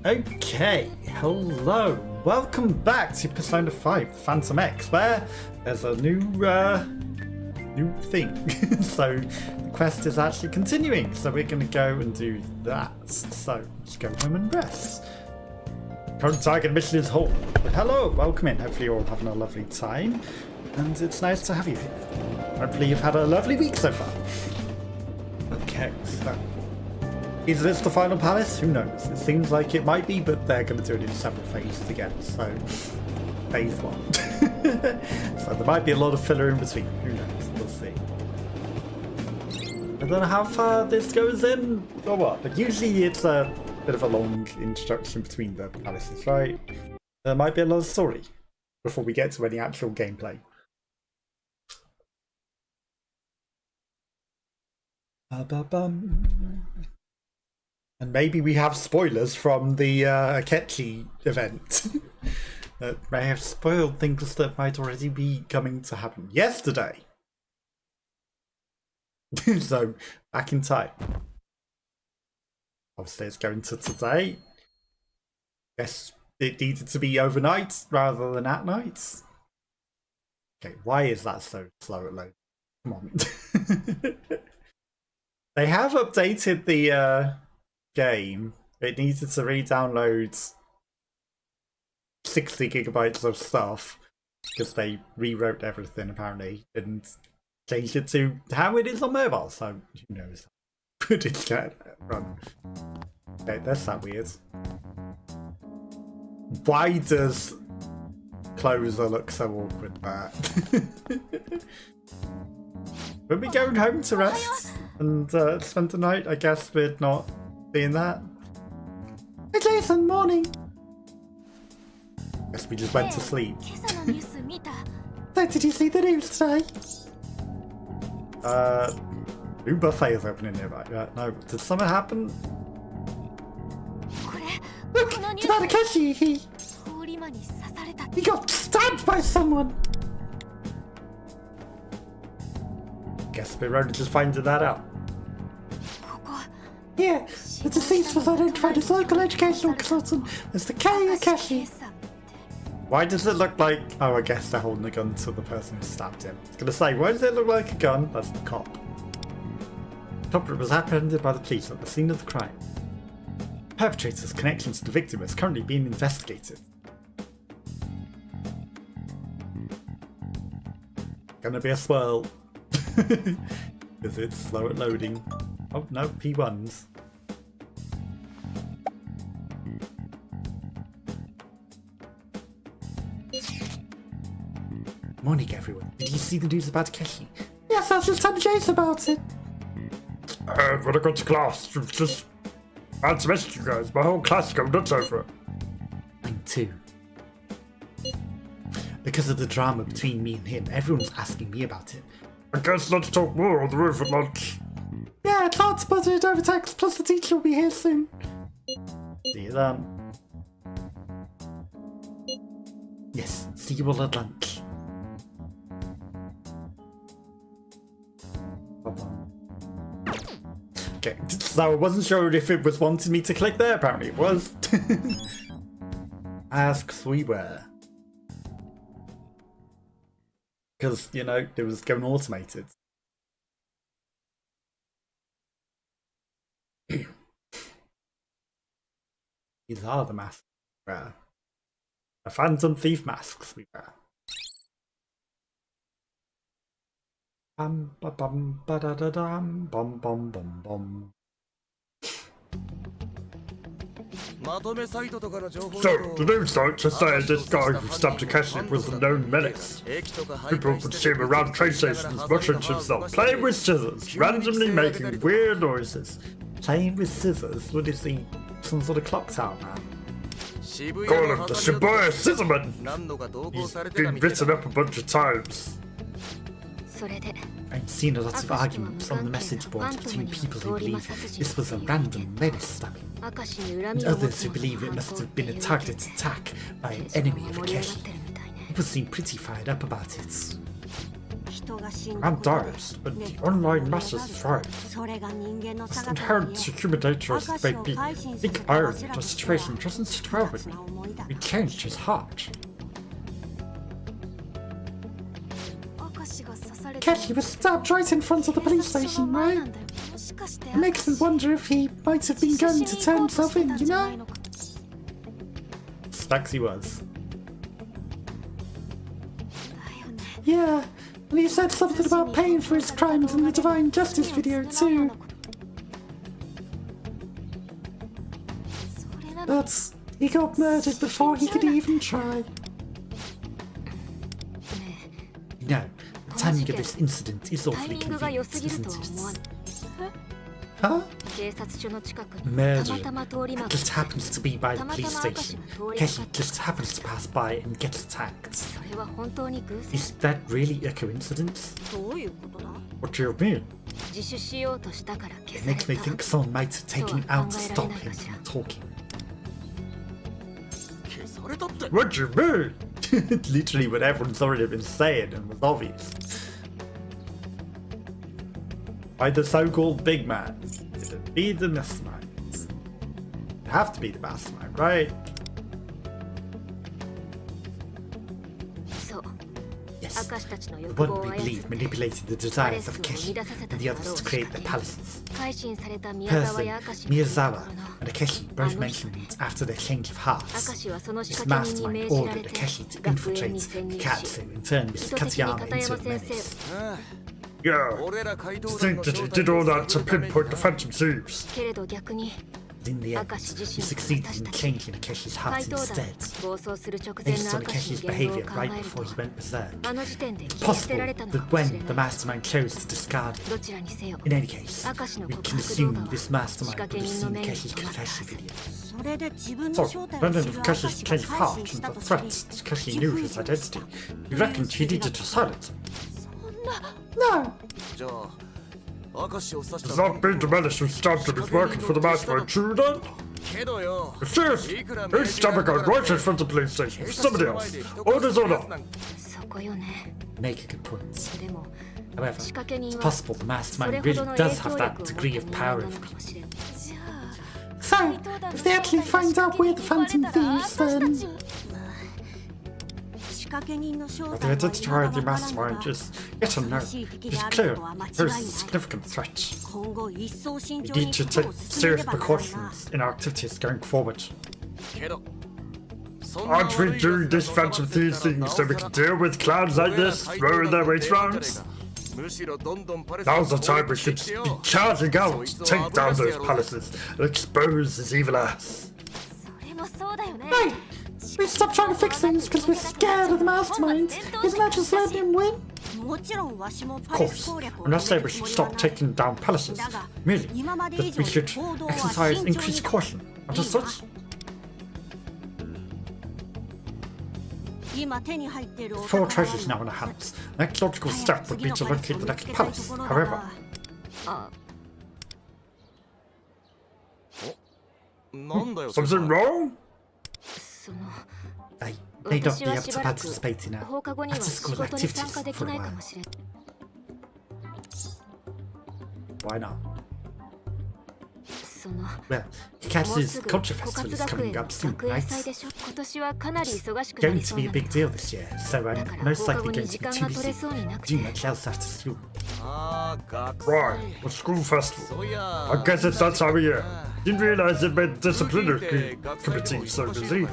Okay, hello, welcome back to Persona 5 Phantom X, where there's a new thing. So the quest is actually continuing, so we're going to go and do that. So let's go home and rest. Current target mission is home. But hello, welcome in. Hopefully you're all having a lovely time, and it's nice to have you here. Hopefully you've had a lovely week so far. Okay, so is this the final palace? Who knows? It seems like it might be, but they're going to do it in several phases again. So, phase 1. So there might be a lot of filler in between. Who knows? We'll see. I don't know how far this goes in or what, but usually it's a bit of a long introduction between the palaces, right? There might be a lot of story before we get to any actual gameplay. And maybe we have spoilers from the Akechi event that may have spoiled things that might already be coming to happen yesterday. So, back in time. Obviously, it's going to today. Guess it needed to be overnight rather than at night. Okay, why is that so slow at load? Come on. They have updated the game. It needed to re-download 60 gigabytes of stuff because they rewrote everything apparently and changed it to how it is on mobile, so who knows how good it's going to run. Okay, that's that weird. Why does closer look so awkward that? We'll be going home to rest and spend the night. I guess we're not doing that. Hey Jason, morning! Guess we just went to sleep. So did you see the news today? New buffet is opening nearby. No, did something happen? Look, it's about Akechi. He got stabbed by someone. Guess we're only just finding that out. Yeah, the deceased was identified as local educational consultant Mr. Akechi. Why does it look like... Oh, I guess they're holding a gun to the person who stabbed him. I was going to say, why does it look like a gun? That's the cop. The culprit was apprehended by the police at the scene of the crime. The perpetrator's connections to the victim is currently being investigated. Gonna be a swirl. Because it's slow at loading. Oh no, P1s. Morning everyone. Did you see the news about Akechi? Yes, I was just telling Jace about it. When I got to class, just I had to message you guys. My whole class got nuts over it. Mine too. Because of the drama between me and him, everyone's asking me about it. I guess let's talk more on the roof at lunch. Yeah, it's hard to put it over text, plus the teacher will be here soon. See you then. Yes, see you all at lunch. Okay, so I wasn't sure if it was wanting me to click there, apparently it was. Asks we were. Because, you know, it was going automated. These are the masks we wear. The Phantom Thief masks we wear. Bum ba bum ba da da dum bum bum bum bum. So, the news sites are saying this guy who stabbed Akechi was a known menace. People would see him around train stations muttering to himself, playing with scissors, randomly making weird noises. Playing with scissors? What is he? Some sort of clock tower man? Call him the Shibuya Scissorman! He's been written up a bunch of times. I've seen a lot of arguments on the message boards between people who believe this was a random menace stabbing, and others who believe it must have been a targeted attack by an enemy of Akechi. People seem pretty fired up about it. I'm embarrassed, but the online masses thrive. It's inherent to human nature as it may be. Think irony, the situation doesn't sit well with me. We changed his heart. Akechi was stabbed right in front of the police station, right? It makes me wonder if he might have been going to turn himself in, you know? Suspects he was. Yeah, and he said something about paying for his crimes in the Divine Justice video too. But he got murdered before he could even try. You know, the timing of this incident is awfully convenient, isn't it? Huh? Murder just happens to be by the police station. Akechi just happens to pass by and gets attacked. Is that really a coincidence? What do you mean? It makes me think someone might have taken him out to stop him from talking. What do you mean? Literally what everyone's already been saying and was obvious. By the so-called big man. It'd be the mastermind. It'd have to be the mastermind, right? Yes, the one we believe manipulated the desires of Akechi and the others to create their palaces. Person, Miyazawa, and Akechi both mentioned after their change of hearts. This mastermind ordered Akechi to infiltrate Katsu and turn Miss Katayama into a menace. Yeah, to think that he did all that to pinpoint the Phantom Thieves. But in the end, he succeeded in changing Akeshi's heart instead. Based on Akeshi's behaviour right before he went berserk, it's possible that when the mastermind chose to discard him. In any case, we can assume this mastermind would have seen Akeshi's confession video. So, when of Akeshi's change of heart and the threats that Akechi knew his identity, you reckoned he needed to silence him? No. Does that mean the menace who stabbed him is working for the mastermind too then? Seriously, he's stabbing a guy right in front of the police station for somebody else. Orders or not? Make a good point. However, it's possible the mastermind really does have that degree of power over me. So, if they actually find out we're the Phantom Thieves, then... The identity of the mastermind is yet unknown. It's clear there is a significant threat. We need to take serious precautions in our activities going forward. Aren't we doing this Phantom Thieves thing so we can deal with clowns like this throwing their weight around? Now's the time we should be charging out to take down those palaces and expose this evil ass. Hey! We stop trying to fix things because we're scared of the mastermind. Isn't that just letting him win? Of course. I'm not saying we should stop taking down palaces. Merely that we should exercise increased caution. Understood? Four treasures now in our hands. The next logical step would be to locate the next palace. However... Something wrong? They may not be able to participate in our after-school activities for a while. Why not? Well, Akatsu's Culture Festival is coming up soon, right? It's going to be a big deal this year, so I'm most likely going to be too busy doing much else after school. Right, a school festival. I guess it's that time of year. Didn't realise it made the disciplinary committee so busy.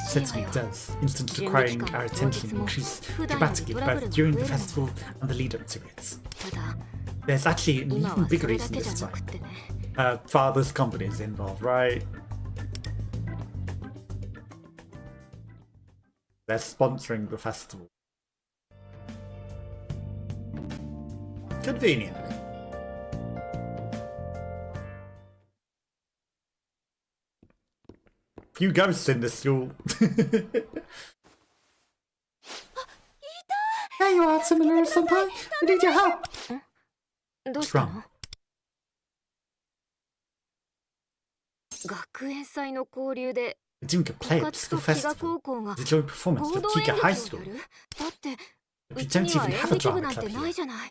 Certainly it does. Instance requiring our attention increase dramatically both during the festival and the lead up to it. There's actually an even bigger reason this time. Father's company is involved, right? They're sponsoring the festival. Conveniently. Few ghosts in this school. There you are, Shimuna senpai. We need your help. What's wrong? I didn't get played at the school festival. The joint performance at Kika High School. We don't even have a drama club here. ないじゃない。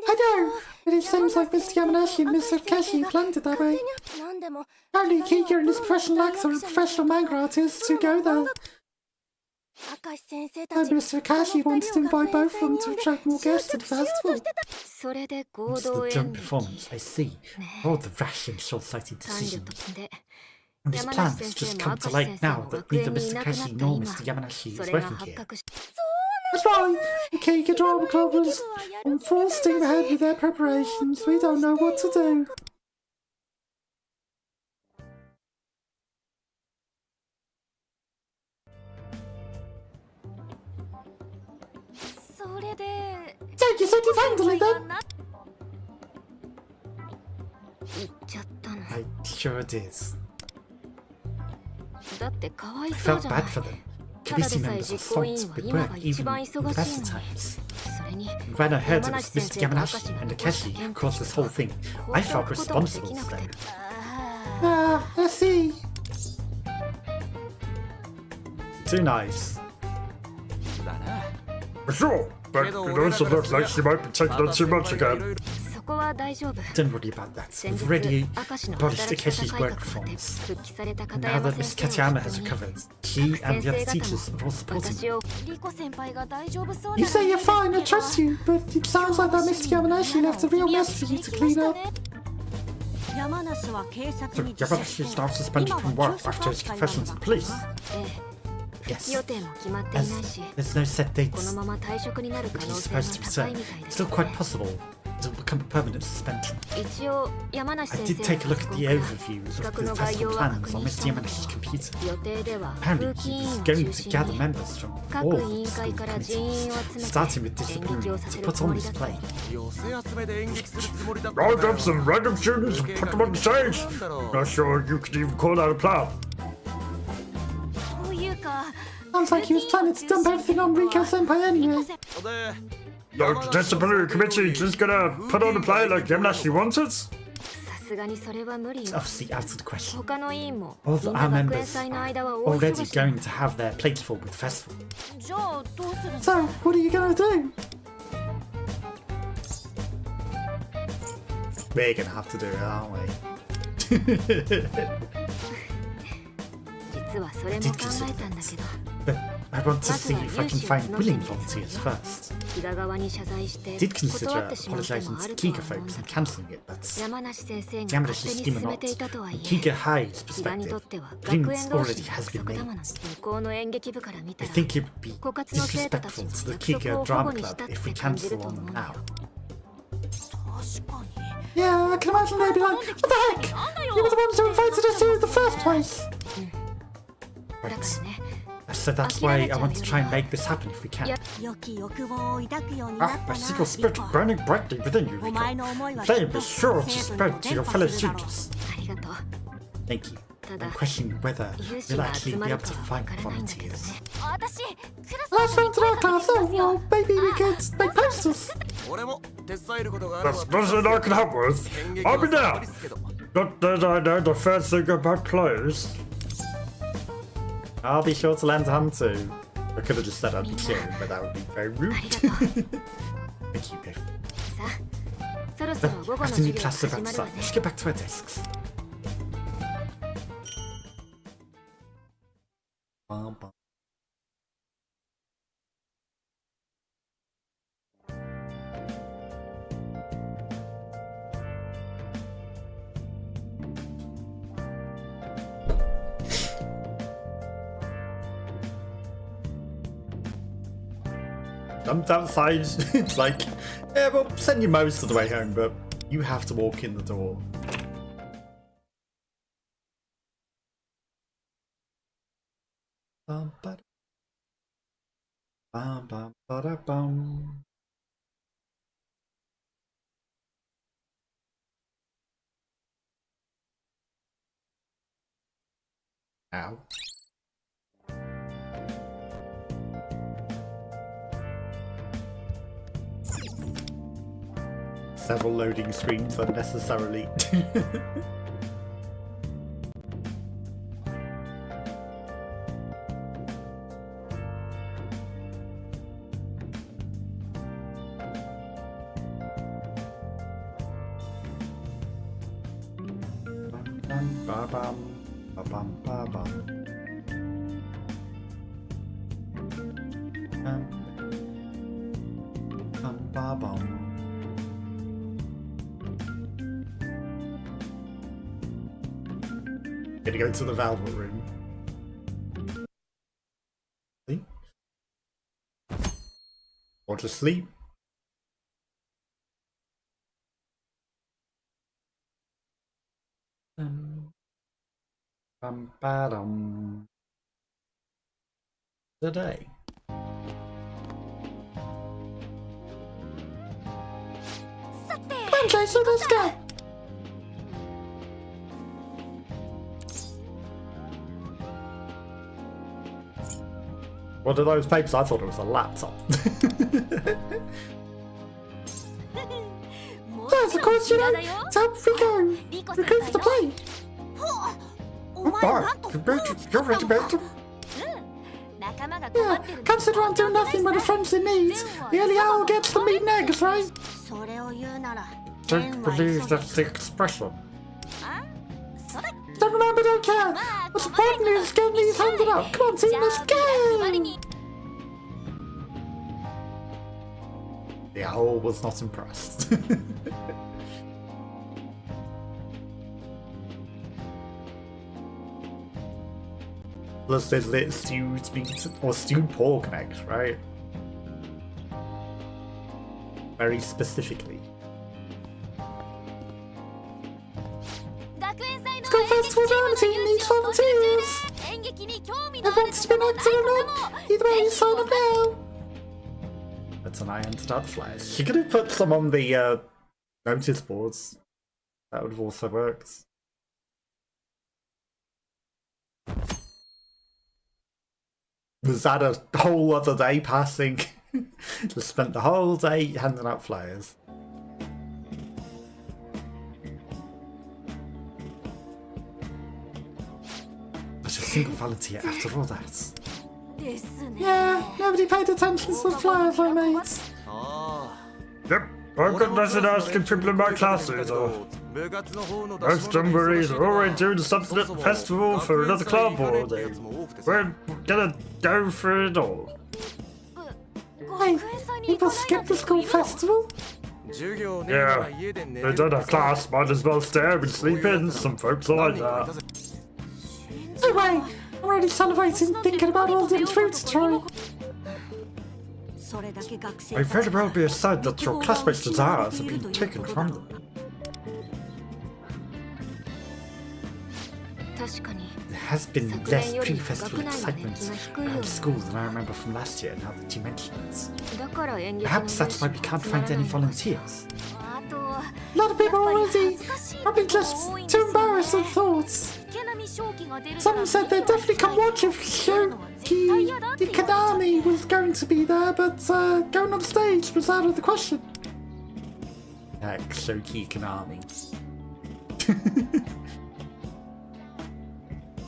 I know, but it seems like Mr. Yamanashi and Mr. Akechi planned it that way. なんでも Only Kika and his professional actor and professional manga artists who go there. 明石先生た And ち Mr. Akechi wanted to invite both of them to attract more guests to the festival. それで合 It's 同 the 演 joint 劇 performance, I see. All the rash and short-sighted 男女 decisions. とで And this 山 plan 梨 has 先 just 生も come to 明石 light 先生 now も that 学園 neither にい Mr. なくなっ Akechi た nor 今 Mr. Yamanashi そ is れが working 発 here. 覚し That's right, the Kika Drama Club was in full steam ahead with their preparations. We don't know what to do. So you said you'd handle it then? 言っちゃったの I sure did. だってかわい I そう felt じゃない bad for them. ただで Committee さえ members are 実行委員 swamped は with 今 work が even 一番 in 忙 the しい best の of に times. それに When I heard it 山 was 梨先 Mr. 生と明 Yamanashi 石が and 起こした Akechi 件 who と caused して this は whole thing, 放 I ってお felt くこともで responsible きな for くて them. I see. Too nice. だな。 Sure, but it also looks like she might be taking on too much again. そこは大丈夫 Don't worry about that. 先 We've 日 already 明石の abolished 働き方 Akeshi's 改 work 革があって reforms. 復帰された片 Now 山 that 先 Mr. 生を Katayama 筆 has 頭に recovered, he 各 and 先 the other 生方 teachers も are all supporting 私 him. をリコ先輩が大丈夫そう You な say ら you're fine, I trust you, but it sounds like that Mr. Yamanashi left a real mess for you to clean up. 山梨は警察 So に自首 Yamanashi し is now suspended from work after his 今は confession to the police. ええ Yes. 予定も決まっていない As し there's no set この dates まま退職になる可 that 能 he's 性が supposed to 高い return, みたい it's だ still けど quite ね possible it'll become a permanent suspension. 一応山梨 I 先 did 生 take a の look パ at ソコン the から overviews 企 of 画 the の概要 festival は確 plans on 認し Mr. たんだ Yamana's け computer. ど予定では Apparently 風紀委 he's 員を going 中 to 心 gather に members from 各 all 委 of 員 the 会 school から人員 committees, を集め starting with て演 disciplinary 劇をさ to せる put つも on り this だった play. 寄せ集めで演劇するつもりだった Round up some random students and put them on the stage. Not sure you could even call that a plan. というか Sounds like he was planning to dump everything on Riko Senpai anyway. で The disciplinary committee just gonna put on a play like Yamanashi wanted? さすがにそれは無理 It's よ obviously out of the question. 他の委員も All み of ん our な学園 members 祭の are 間は大 already 忙し going to have their plates full with the festival. じゃあどうするの So, what are you gonna do? We're gonna have to do it, aren't we? 実はそれも did 考 consider えたんだけど But I want to see if I can find willing volunteers first. 比嘉側に謝罪して Did consider 断ってしまう手 apologizing もあ to るとは Kika 思うん folks だ and けど cancelling it, but 山梨先生が Yamanashi 勝手に scheme or 進めて not, いたとはい from え Kika High's 比嘉にと perspective, っては agreements 学園同士 already の has 約 been 束だもの made. 向こうの演劇部から見た I ら think it would be 枯渇の生徒たち disrespectful の to the 約 Kika 束を保護 Drama にした Club っ if we て感じ cancel ると on 思 them うん now. だよ 確かに Yeah, I can imagine they'd be like, what the heck? You were the ones who invited us here in the first place. だから Right. ね So that's why I want to try and make this happen if we can. 良き欲望を抱くようにな Ah, った a な single spirit リコ burning brightly within you, お前 Rico. の思いは Flame is sure to 生徒 spread にも to 伝 your 播 fellow するだろう students. ありがとう Thank you. ただ I'm questioning whether 有志 you'll が actually 集ま be る able か to は find わからないんだけどね volunteers. 私クラス Last round to our class, oh, well, maybe we could make posters. 俺も手伝えることがある That's nothing I can help with. I'll be there. Not that I know the first thing about clothes. I'll be sure to lend a hand too. I could have just said I'd be cheering, but that would be very rude. ありがとう Thank you, Biff. さあそろそ But ろ午後の after 授 new 業が class 始 event まる start, わね let's get back to our desks. Bum, bum. Jumped outside. It's like, yeah, we'll send you most of the way home, but you have to walk in the door. Bum, ba-da. Bum, bum, ba-da, bum. Ow. Several loading screens unnecessarily. bam, ba bam, ba bam, ba bam. Bam, ba bam. Gonna go to the Velvet Room. Sleep? Or just sleep? Bam, ba dum. Today. Come on, Jason, let's go. What are those papers? I thought it was a laptop. Yes, of course, you know. Time we go. Recruit for the play. You're ready, mate. Yeah, consider I'm doing nothing when a friend's in need. The early owl gets the meat and eggs, right? それを言うなら Don't believe that's the expression. そうだっ Don't remember, don't care. What's important is getting these handed out. Come on, team, let's go. The owl was not impressed. Plus there's lit stewed meat or stewed pork and eggs, right? Very specifically. Let's go festival drama team needs volunteers. Everyone's been acting or not. Either way, sign up now. That's an I entered out flash. She could have put some on the notice boards. That would have also worked. Was that a whole other day passing? Just spent the whole day handing out flyers. But a single volunteer after all that. ですね Yeah, nobody paid attention to the flyers I made. あ Yep, I've got nothing else to contribute in my classes. 部活の方の Most jamborees are already doing something at the festival for another club, or they we're gonna go for it all. Hey, people skip the school festival? 授業ねえ Yeah, なら家で寝 they る don't have class, might as well stay home and sleep in. Some folks are like that. Anyway, I'm already salivating thinking about all the food to try. それだけ学生 It た very ち well be said that your classmates' desires have been taken from them. 確かに There has been less pre-festival excitement around school than I remember from last year, now that you mention it. だから演劇の Perhaps that's why we can't find any volunteers. あと A lot of people already. I've been just too embarrassed at thoughts. 池波正気が出る Someone said they'd definitely come watch if Shoki the Kanami was going to be there, but going on stage was out of the question. Heck, Shoki Kanami.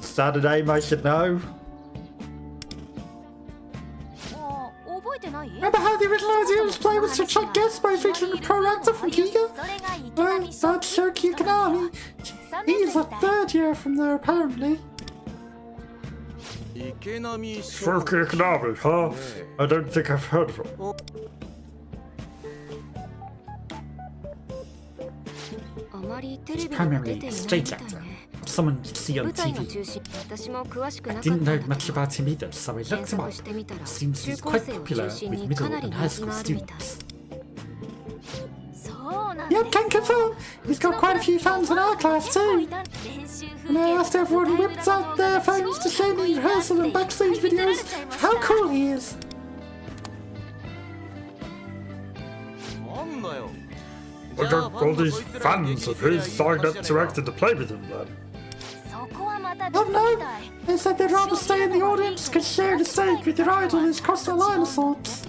Saturday, I should know. あ覚えてない Remember how the original idea of this play was to attract guests by featuring a pro actor from Kiga? それが池 Well, 波正 that's Shoki Kanami. He is a third year from there, apparently. 池波正 Folk economic, huh? I don't think I've heard of them. あまりテレビには Primarily 出 a ていない stage みたい actor. ね Someone you see on 舞台の TV. 中心私も詳しくなか I ったん didn't だ know けど much about him either, so I 検 looked him 索 up. してみたら It seems 中 he's 高 quite 生を popular 中心 with に middle かなり and high 人気 school があるみたい students. そうなんです Yep, can confirm. He's got quite a few fans in our class 結構い too. た練習 And I asked everyone who whipped out their phones to show me rehearsal and backstage videos of how cool he is. なんだよ I got all these fans of his signed up to act in the play with him then. そこはまた Oh 別み no, たい they said they'd rather stay in the audience because sharing the stage with your idol is crossing the line of sorts.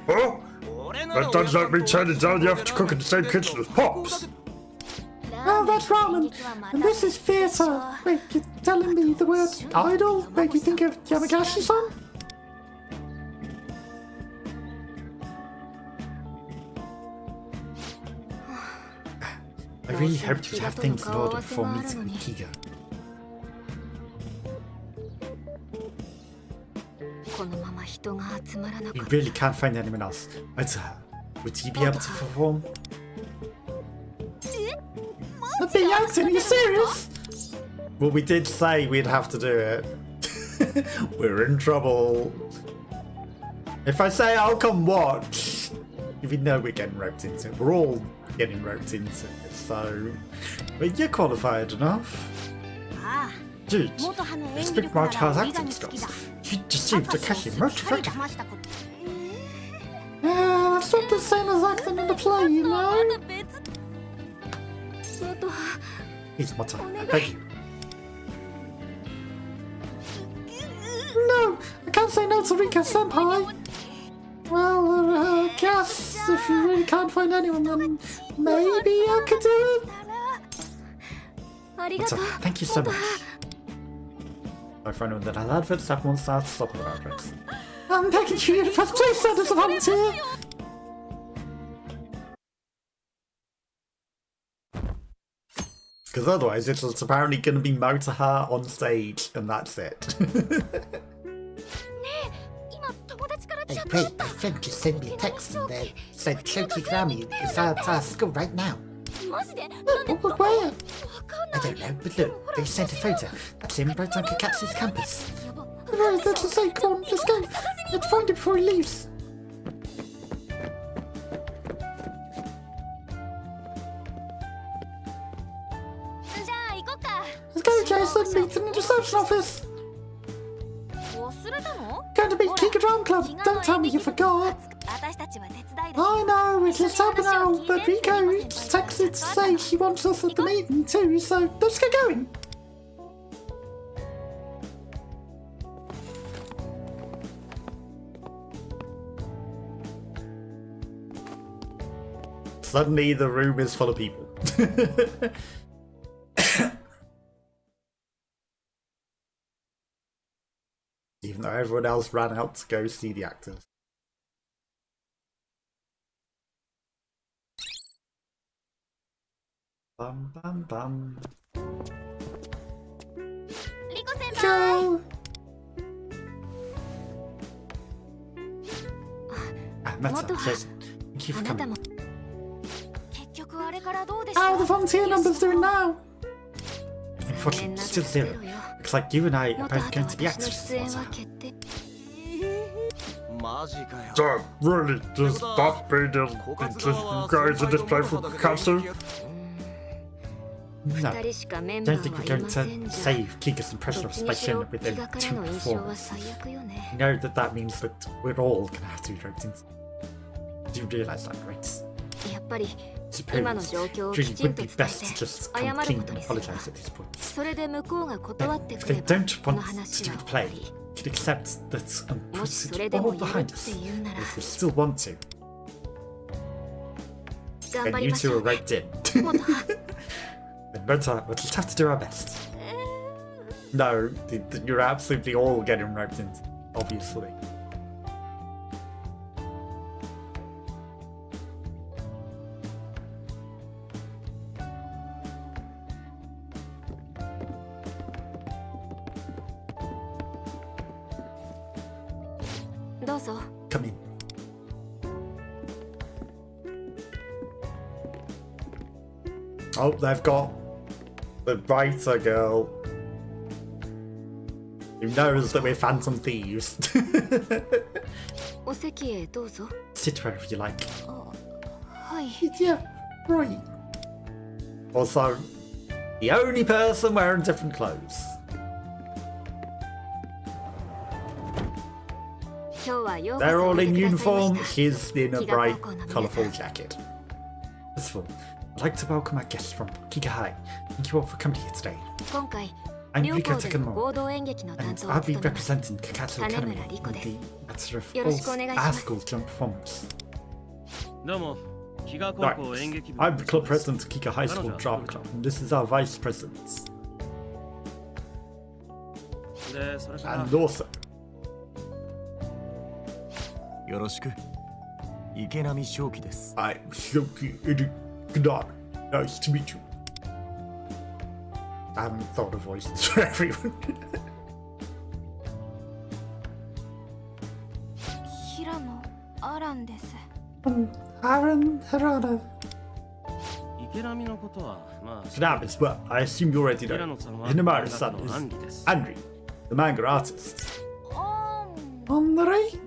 Oh, 俺なら that does not mean turning down the effort to cook in the same kitchen as Pops. Well, that's ramen, and this is theatre. Wait, you're telling me the word idol make you think of Yamagashi-san? I really hoped you'd have things in order before meeting with Kiga. このまま人が集まらな We かった really can't find anyone else. Would you be able to perform? But the acting, are you serious? Well, we did say we'd have to do it. We're in trouble. If I say I'll come watch, if you know we're getting roped into it, we're all getting roped into it, so... But you're qualified enough. ああ Dude, 元派の演 this 技 big 力な March ら has 折り acting 紙付きだ skills. You deceived Akechi most しっかり effectively. 騙したこと Yeah, that's not the same as acting in the play, you ま know? だ別 元派 Please, Mata, I beg you. No, I can't say no to Rika Senpai. Well, I guess if you really can't find anyone, then maybe I could do it. ありがと Mata, う thank you so much. For anyone that has adverts, have one star to stop with adverts. I'm begging you in the first place, send as a volunteer. Because otherwise, it's apparently going to be Motorha on stage, and that's it. 今友達から Hey, チャット great, my friend just sent me a text and said Shoki Grammy is at our school right now. マジで Oh, but where? わかんな I い don't know, but look, they sent a photo. That's him right on Kakatsi's campus. やば Right, that's the same, come on, let's go. Let's find him before he leaves. Let's go, Jason, meet in the reception office. 忘れたの Going to meet Kika Drum Club. Don't tell me you forgot. 私たちは手伝いだし I know, it's just happened now, but Rico just texted to say she wants us at the meeting too, so let's get going. Suddenly, the room is full of people. Even though everyone else ran out to go see the actors. Bum bum bum. リコ先輩 Go. Meta, What Jason, thank you あ for なた coming. も結局あれからどうでした How are the volunteer numbers doing now? 残念 Unfortunately, なが still らゼロ zero. よ Looks like you and I are 元 both 派 going と to be 私の actors. 出演は決定 マジかよ So, really, does that mean there's just you guys in this play for Katsu? No, 2人しかメンバ don't ー think は we're い going ませ to んじゃ save Kika's ど impression っ of ちに by しろ showing up 気 within がから two の印象は performers. 最悪よね You know that means that we're all gonna have to be roped into. Do you realise that, right? やっぱり Suppose 今の状況を it き really ちん would と be 伝え best to て just 謝 come る clean こと and にするわ apologise at this point. それで向こうが断って If く they れば don't この want to 話 do は the 終わ play, り could accept that and もし put それ it で all もやるっ behind て us. 言うなら If they still want to, 頑 then 張り you まし two ょ are う roped in. 元派 Then Mota, we'll just have to do our best. No, you're absolutely all getting roped in, obviously. Come in. Oh, they've got the writer girl who knows that we're phantom thieves. お席へどうぞ Sit wherever you like. はい Yeah, right. Also, the only person wearing different clothes. 今日はようこ They're そ all おい in でください uniform. ました He's in a Kiga bright, Koko no colourful minasan. jacket. First of all, I'd like to welcome our guests from Kiga High. Thank you all for coming here today. 今回 I'm 両 Riko 校での Takamura, 合同演劇の担 and 当を I'll be 務めます representing Kakatsu Academy Tanemura Riko in です the matter of よろしくお願いします our school's jump performance. どうも比嘉高 Right, 校演劇部 I'm the club president of Kika High School Drama Club, and this is our vice president. でそれから And also, よろしく池波正輝です。 I'm Shoki Idikudar. Nice to meet you. I haven't thought of voices for everyone. 平野アランです Aaron Hirano. 池波のことはまあ Kanamis, well, I assume you already 平 know. 野さんは Hinamaru's 漫画 son 家の is アンリです Andrew, the manga artist. Henri?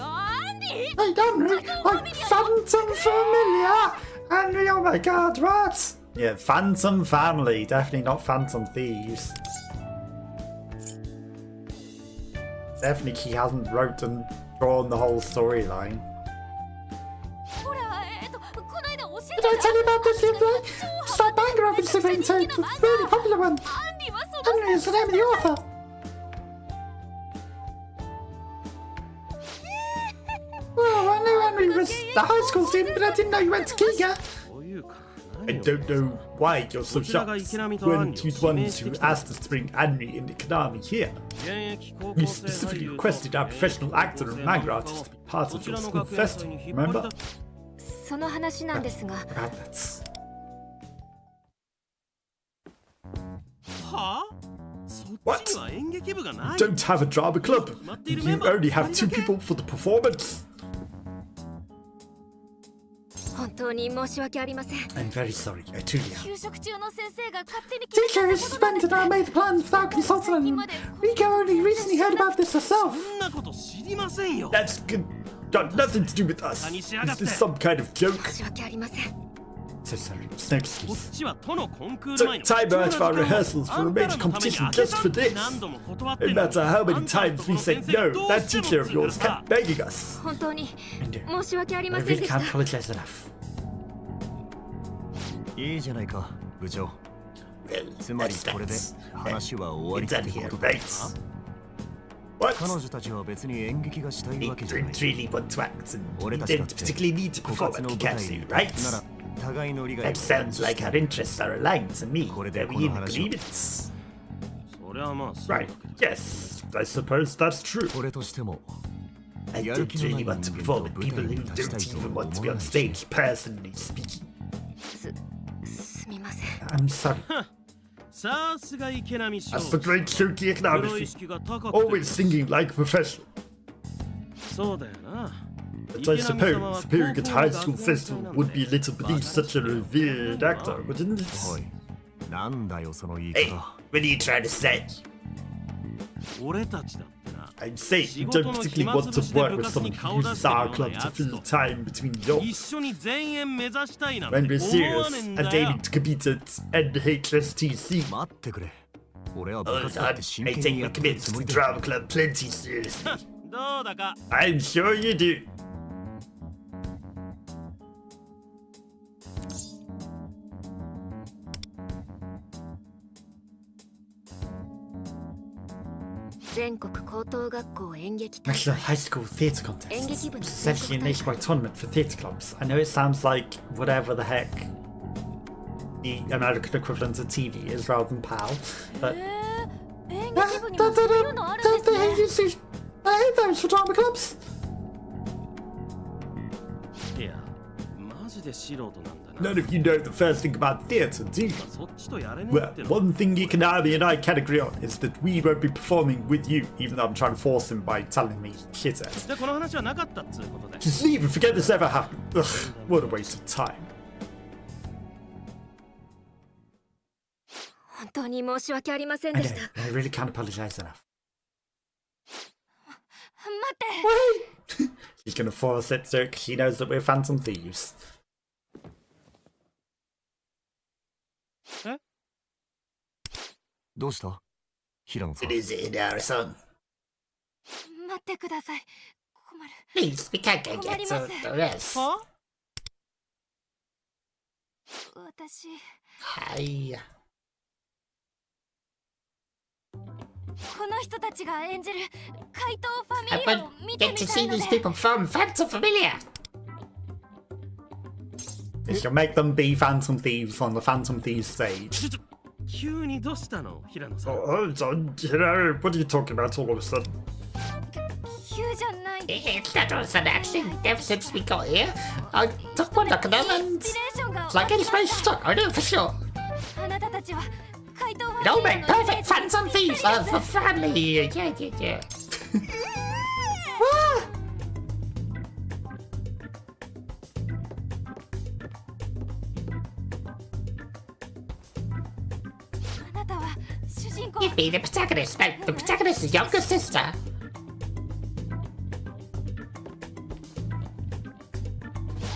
アンディ Hey, Henry! Like Phantom Familiar! Henry, oh my god, what? Yeah, Phantom Family, definitely not Phantom Thieves. Definitely he hasn't wrote and drawn the whole storyline. ほらこの間教え Did I tell you about this the other day? It's that manga I've been listening to, the really popular one. アンディはその Henry is the name of the author. Oh, I knew Henry was a high school student, but I didn't know you went to Kiga. そういうか I don't know why you're so shocked. Weren't you the ones who asked us to bring Anri and Konami here? 現役高 We 校生 specifically 俳優と requested our professional actor 高 and 校生 manga の artist to be こ part of ち your らの school 学園祭に festival, 引っ張り remember? だその話なんですが About that. はあそっ What? ちには演劇部がない Don't have a drama club. You only have 2 people for the performance. 本当に申し訳ありません I'm very sorry, I truly am. 給食中の先生が勝手に Teacher has suspended our made plans without consulting anyone. Rika only recently heard about this herself. そんなこと知りませんよ That's good. Got nothing to do with us. Is this some kind of joke? 申し訳ありません So sorry, it's no こっ excuse. ちは都のコンクール Took 前の time out of our 貴重な rehearsals 時 for 間 a をあんた major らのために competition あげ just for た this. 何度も断って No んの matter how あ many んたの times とこ we の said 先生 no, どう that しても teacher of って言う yours から kept begging us. 本当に And 申し訳あり I ません really でした can't apologize enough. いいじゃないか部長 Well, つまり that's これで that. 話は終わり It's って done こ here, とだ right? What? 彼女たちは別に演劇がしたい They わけじゃない don't really want to act, and we 俺たちだっ don't て particularly need to 枯 perform 渇 at の舞台に Akechi, な right? ら互いの利害 That sounds like our interests are aligned to me. これで Are こ we の in 話を agreement? それはまあそうだ Right, けど yes, I suppose that's true. 俺としても I やる don't 気のな really い want to 人間 perform と with 舞 people 台 who に立ちた don't いと even 思 want to わ be な on いし stage, personally speaking. すみません I'm sorry. さすが池波翔 That's the great Shoki プロ Economics. 意識が高くて Always thinking like a professional. そうだよな But I suppose appearing at high school festival would be a little beneath such a revered actor, wouldn't it? おいなんだよその言い Hey, 方 what are you trying to say? 俺たちだってな I'm saying you don't particularly want to work with someone who uses our club to fill time between 一 jobs 緒に全員目指したいなんて when we're 思わ serious ねえん and だよ aiming to compete at NHSTC. 待ってくれ俺は部 Hold 活だっ on, て真 I 剣 take にや my ってる commitment つ to も the りだ drama club plenty seriously. どうだか I'm sure you do. National High School Theatre Contest. It's essentially a nationwide tournament for theatre clubs. I know it sounds like whatever the heck the American equivalent of TV is rather than PAL, but 演劇部にもそういうのあるんですね I hate those for drama clubs. いやマジで素人なんだな none of you know the first thing about theatre, do you? そっちとやれねえ Well, っての one thing Ikanami and I can agree on is that we won't be performing with you, even though I'm trying to force him by telling me shit at. じゃあこの話はなかったっつうことで Just leave and forget this ever happened. Ugh, what a waste of time. 本当に申し訳ありません I で know, した I really can't apologize enough. 待って She's gonna force it to it because she knows that we're Phantom Thieves. どうした平野さん It is in our song. 待ってください困る Please, we can't go get to the rest. は私 Hi. この人たちが演じる怪盗ファミ I リア want を見て get み to たい see の these で people from Phantom Familiar. You'll make them be Phantom Thieves on the Phantom Thieves stage. ちょちょ急にどうしたの平野さん Oh, hold on, you know, what are you talking about all of a sudden? 急じゃない。 It's not an accident ever since we got here. I took one look at them イン and スピレーションが it's like any space stuck. I know for sure. あなたたちは怪盗 It all make perfect friends and thieves. For family. Yeah. Ah! あなたは主人公。 You'd be the protagonist, no, the protagonist's younger sister.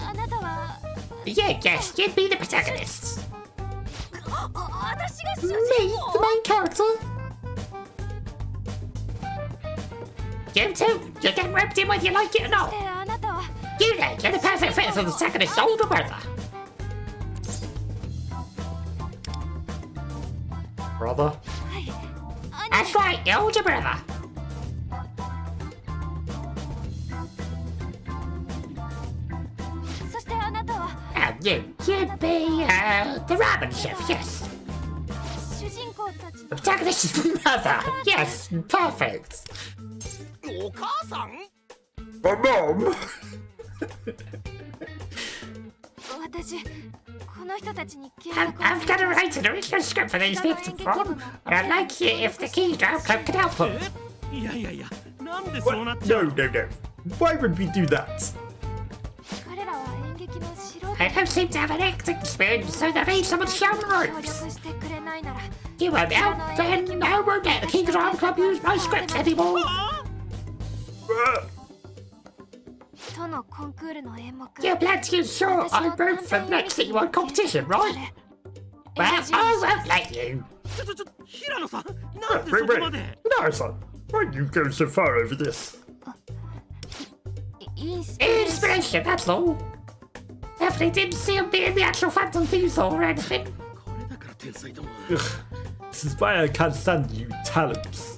あなたは Yeah, yes, you'd be the protagonist. 私が主 Me, 人 the 公。 main character. You too. You're getting roped in whether you like it or not. あなたは You know, you're the perfect fit for the protagonist's older brother. Brother? はい。 That's right, your older brother. そしてあなたは You'd be, the ramen chef, yes. 主人公たち The protagonist's mother, yes, perfect. お母さん My mom? 私この人たちに契 I'm 約 gonna write an original script for these people to perform, and I'd like it if the key drive club could help them. いやいやいや、なんでそうなっ What? ちゃ No, う no, no. Why would we do that? 彼らは演劇の素人 I don't seem to have an acting experience, so they need someone to show them 協 ropes. 力してくれないなら You won't help, then I won't let the key drive club use my scripts anymore. とのコンクールの演目 You plan to use sure I wrote for the next thing you want competition, right? Well, I won't let you. 平野さん、なんで Wait, そこ wait. まで No, son. Why do you go so far over this? インスピレーション Inspiration, that's all. Definitely didn't see him being the actual Phantom Thieves or anything. これだから天才だもん。 Ugh. This is why I can't stand you talents.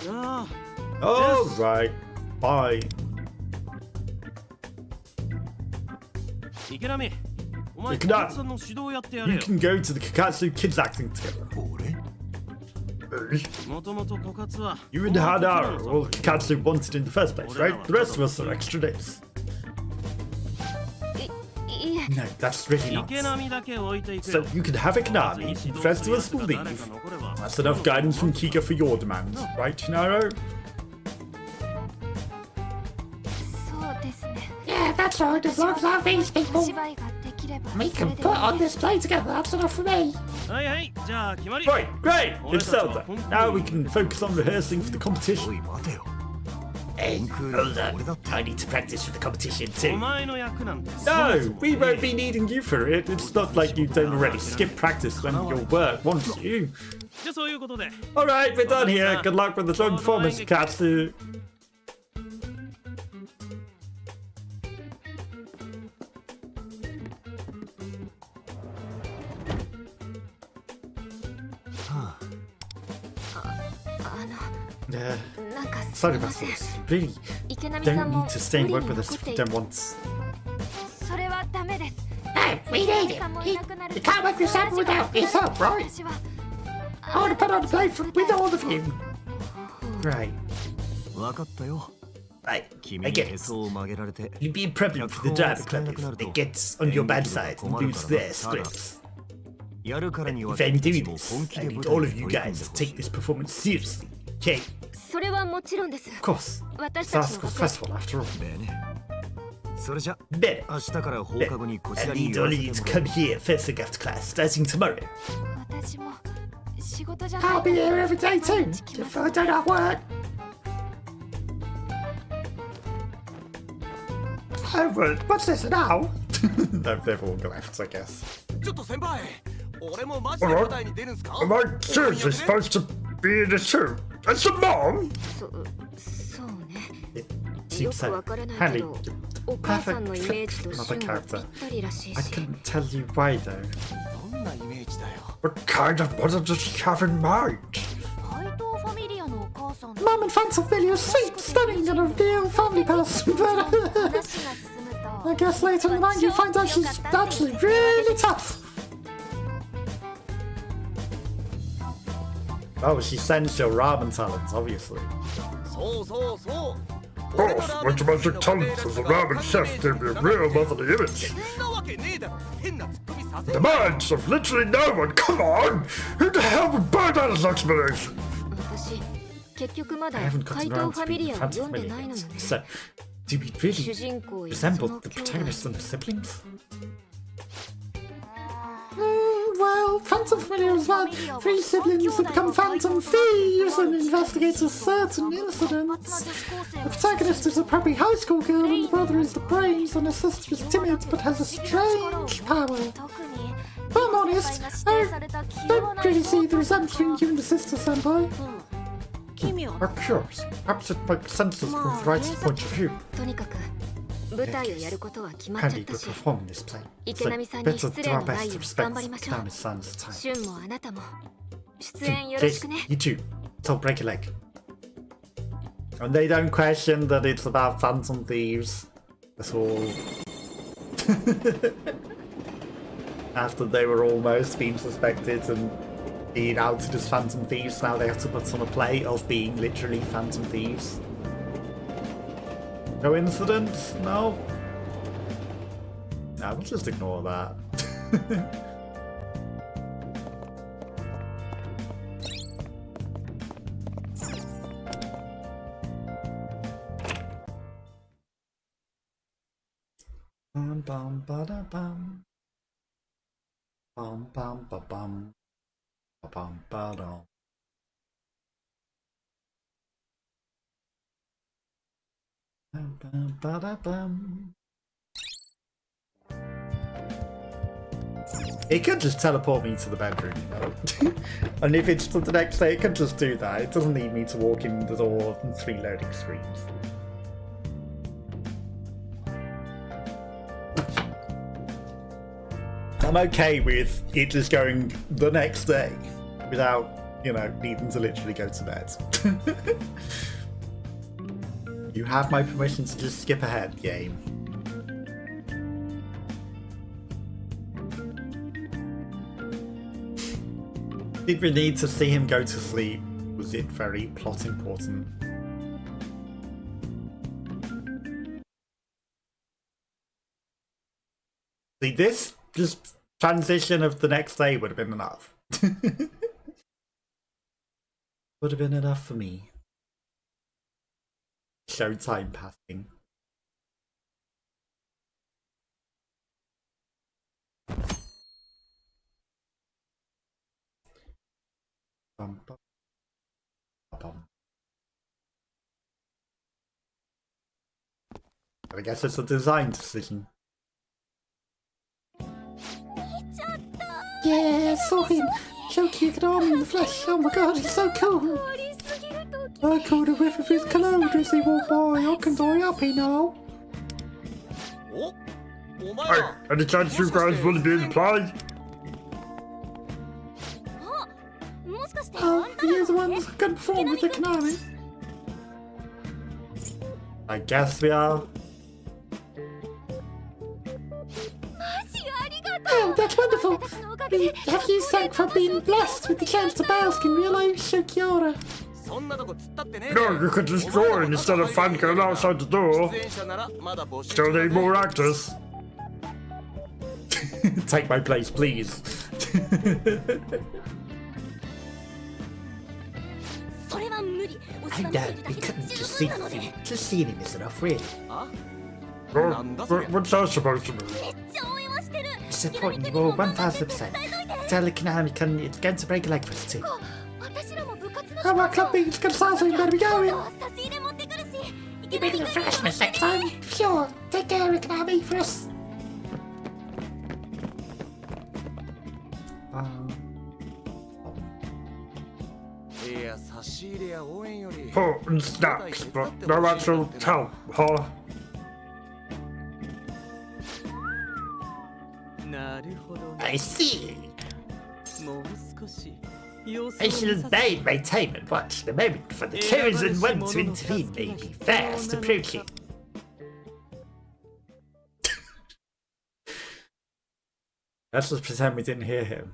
ああ、 Alright, fine. 池波、お前、池波お客さんの指導やってやれ You よ。 can go to the Kakatsu kids acting together. 俺もともと枯渇は。 You and Hadara are all Kakatsu wanted in the first place, right? The rest of us are extra days. いえ No, that's really 池 not. 波だけ置いていく So よ。 you can have a Konami, the rest of us will leave. That's enough guidance from Kika for your demands, right, Chinaro? そうですね Yeah, that's right, as long as I have these お people. 芝居ができれば We それ can で put on this play together, that's enough for me. はいはい、じゃあ決まり。 Right, great! It's settled then. Now we can focus on rehearsing for the お competition. い待てよ Hey, Cool. hold on. What about- I need to practice for the competition お too. 前の役なんて。 No, we won't be needing you for it. It's not like you don't already skip practice when your work wants you. じゃあそういうことで。 Alright, we're done here. Good luck with the drum performance, Katsu. Yeah, なんかす sorry みま about せん this. Really 池波さ don't んも need to stay and 無 work 理に with us 残 if って you い don't want. それはダメです No, we need it. You can't work this out without his help, right? 私は I want to put on a play with all of you. Right, 分かったよ right. 君 I に get へ it. そを曲げられて You'd be a problem for the Derby Club if it gets on your bad side and lose their scripts. やるからには If I'm 君 doing たちも this, 本気 I で need 舞 all 台 of に you 取り組ん guys で to ほしい take this performance seriously. Okay, それはもちろんです of course. 私 It's た our ちの school 学 festival after all. でねそれじゃ Better. 明日から放課後にこち I らに need 言わ all せ of you て to もらう come here first thing after class, starting tomorrow. 私も仕事じゃない I'll be here every day too. If I don't have work. Oh, what's this now? No, they've all left, I guess. ちょっと先輩、俺もマジで Alright. 舞台に出るんすか Am I seriously supposed to be in this too? That's the mom? そうね It よ seems くわ so からないけ handy. どお母さんのイメージと Another シュンが character. ぴったりらしい I し couldn't tell you why though. どんなイメージだよ。 What kind of mother does she have in mind? 怪盗ファミリアのお母さん Mum and Phantom Video sweet, stunning, and a real family person. But 話が進むと I guess later in the night you find out she's actually really tough. Oh, she sends your ramen talents, obviously. Oh, my magic talents as a ramen chef gave me a real motherly image. The minds of literally no one. Come on! Who the hell would buy that as an explanation? 私結局まだ I haven't 怪 gotten 盗 around ファ to ミリ being アを Phantom 読んで Familiar ないのよ yet. ね So, do we 主 really 人公やそ resemble の the 兄弟 protagonist and the siblings? Well, Phantom Familiar is about three siblings who become phantom thieves and investigate a certain incident. The protagonist is a preppy high school girl, and the brother is the brains, and the sister is timid but has a strange power. 特に If I'm honest, I don't really see the resemblance between you and the sister, Senpai. 奇妙 Are curious. Perhaps it makes sense from the writer's point of view. とにかく舞台をやることは決まっちゃ Handy った to し perform in this play. 池 So, 波さんに better 失 do 礼 our のない best よ to う頑張 respect りましょう Kanamis-san's time. 俊もあなたも出演よろしくね You too. So break a leg. And they don't question that it's about phantom thieves at all. After they were almost being suspected and being outed as phantom thieves, now they have to put on a play of being literally phantom thieves. Coincidence? No. Nah, we'll just ignore that. Bum bum ba da bum. Bum bum ba bum. Ba bum ba dum. Bum bum ba da bum. It could just teleport me to the bedroom, you know? And if it's to the next day, it could just do that. It doesn't need me to walk in the door and 3 loading screens. I'm okay with it just going the next day without, you know, needing to literally go to bed. You have my permission to just skip ahead, game. Did we need to see him go to sleep? Was it very plot important? See, this just transition of the next day would have been enough. Would have been enough for me. Showtime passing. Bum, bum, bum. I guess it's a design decision. Yeah, I saw him. Choky with an arm in the flesh. Oh my god, he's so cool. I caught a whiff of his cologne as he walked by. I can die happy now. Hey, any chance you guys want to be in the play? もしかして Oh, you're the ones who can perform with the canary. I guess we are. Oh, that's wonderful. Have you thanked for being blessed with the chance to bask in real life Shokiora? No, you could just join instead of fangirl outside the door. Still need more actors. Take my place, please. I know, we couldn't just see him. Just seeing him is enough, really. What's that supposed to mean? Supporting you all 1000%. Tell the Konami it's going to break a leg for us too. 私らも部活の Oh, my club meeting's gonna start, so you better be going. 差し入れ持ってくるし You better get refreshments next time. Sure, take care, Konami, for us. Oh, and snacks, but no actual help, huh? なるほどね I see. もう少し様子を I 見 should さ have せ made my time and watched the moment for the chosen one to intervene, maybe fast approaching. Let's just pretend we didn't hear him.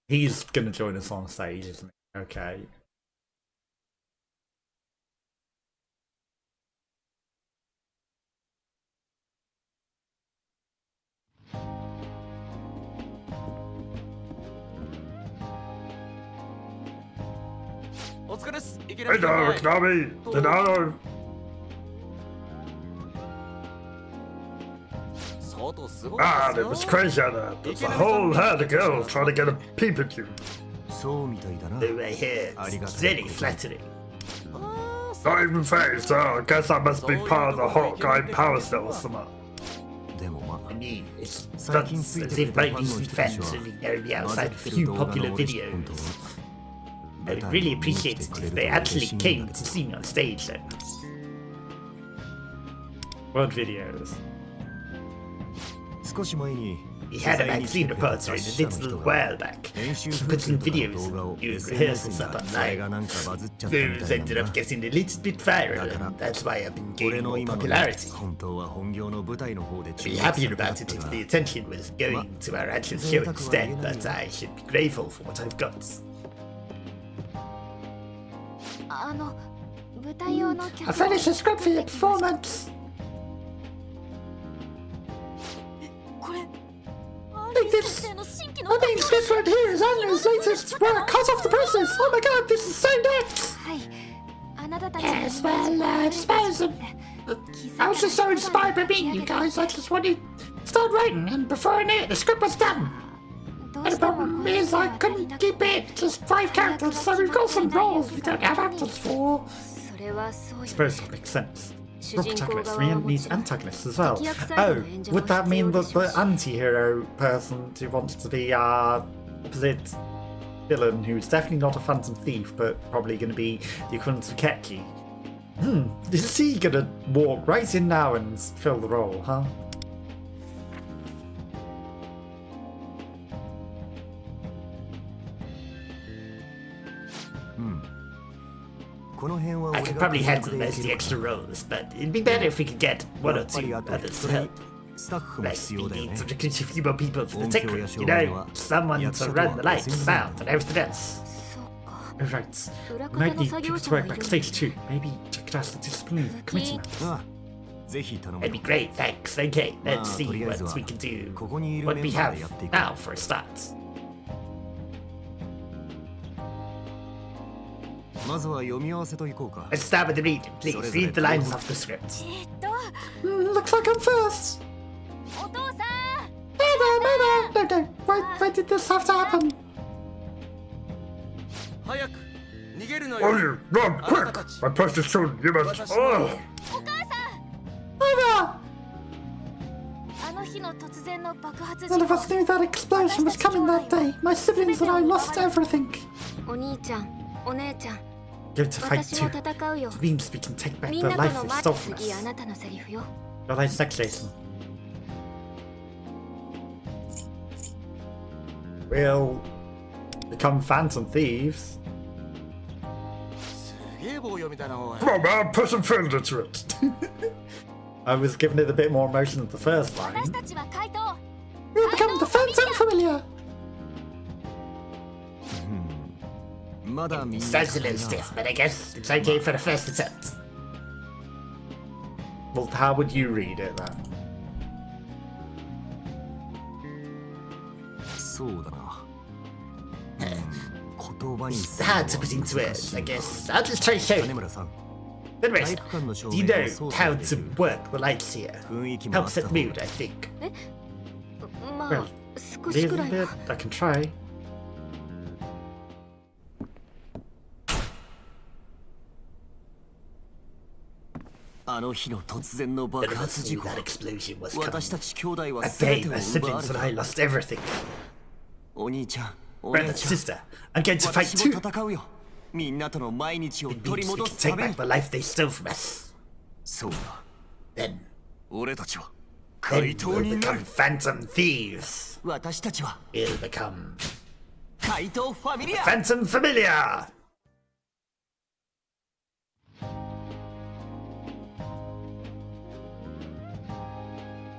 He's gonna join us on stage, isn't he? Okay. Hey, no, Konami! Denaro! Ah, it was crazy out there. There's a whole herd of girls trying to get a peep at you. そうみたいだな。 Over here. It's very flattering. Not even phased. Oh, I guess I must be part of the Hawkeye power cell or something. でもま I mean, it's 最近 nuts つい as て if くる my ファンの recent 人たち fans は only know me 混ざ outside っ a てる few 動画の popular 嬉しい videos. ことは I 舞 would 台 really に見に来 appreciate て it くれ if る they と嬉 actually しいん came だ to けど see me on stage though. What videos? 少し前に We had a magazine reporter in a little while back. 練習 She 風 put some 景とかの videos 動画を doing SNS rehearsals に up それが online. なんかバズっちゃったみ Those たいなん ended だ up な。 getting a little bit viral, だから and that's why I've been 俺 gaining の more 今の popularity. 本当は本業の舞台の方で I'd 注 be 目 happier された about か it った if が the attention was going to our actual show instead, but I should be grateful for what I've got. 舞台用の I 曲 finished the script for your performance. これ Like this. 先生の新規の I think this right here is Andrew's latest work, hot off the presses. Oh my god, this is so nuts. はいあなたたち Yes, well, I suppose I was just so inspired by meeting you guys. I just wanted to start writing, and before I knew it, the script was done. どう And し the ても problem is I couldn't keep it. Just 5 characters, so we've got some roles we don't have actors for. それはそうよ Suppose that makes sense. 主 We're 人公 protagonists. 側 We はも need ちろん antagonists as well. 敵役サイド Oh, の演者 would も that 必 mean 要で that しょう the し anti-hero person who wants to be our opposite villain, who's definitely not a phantom thief, but probably going to be the equivalent of Akechi? Is he going to walk right in now and fill the role, huh? この辺は I 俺 could が probably 契約 handle で most き of the る extra roles, but it'd be better if we could get one や or っぱり two あと others そ to れ help. にスタッフも Like, 必 we 要だよ need ね to recruit a few more people for the 音 tech 響 crew, や照 you 明 know? は Someone 役 to 者と run は the 別 lights, にな sound, and everything else. そうか Right. 裏 We might 方の need 作 people 業 to 者が work いるんだ backstage too. Maybe check it out the disciplinary committee members. ああぜひ頼む That'd be great, thanks. Okay, let's see とりあえ what ずは we can do. ここにいる What メ we ンバー have でやっていく now for a start. まずは読み合わせといこうか Let's start with the reading, please. Sorry, Read the sorry. lines off the script. Looks like I'm first. お父さん No, no. Why did this have to happen? 早く逃げるの Oh, you run quick! My post is soon. You must. Oh, お母さん Mother! あの日の突然の爆発 None of us knew that explosion was coming that day. My siblings and I lost everything. お兄ちゃんお姉ちゃん Go to fight 私も too. 戦うよ It means we can take back みん the なと life の they マ stole ッチ from 次あ us. なたのセリフよ Well, I sex Jason. We'll become phantom thieves. すげえ棒読みだなおい come on, man. Put some feeling into it. I was giving it a bit more emotion than the first 私 line. たちは怪盗 We'll become the Phantom Familiar. まだみんな Sounds a little stiff, but I guess it's okay for the first attempt. Well, how would you read it then? そうだな言葉に It's hard to put into words, I guess. I'll just try to show 金 you. 村さん Anyways, 体育館の照 do you 明を know 操 how 作でき to る work the lights here? 雰囲気もあ Help った set 方 the が mood, I think. ま Well, あ少し Little くらい bit, は I can try. あの日の突然の None 爆 of us 発 knew 事故 that explosion was 私 coming. たち兄弟は That 全 day, てを my 奪わ siblings れ and I た lost everything. お兄ちゃんお Brother, 姉ちゃん sister, I'm going to fight 私も too. 戦うよみんなとの毎日を It 取り means we 戻 can すた take めに back the life they stole from us. そうだ Then, 俺たちは then 怪盗 we'll にな become る phantom thieves. 私たちは We'll become 怪盗ファミリア phantom familiar.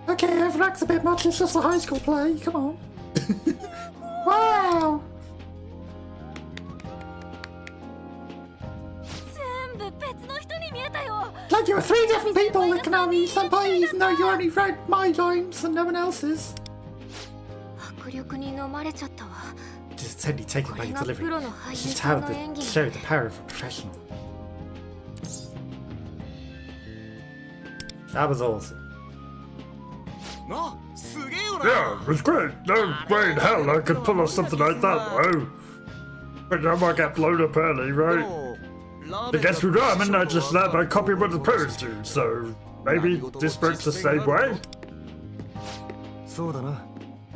Okay, I've relaxed a bit much. It's just a high school play. Come on. Wow. There are 3 different people that can army senpai, even though you only read my lines and no one else's. 迫力に飲まれちゃったわ。 Just totally taken by your これが delivery. プロの俳 This 優 is さ how んの演 to 技 show the power of a professional. That was awesome. なすげえよな Yeah, it was great. No way in hell I could pull off something like that, though. But I might get blown up early, で right? もラー I メン guess with ramen, I just learned by copying what the pros do, so maybe this works the same way? そうだな。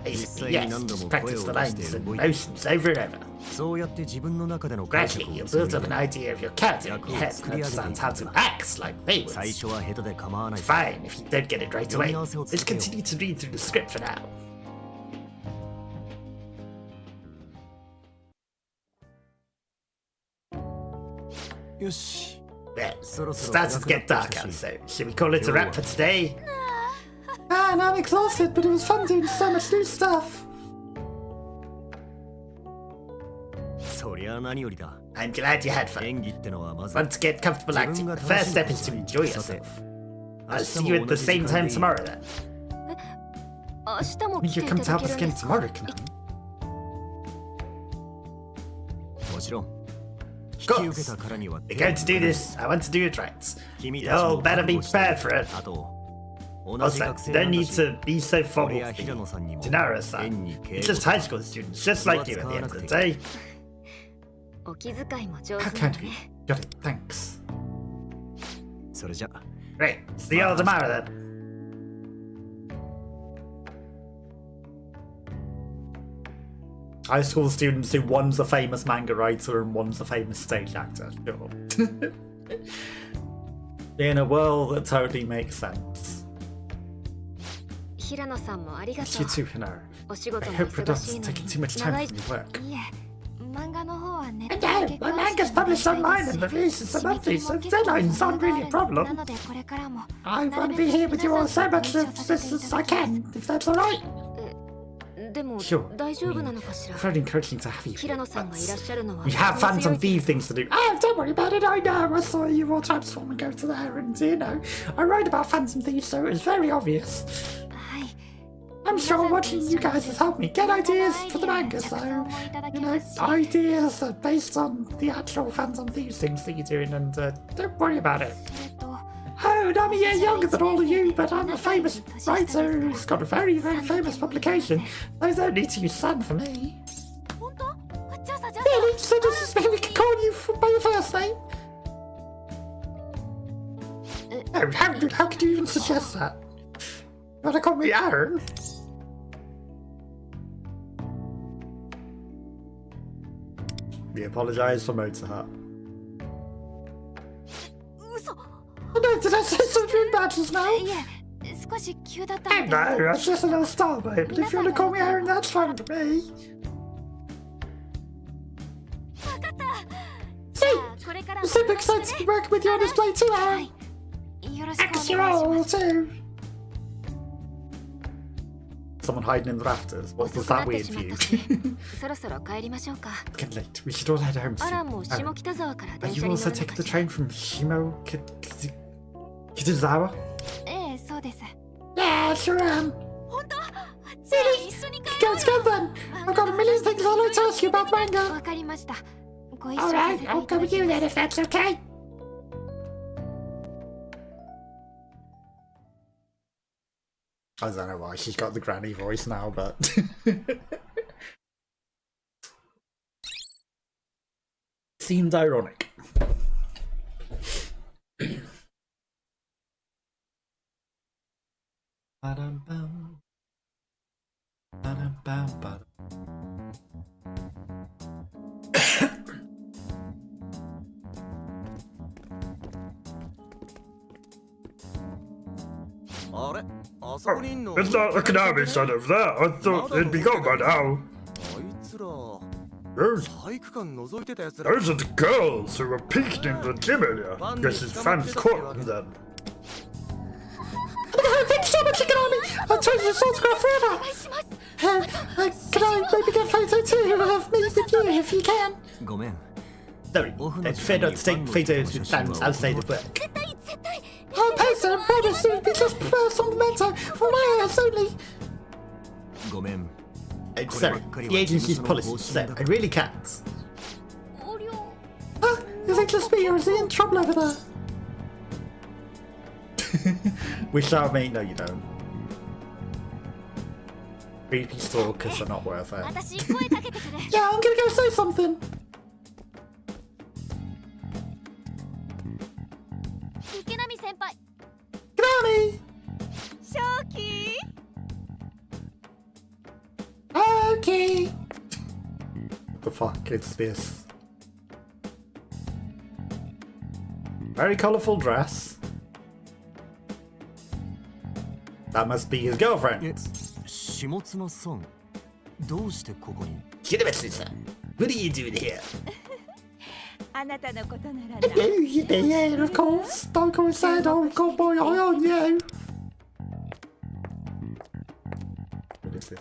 Basically, yes, just practice the lines and motions over and over. そうやって自分の中での解 Gradually, 釈 you'll を積 build み up an idea of your character in your head and understand how to act like they 最 would. 初は下手で構わない。 Fine if you don't get it right away. Let's continue to read through the script for now. There, starting to get dark out, so should we call it a wrap for today? Man, I'm exhausted, but it was fun doing so much new stuff. そりゃ何よりだ。 I'm glad you had fun. 演技ってのはまず Want to get comfortable acting? The first step is to enjoy yourself. I'll see you at the same time tomorrow then. 明日も You 来てい come た to だ help け us るん again ですか？ tomorrow, can もちろん。 Of 引き受けた course. からには We're going to do this. I want to do it right. 君 You たち all も better 覚 be 悟して prepared for it. あと同じ Also, 学生 you な don't んだ need し to be so 俺 formal. や平野さんにも Janara-san. 変に敬 You're 語 just high school students, just like you at the end of the day. お気遣いも上 How 手な kind の of you. ね。 Got it, thanks. それじゃ Great. See you all tomorrow then. High school students who one's a famous manga writer and one's a famous stage actor. Sure. In a world that totally makes sense. 平野さんもありが It's と you う。 too, Hinaro. お仕事 I も hope 忙 Redon's しいの taking too に much 長 time い from your work. いえ、漫画の方はネット No, で my manga's published online and the release is a monthly, so deadlines aren't really a な problem. のでこれからも I want to be here with you all so much as I can, if that's alright. でも Sure. 大丈夫なのかしら。 Very encouraging to have you 平 here. 野さんがいらっ But しゃるのは we have Phantom Thief things to do. Oh, don't worry about it, I know. I saw you all transform and go to there, and you know, I write about Phantom Thieves, so it's very obvious. はい。 I'm sure watching you guys has helped me get ideas for the manga, so, you know, ideas are based on the actual Phantom Thieves things that you're doing, and don't worry about it. それと Oh, I'm a year younger than all of you, but I'm a famous writer who's got a very, very famous publication. They don't need to use San for me. 本当？じゃあさじゃあ Really? So does this mean we can call you by your first name? Oh, how could you even suggest that? You wanna call me Aaron? We apologise for Motorheart. 嘘。 Oh, no, did I say something bad just now? いえ、少し急だった Oh, ので。 no, that's just a little star, babe. But if you wanna call me Aaron, that's fine with me. わかった。 See, これから I'm super excited to be working with you on this play too, Aaron. よろしくお Because 願い you're しま all す。 too. Someone hiding in the rafters. What 遅 was くな that って weird し for ま you? ったし、そろそろ帰りましょうか。 It's getting late. We should all head home アラ soon. ンも下 Aaron, 北沢から are 電 you 車に乗 also るの taking か the しら。 train from Shimo Kitazawa? ええ、そうです。 Yeah, sure am. 本当？じゃあ一緒に帰 Go together then. I've got a million things I'd like to ask you about the manga. わかりました。ご一緒させ Alright, てい I'll た go だ with き you ま then す。 if that's okay. I don't know why she's got the granny voice now, but seemed ironic. Ba-dum-bum. Ba-dum-bum-bum. あれあそこにいんの It's not the Konami son over there. I thought they'd be gone by now. あいつら Those, 体育館覗いてたやつら those are the girls who were peeking in the gym earlier. Guess his fans caught them then. Oh, thanks so much, Economy. I'll change this autograph forever. Can I maybe get a photo too of me with you if you can? ごめん。 Sorry, I prefer not to take photos with fans outside of work. 絶対 I'll post it and promise it will be just personal memento for my eyes only. ごめん。 So, the agency's policy, so I really can't. 横領 Is it just me or is he in trouble over there? We shall meet. No, you don't. Creepy stalkers are not worth it. 私声かけてくれ Yeah, I'm gonna go say something. 池波先輩 Granny! 正気 Okay. What the fuck is this? Very colourful dress. That must be his girlfriend. 下妻さん。どうしてここに Shimuna-san, what are you doing here? あなたのことなら Yeah, of course. Don't go and say I've got my eye on you. What is this?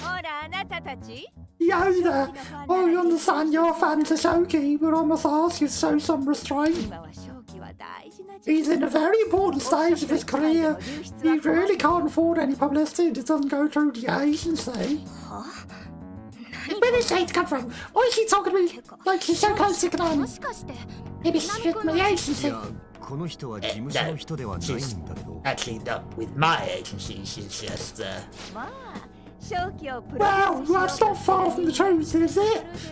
ほらあなたたち Yoda, I understand you're a fan to Shoki, but I must ask you to show some restraint. 今は正気は大事な時期 He's in a very important stage of his career. He really can't afford any publicity that doesn't go through the agency. Where did Shade come from? Why is she talking to me like she's so close to Konami? もしかして Maybe she's with my い agency. や、この人は事務所の人ではないんだけど。 Actually, not with my agency. She's just, まあ正気をプロデュ Well, ースしよう that's not far from the truth, is it? それ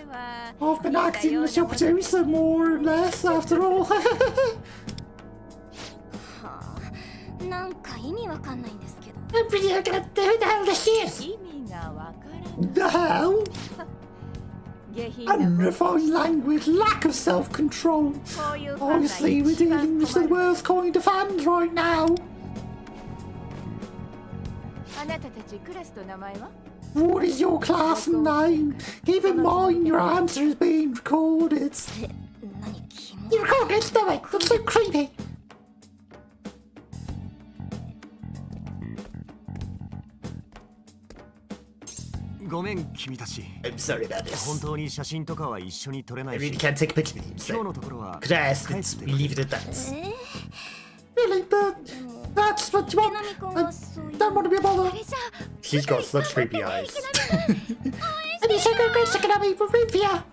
では I've been acting as your producer, more or less, after all. はあなんか意味わかんないんですけど I'm really gonna do the hell this is. 意味がわからない The hell? 下品なこと Unrefined language, lack of self-control. こういうファンが Honestly, we're 一番 dealing with the 困る worst kind of fans right now. あなたたちクラスと名前は What is your class name? Keep in mind your answer is being recorded. 何キモ You recorded it? No, wait, that's so creepy. ごめん、君たち。 I'm sorry about 本 this. 当に写真とかは一緒に撮れな I い really し、 can't take a picture with you. 今日 So, のところは could I ask 帰っ that て we くれ leave it at that? Really, but that's what you 池 want. 波君 I はそういう don't want to be a bother. それじゃ She's got such creepy eyes. And you should go great second at me for Rivia.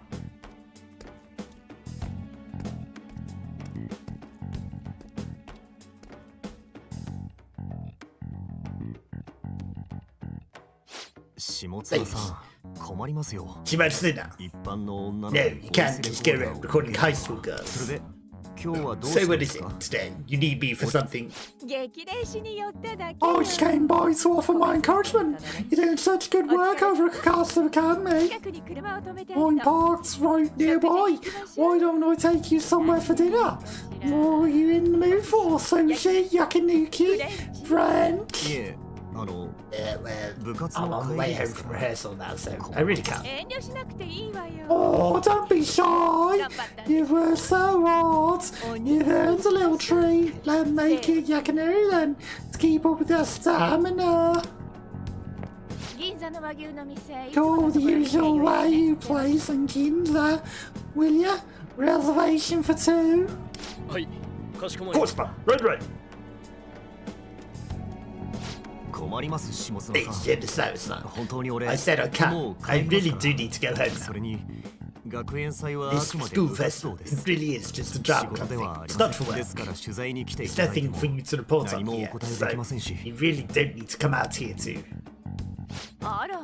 Shimotsuba-san, 困りますよ。 Shimuna-san. 一般の女の No, you can't just go around recording high school そ girls. れで、今日はどう So したん what で is す it か today? You need me for something? 激励しに寄っただけ I just came by to offer my encouragement. You're doing such good work over at Castle Academy. 近くに車を止めてあ I'm った parked right nearby. Why don't I take you somewhere for dinner? What are you in the mood for? Sushi, yakinuki, friend? いえ、well, Well, 部活 I'm の on the 帰 way りで home すか from ら。 rehearsal now, so I really can't. 遠慮しなくていいわよ Oh, don't be shy. You were so hard. You've earned a little treat. Let's make it yakinuri then to keep up with your stamina. 銀座の和牛の店 Go the usual way you place in Ginza, will ya? Reservation for two. はいかしこま Of り course, man. Right. 困ります、下妻 It's さん。 Shimuna-san. 本当に俺、 I said I もう can't. 帰 I ります really から do need to go home そ now. れに、学園祭はあ This くまで school 部活動 festival で it す。 really is just a 仕 drama 事 club で thing. はあり It's ま not せ for ん。です work. から取材に来てい It's ただいて nothing も for you to report 何 on もお here. 答え So できませんし。 you really don't need to come out here to. あら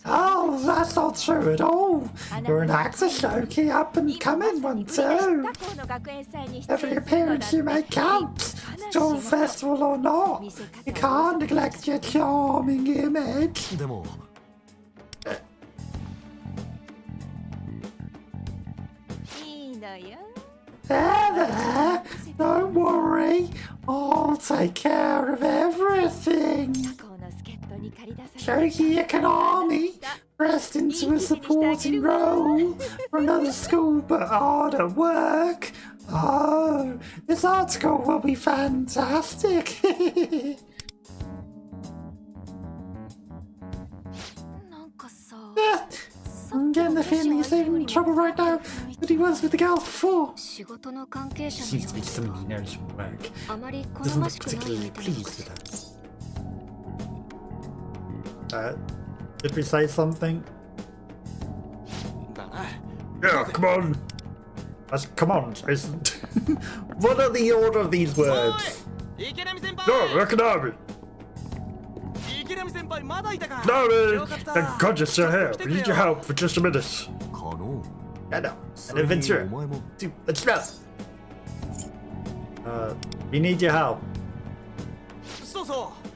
Oh, that's not true at all. You're an actor, Shoki, up and coming one too. 他校の学園祭に出 Every 演するのだ appearance you make counts. Job festival or not. You can't neglect your charming image. でも、いいのよ There. Don't worry. I'll take care of everything. 他校の助っ人に借り出され Shoki Economy pressed into a supporting role for another school but hard at work. Oh, this article will be fantastic. なんかさ I'm getting the feeling he's in trouble right now. that he was with the girls before. 仕事の関係者の Seems よ to う be です someone が he knows from work. あまり好 Doesn't ま look しくない particularly 相手の pleased こと with です that. Did we say something? だな Yeah, come on. Come on, Jason. What are the order of these お words? い池波先輩 No, Akanami. 池波先輩まだいたか Nami. よかった Thank God you're still here. We need your help for just a minute. 可能 I know. そ An れに adventurer. お前も Dude, let's go. We need your help. そうそう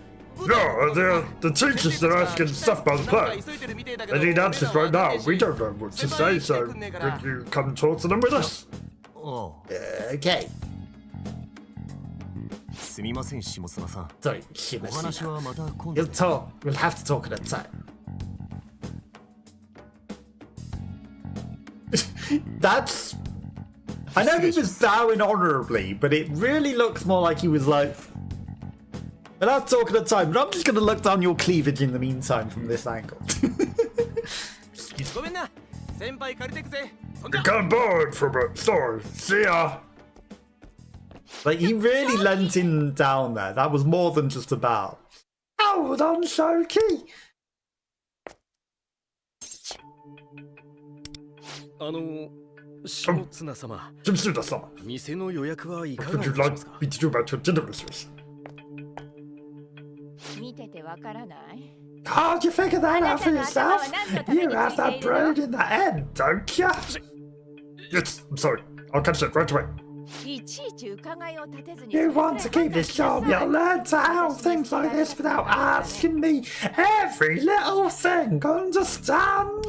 No, the teachers, they're asking stuff about the plan. They need answers right now. We don't know what to say, so will you come talk to them with us? ああ Okay. すみません下妻さん Sorry, お話 Shimuna. はまた今度 We'll talk. We'll have to talk at a time. That's. I know he was bowing honorably, but it really looks more like he was like. We'll have to talk at a time, but I'm just gonna look down your cleavage in the meantime from this angle. ごめんな先輩借りてくぜそん You じゃ come board from a store. See ya. Like he really leant in down there. That was more than just a bow. Hold on, Shoki. 下綱様 Shimuna-sama, 店の予約はいか what が would い you たし like ますか me to do about your dinner reservations? 見ててわからない How'd you figure that out for yourself? You have that brain in the head, don't you? Yes, I'm sorry. I'll catch it right away. いちいち伺いを立てずに You want to keep this job, you'll learn to handle things like this without asking me every little thing, understand?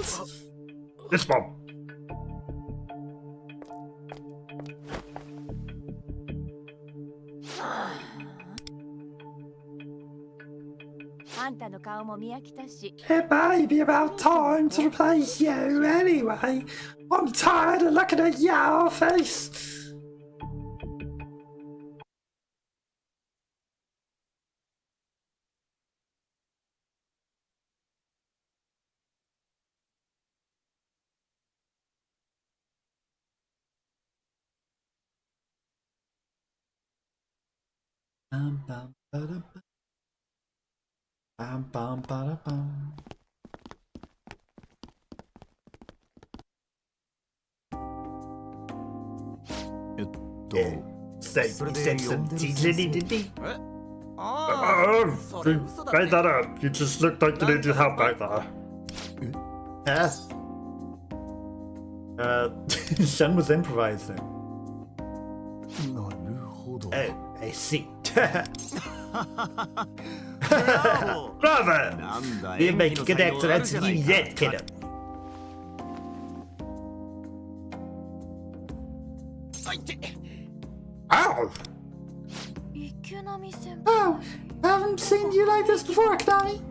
Yes, Mom. あんたの顔も見飽きたし It may be about time to replace you anyway. I'm tired of looking at your face. Bum, bum, ba-da-bum. Bum, bum, ba-da-bum. So, So you they said some yonder diddly sensei. diddy? あ Oh, それ you 嘘だって made that up. You just looked like you needed help back there. Yes. Shen was improvising. なるほど Oh, I see. Bravo! なんだ You 演 make 技 a の good 才 actor, 能ある that's じゃない you か yet, kiddo. あいって Ow! 池波先 Oh, 輩 haven't seen you like this before, Akanami.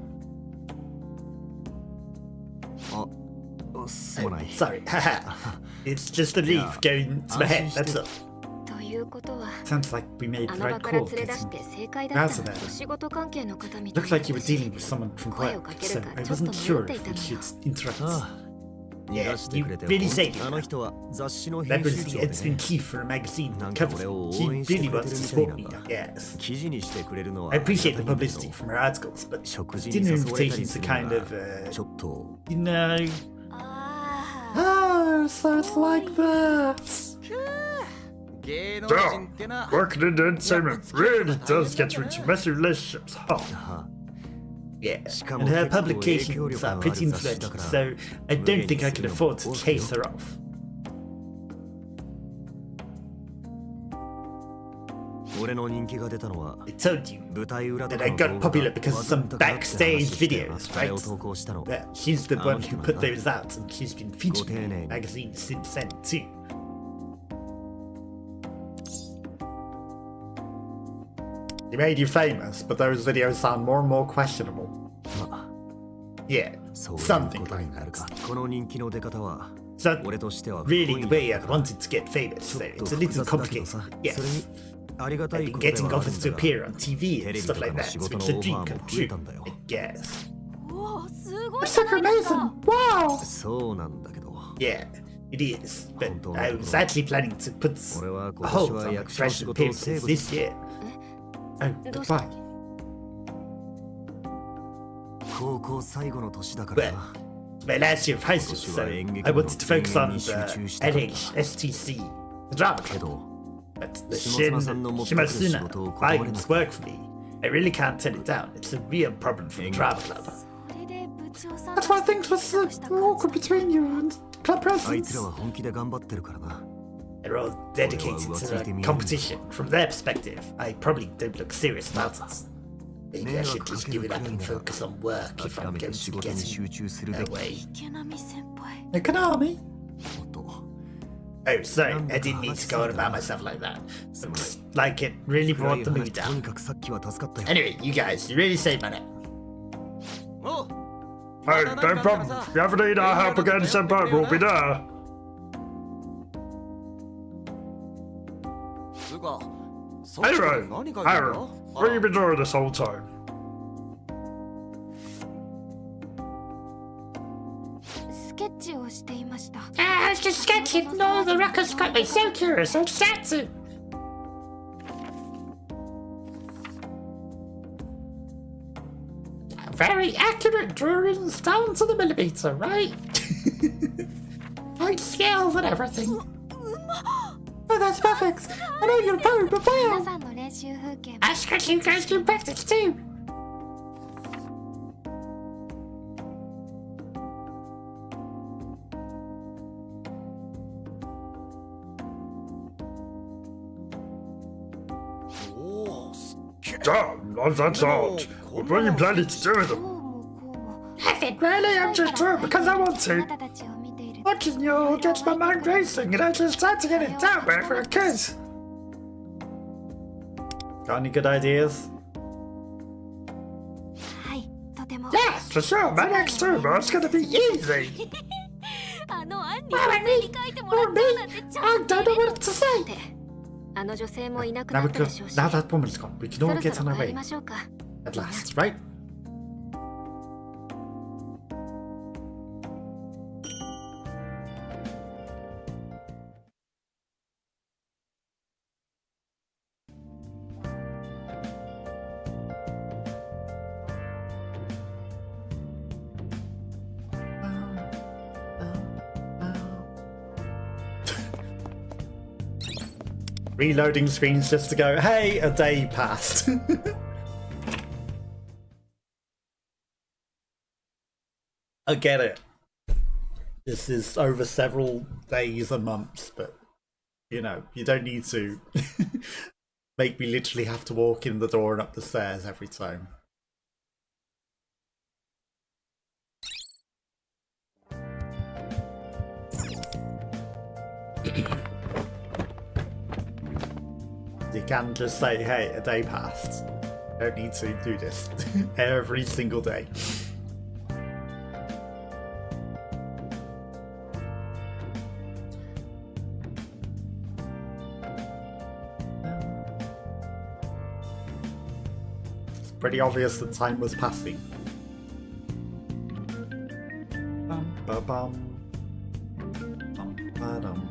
あすまない Sorry, haha. It's just a leaf going to my head, that's all. ということは Sounds like we made あ the の場 right から call. 連れ出 Getting... して正解だったの Out of か there. お仕事関係の方みたい Looked な like you were dealing with someone from 声を work, かけ so るか I ちょっと wasn't 迷 sure って if いた we の should よ interrupt. ああ逃 Yeah, がして you くれて really 本 saved 当あの me. 人は雑誌の That 編 was 集 the 長で it's been ね key for a magazine なんか cover. 俺を She 応援して really くれ wants て to るみたい support なん me, だ yes. 記事にしてくれるのは I appreciate the ありがたいんだけ publicity ど from her articles, but 食事に dinner 誘われたり invitations す are る kind の of, がちょっと you know, あ Oh, so it's like this. 芸能人ってな Working in the entertainment really does get you into messy relationships, huh? は yeah. しか And も her 結構影響 publications 力 are のある pretty 雑誌だ influential, から so I don't think I can afford to chase her off. 俺の人気が出たのは I told you 舞台裏と that か I の got 動画 popular because of わざ some とかって backstage 話して videos, あれを right? 投稿したの Yeah, she's the one who put those out, and she's been featured in丁寧に magazines since then too. He made you famous, but those videos sound more and more questionable. ま Yeah, あそういう something こと like になる that. かこの人気の出方は So 俺としては really, the 不 way 本 I 意だから wanted to get famous, ち so ょっと it's a 複 little 雑だけど complicated. さ Yes, それにありがた I've い been ことで getting はある offers ん to だ appear が on TV テ and レビ stuff とか like の that, 仕 which 事 is の a オファ dream ーも come 増え true. たんだよ I guess. おおすごいじ It's ゃないです amazing. か Wow. そうなんだけど Yeah, It is, but I was actually planning to put a hold on my fresh appearances this year. Oh, goodbye. 高校最後の年だから Well, な。 my last year of high school, so I wanted to focus on the NHSTC, the drama け club. ど But the Shimuna violence work for me. I really can't turn it down. It's a real problem for the drama club. それで部長さん That's why things were so awkward between you and club あいつ presidents. らは本気で頑張ってるからな。 They're all dedicated to the competition. From their perspective, I probably don't look serious about it. Maybe I should just give it up and focus on work if 諦 I'm め going て仕 to be 事に getting 集中するべ that き。 way. 池波先輩 Hey, Konami. もっと Oh, sorry, I didn't mean to go on about myself like that. Looks like it really 暗 brought い the 話 mood と down. にかくさっきは助かったよ。 Anyway, you guys, you really saved my neck. おう Hey, no problem. If you ever need our help again, Senpai, we'll be there. つうかそっちで Anyway, 何書いてん Aaron, の what have you been doing this whole time? スケッチをしていました I was just sketching all the records got me so curious, I just had to. Very accurate drawings down to the millimeter, right? Right scales and everything. Oh, that's perfect. I know you're a pro, but 皆 wow. さんの練習風景も I scratch you guys can practice too. Damn, that's odd. What are you planning to do with こう them? もこうも Nothing really, I'm just doing it because I want あ to. なたたちを見ている Watching you all gets my mind racing and I just had to get it down wherever I could. Got any good ideas? はいとても Yes, for sure, my next turbo's gonna be easy. あのアンに Well, 女 I 性 mean, に書いてもらっ or た me, なんてちょ I っと don't know what to say. ってあの女性もいなく Now なっ we た could, でしょうし now that woman's gone, we can そ all ろ get そ on ろ our 帰り way ましょうか at last, right? Reloading screens just to go, hey, a day passed. I get it. This is over several days and months, but you know, you don't need to make me literally have to walk in the door and up the stairs every time. You can just say, hey, a day passed. Don't need to do this every single day. It's pretty obvious that time was passing. Bum, ba, bum. Bum, ba, dum.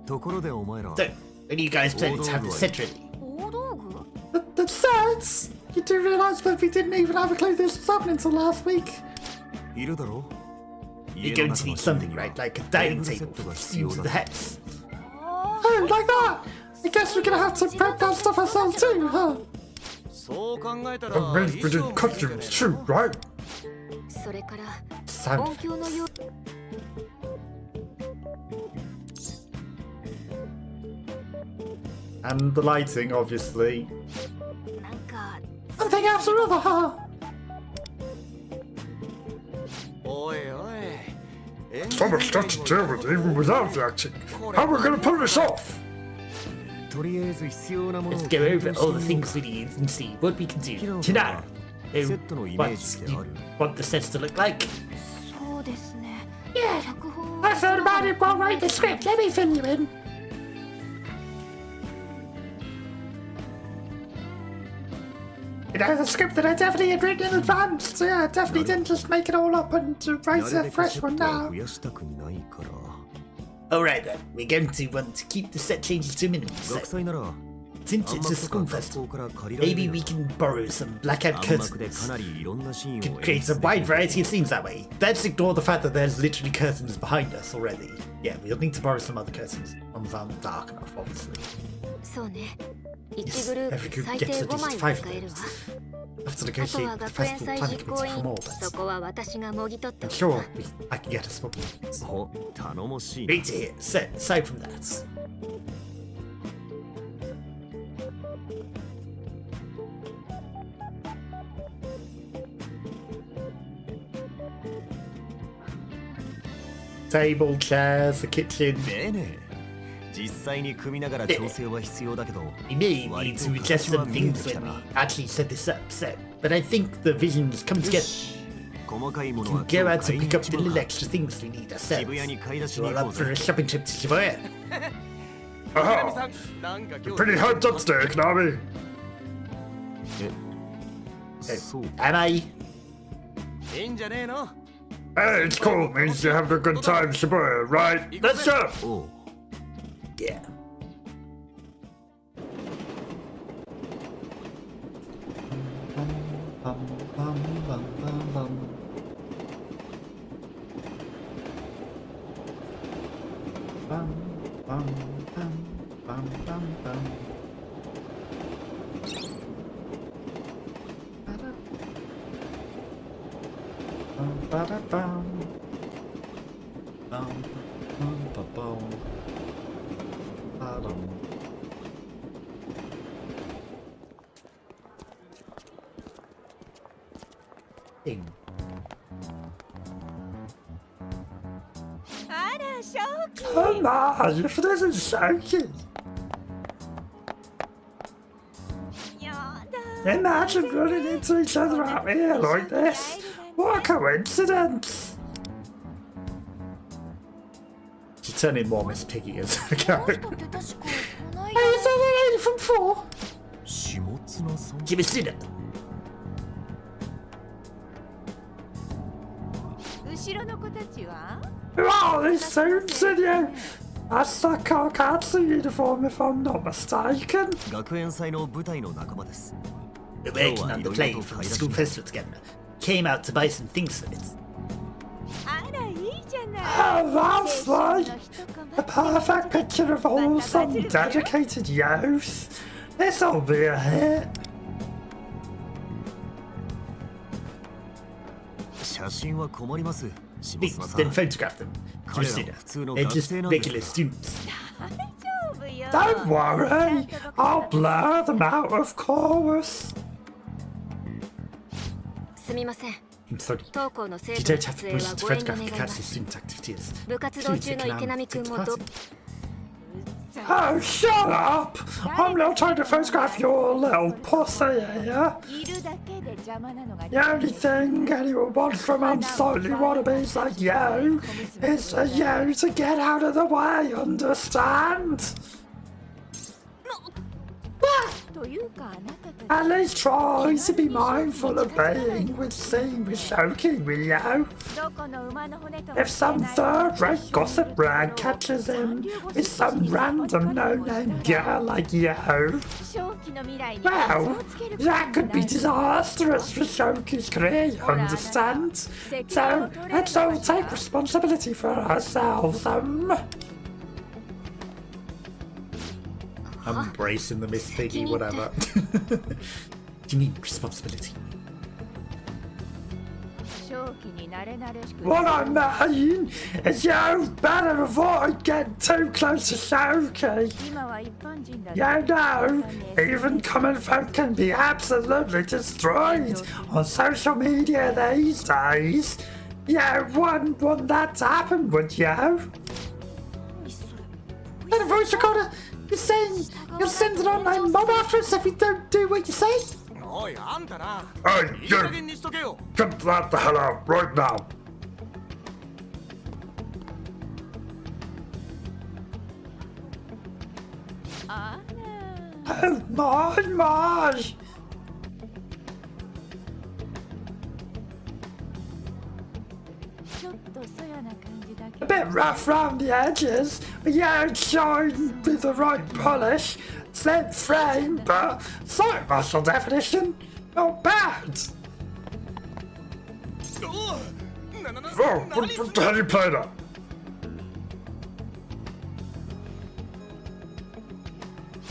ところでお前ら So, when are you guys planning to have this set ready? 大道具 That's sense. You do realise that we didn't even have a clue this was happening until last week. いるだろ You're going to need something, right? Like a dining table for the seams of the heads. Oh, like that. I guess we're gonna have to prep that stuff ourselves too, huh? そう考えたら That means we did costumes too, right? それから Sound 音響のよ and the lighting, obviously. なんか One thing after another, huh? おいおい So much stuff to deal with even without acting. How are we gonna pull this off? とりあえず必要なものを Let's go over all the things we need and see what we can do. Tonight, セットのイメージってある what the sets to look like. そうですね Yeah, 脚本 I thought about it while writing the script. Let me fill you in. You know, the script that I definitely had written in advance. So yeah, I definitely didn't just make it all up and write なる a べく fresh セッ one トは now. 増やしたくないから Alright then, we're going to want to keep the set changes to a minimum. 学 So, 祭なら since 暗 it's a 幕と school か学 festival, 校から借りられ maybe る we や can borrow some blackout 暗幕でか curtains. なりいろんなシーン Could を create 演出 a でき wide る variety of scenes that way. Let's ignore the fact that there's literally curtains behind us already. Yeah, we'll need to borrow some other curtains. Ones aren't dark enough, obviously. そうね 1 Yes, グルー every プ group 最低 gets at 5 least 枚 5 は使えるわ those. I have to あと negotiate は with the 学園 festival 祭 planning 実行 committee 委 for 員 more そ bets. こは私がもぎ取ってお I'm く sure わ I can get us more points. お頼もしいな Great to hear. So, aside from that, table, chairs, the kitchen. ねえねえ実際に組みながら調整は必要だけど We may need to adjust some things when we actually set this up, so. But I think the visions come よ together. し細かいも We のは can 今 go 日 out 買 to いに pick 行 up っち the まう little か extra things we need 渋谷 ourselves. に買い出しに All 行こ up う for a ぜ shopping trip to Shimuna. 池上 Aha! さんなんか今日 Pretty hyped up today, Konami. えそう Am I? いいんじゃねえの Hey, it's cool. Means you're having a good time, Shibuya, right? Let's go! おう Yeah. Ding. あら正気 Come on, if this is shaking. やだ Imagine running into each other out here like this. What a coincidence. You turn in more Miss Piggy as I go. この人って確かこの間 Hey, is that the lady from 4? 下綱さん Shimuna. 後ろの子たちは Who are these suits in you? That's the Kakatsu uniform if I'm not mistaken. 学園祭の舞台の仲間です We're working on the play for the school festival together. Came out to buy some things for it. あらいいじゃない Oh, that's 青春 right. の一コマ A perfect picture of wholesome, dedicated youth. This'll be a hit. 写真は困ります下 Please, 綱さ then ん photograph them.彼ら Shimuna. 普通の They're 学 just 生なんです regular students. 大丈夫よ Don't worry, I'll blur them out, of course. すみません I'm sorry. 当校の生 You 徒 don't の have 撮 to 影 push は to ご遠慮 photograph 願い the ま cat's す student activities. 部活動中の池波くんもど Oh, shut up! I'm not trying to photograph your little pussy here. いるだけで邪魔なのが The only thing anyone wants from unsightly wannabes like you is for you to get out of the way, understand? というかあなたた At least try to be mindful of being with seen with Shoki, will you? ちどこの馬の骨と If some third-rate gossip rag catches him with some random no-name girl like you, 正気の未来に well, 傷をつける that could be disastrous for Shoki's career, you understand? So, let's all take responsibility for ourselves, I'm embracing the Miss Piggy, whatever. Do you mean responsibility? 正気になれなれしく What I mean is you better avoid getting too close to Shoki. 今は一般人だ You know, even common folk can be absolutely destroyed on social media these days. You wouldn't want that to happen, would you? Hey, the voice recorder, you're saying you'll send an online mob after us if we don't do what you say? おいあんたな Hey, いい加減にしとけよ Cut that the hell out right now. Oh my! ちょっとそやな感じだけ A bit rough round the edges, but yeah, it's shine with the right polish. Slim frame, but slight muscle definition. Not bad. ななな Oh, what the hell you play that?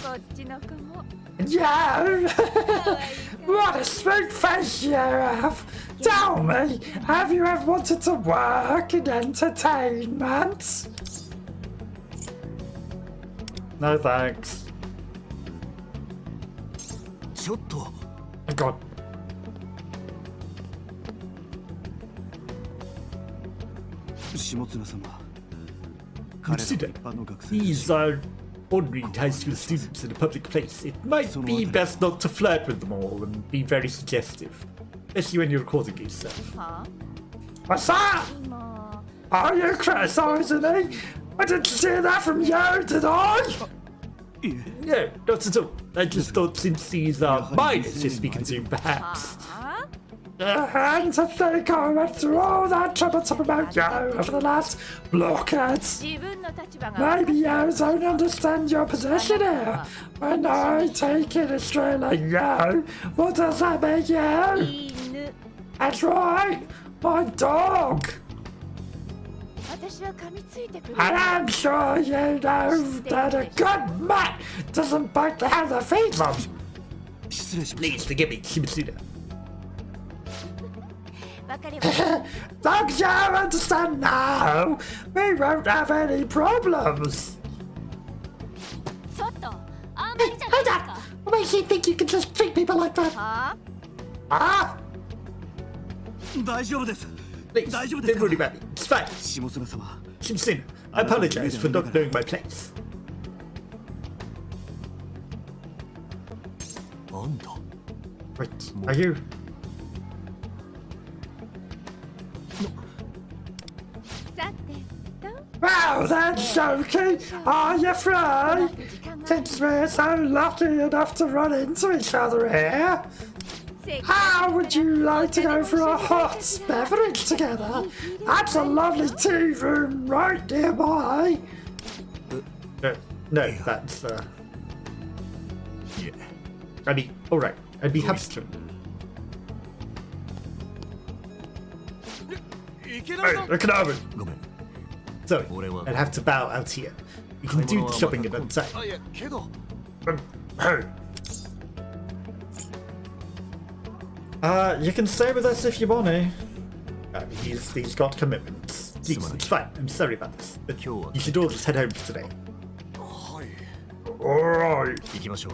こっちの子も Yeah! What a sweet face you have! Tell me, have you ever wanted to work in entertainment? No thanks. ちょっと Oh god. Consider, these are ordinary high school students in a public place. It might be best not to flirt with them all and be very suggestive. Especially when you're recording yourself. What's that? 今 Are you criticising me? I didn't hear that from you, did I? No, not at all. I just thought since these are minors you're speaking to, perhaps. は And to think I went through all that trouble to promote you over the last blockhead. 自分の立場が Maybe you don't understand your position here. When I take it a straight like you, what does that make you? 犬 That's right, my dog. 私は噛みついてくれ And I'm sure you know that a good mat doesn't bite the hand that feeds them. 失礼しま Please forgive me, Shimuna. わかりました Don't you understand now? We won't have any problems. ちょっとあんまりじゃない Hold です up! か What makes you think you can just treat people like that? は Ah, す大丈夫です Please, 大丈夫です don't か worry about it. It's fine. 下妻様 Shimuna, I apologize for not knowing my place. あんた Wait, are you? さてと well then, Shoki, are you free? 時間が Since we're so lucky enough to run into each other here, せっか how would you like to go for a hot beverage together? That's a lovely tea room right nearby. No, that's Yeah. I mean, alright, I'd be happy to. 池田 Hey, さん look at it. ごめん Sorry, Whatever. I'd have to bow out here. You can do the shopping at that time. あいやけど Hey, You can stay with us if you want to. He's got commitments. Please, it's fine. I'm sorry about this, but you should all just head home for today. はい alright. 行きましょう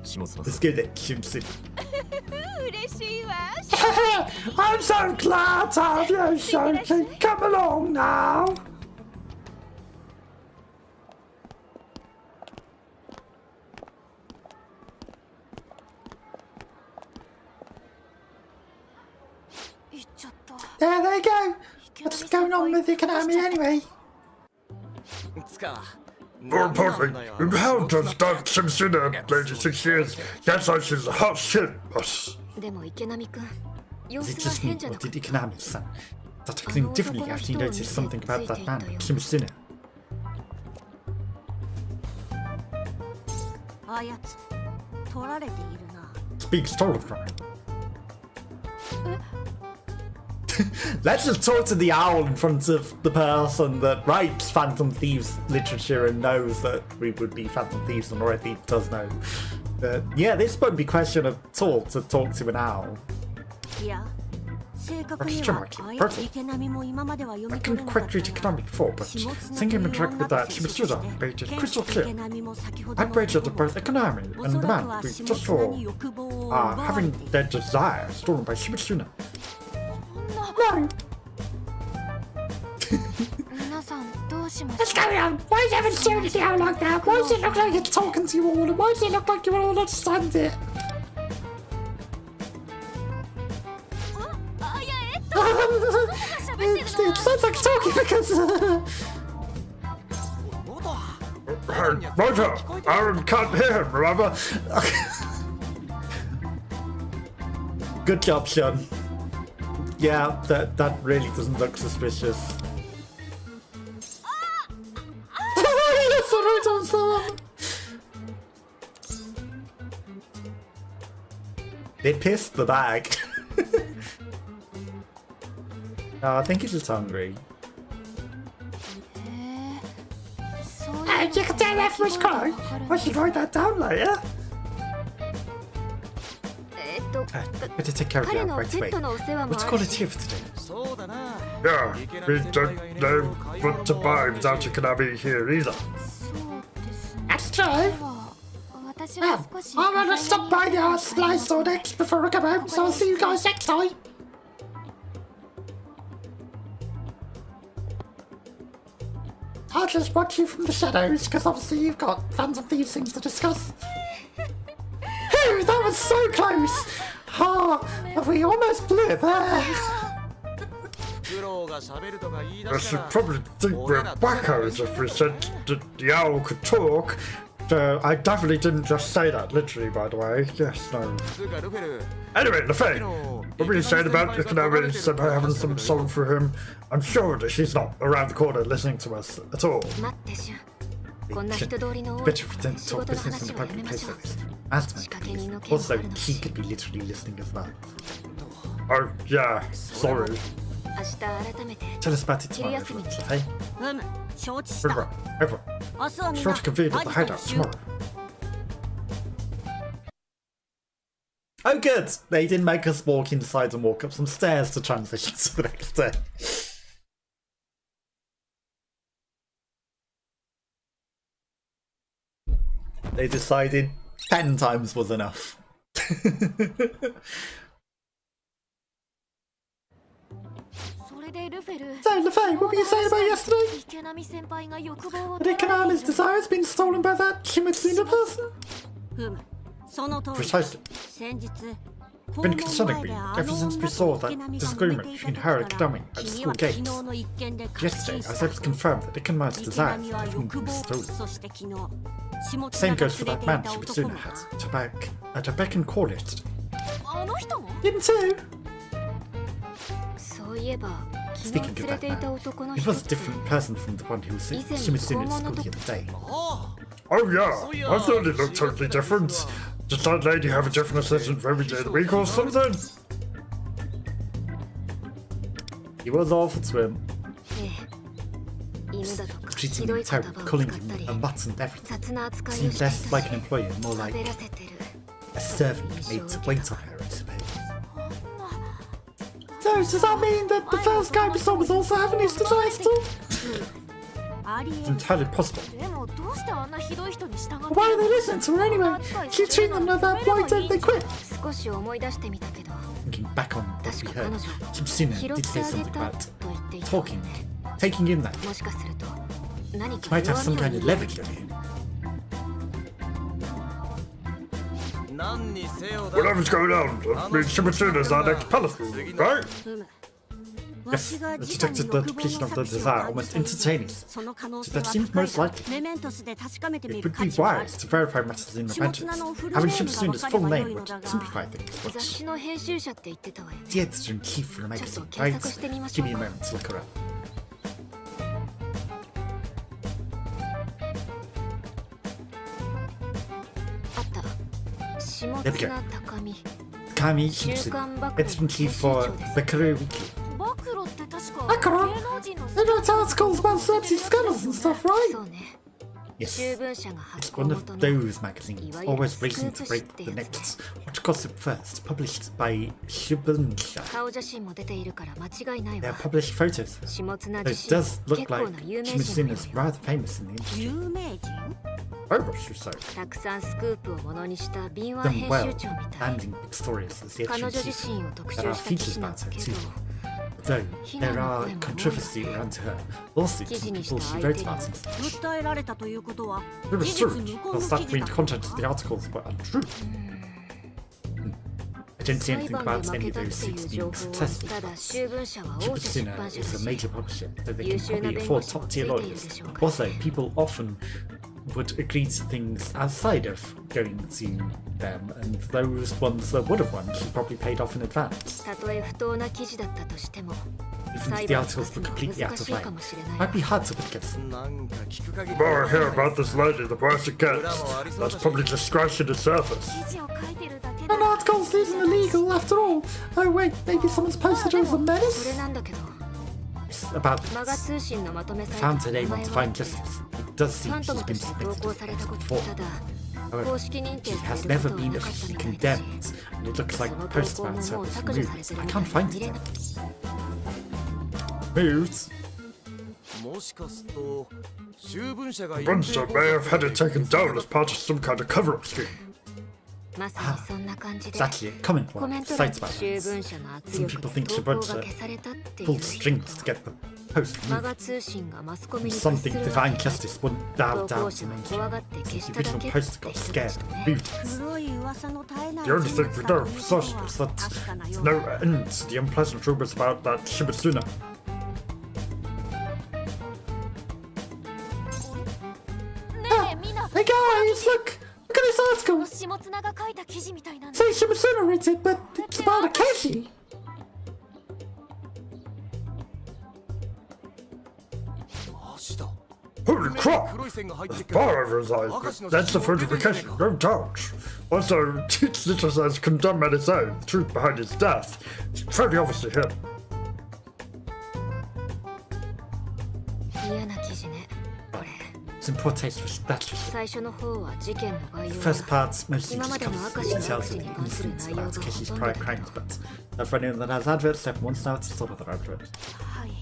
下妻 Let's さん go then, Shimuna. 嬉しいわ I'm so glad to have you, Shoki. Come along now. 行っちゃった There they go! What's going on with the economy anyway? つか More importantly, how does that Shimuna, lady 6 years, get like she's a hot shit bus? でも池波くん様 Is it 子が just me, 変じゃ or なかっ did た Economics start acting differently after he noticed something about that man, Shimuna? あやつ取られているな It's being stolen from him. Let's just talk to the owl in front of the person that writes Phantom Thieves literature and knows that we would be Phantom Thieves and already does know. Yeah, this won't be question at all to talk to an owl. いや正確に Question は mark. あや Purple. 池波も今までは読 I み取 couldn't れなか quite った read economic before, but thinking of track with that Shimuna made it crystal clear. Outrage of both economy and the man we just saw having their desire stolen by Shimuna. No! Let's carry on. Why is everyone staring at you like that? Why does it look like it's talking to you all? And why does it look like you all understand it? It sounds like it's talking because... Roger, Aaron can't hear him, remember? Good job, Sean. Yeah, that really doesn't look suspicious. They pissed the bag. No, I think he's just hungry. You can tell that from his car. I should write that down later. Better take care of you right away. What's called a tea for today? Yeah, we don't know what to buy without Yakanabe here either. That's true. Well, I'm gonna stop by the art supply store next before I come home, so I'll see you guys next time. I'll just watch you from the shadows, because obviously you've got fans of these things to discuss. Ooh, that was so close! Ah, we almost blew it there. I should probably think we're wackos if we said that the owl could talk. I definitely didn't just say that, literally, by the way. Yes, no. Anyway, LeFay, what were you saying about Yakanabe Senpai having some song for him? I'm sure that she's not around the corner listening to us at all. Better if we don't talk business in the public place like this. Also, he could be literally listening as well. Oh, yeah, sorry. Tell us about it tomorrow, everyone, okay? Everyone, sure to convene at the hideout tomorrow. Oh good! They didn't make us walk inside and walk up some stairs to transition to the next day. They decided 10 times was enough. So, LeFay, what were you saying about yesterday? That Ikename's desire has been stolen by that Shimuna person? Precisely. Been concerning me ever since we saw that disagreement between her and Ikenami at the school gate. Yesterday, I was able to confirm that Ikename's desire had been stolen. Same goes for that man Shimuna had. To beck and call it. Him too? Speaking of that man, he was a different person from the one who was at Shimuna's school the other day. Oh yeah, I thought it looked totally different. Does that lady have a different assistant for every day of the week or something? He was awful to him. Treating him terribly, calling him a mutt and everything. Seemed less like an employee and more like a servant made to wait on her, I suppose. So, does that mean that the first guy we saw was also having his desire still? It's entirely possible. Why do they listen to her anyway? She's treating them like that, why don't they quit? Thinking back on what we heard, Shimuna did say something about talking, taking in that. She might have some kind of leverage over him. Whatever's going on, means Shimuna's our next palace rule, right? Yes, the detected the depletion of the desire almost instantaneously. So that seems most likely. It would be wise to verify matters in advance. Having Shimuna's full name would simplify things, but the editor-in-chief for the magazine, right? Give me a moment to look her up. There we go. Takami Shimuna, editor-in-chief for the Career Weekly. Akira? They write articles about celebrity scandals and stuff, right? Yes, it's one of those magazines, always racing to break the next hot gossip first, published by Shimuna. They are published photos, though it does look like Shimuna is rather famous in the industry. Very much so. Done well, landing big stories as the editor-in-chief. There are features about her too. Though there are controversy around her lawsuits and people she wrote about and such. 訴えられたということは It 事 was 実 true. 無根 Does の that 記 mean 事 the だ content of the articles were untrue? I didn't see 裁 anything 判で about 負 any け of たっ those ていう suits 情 being 報を successful. ただ新聞社は大手出版社 Shimuna だ is a し major publisher, so they 優 can 秀な probably 弁護 afford 士も top つい tier ているで lawyers. しょうから Also, people often would agree to things outside of going to them, and those ones that would have won, she probably paid off in advance. たとえ不当な記事だったとしても Even 裁 if the 判 articles 勝つ were のは completely out 難 of しいか line, もしれない it might be hard to win against them. なんか聞く限り The more I hear about this lady, the worse it gets. That's probably just scratching the surface. 記事を書いてるだけで An article isn't illegal after all. Oh wait, maybe someone's posted it as a それ menace? なんだけど It's about マガ通信のまとめ the サイト found に her 名 name on 前は Divine Justice. It does ファ seem ント she's ムと been して投 submitted 稿されたこと before. ただ However, 公式認定 she さ has れるこ never とは been なかった officially みたいだし condemned, and it looks そ like の the 投 post 稿も about her もう was 削除され removed. てる I みた can't い find で見れ it. ない Moved? もしかすると集文社が Bunster may have had it taken down as part of some kind of cover-up scheme. まさにそんな感じで It's actually a comment コメ one ント of 欄 sites に about 集 this. 文社の圧 Some 力 people で think 投 she 稿 wants が to 消されたっていう pull strings to get the post マ removed. ガ通信がマスコミに接 Something する Divine わけ Justice wouldn't bow 投 down 稿 to 者が mention. 怖がって消 The しただ original けって post 人 got た scared ち and ね removed it. 黒い噂の絶えない The only 人 thing 物 we だ know と for いう certain こと is は that 確かな there's よう no だ end to the unpleasant rumors about that Shimuna. Hey guys, look! Look at this こ article! の下綱が書いた記事みたいなんだ Say Shimuna wrote it, but it's about Akechi. Holy crap! 黒い線が入ってっ There's けど bar over his eyes, but that's the fortification, no doubt. Also, it's little as condemned on its own, the truth behind his death. It's very obviously him. 嫌な記事ねこれ It's in poor taste for statues. 最初の方は事件の概要 The や first part mostly 今ま just での covers 明 the 石の details 手 of に the 関する incidents 内容 about がほ Akeshi's とんどだ prior けど crimes, but for anyone that has adverts, step one now to stop other adverts. はい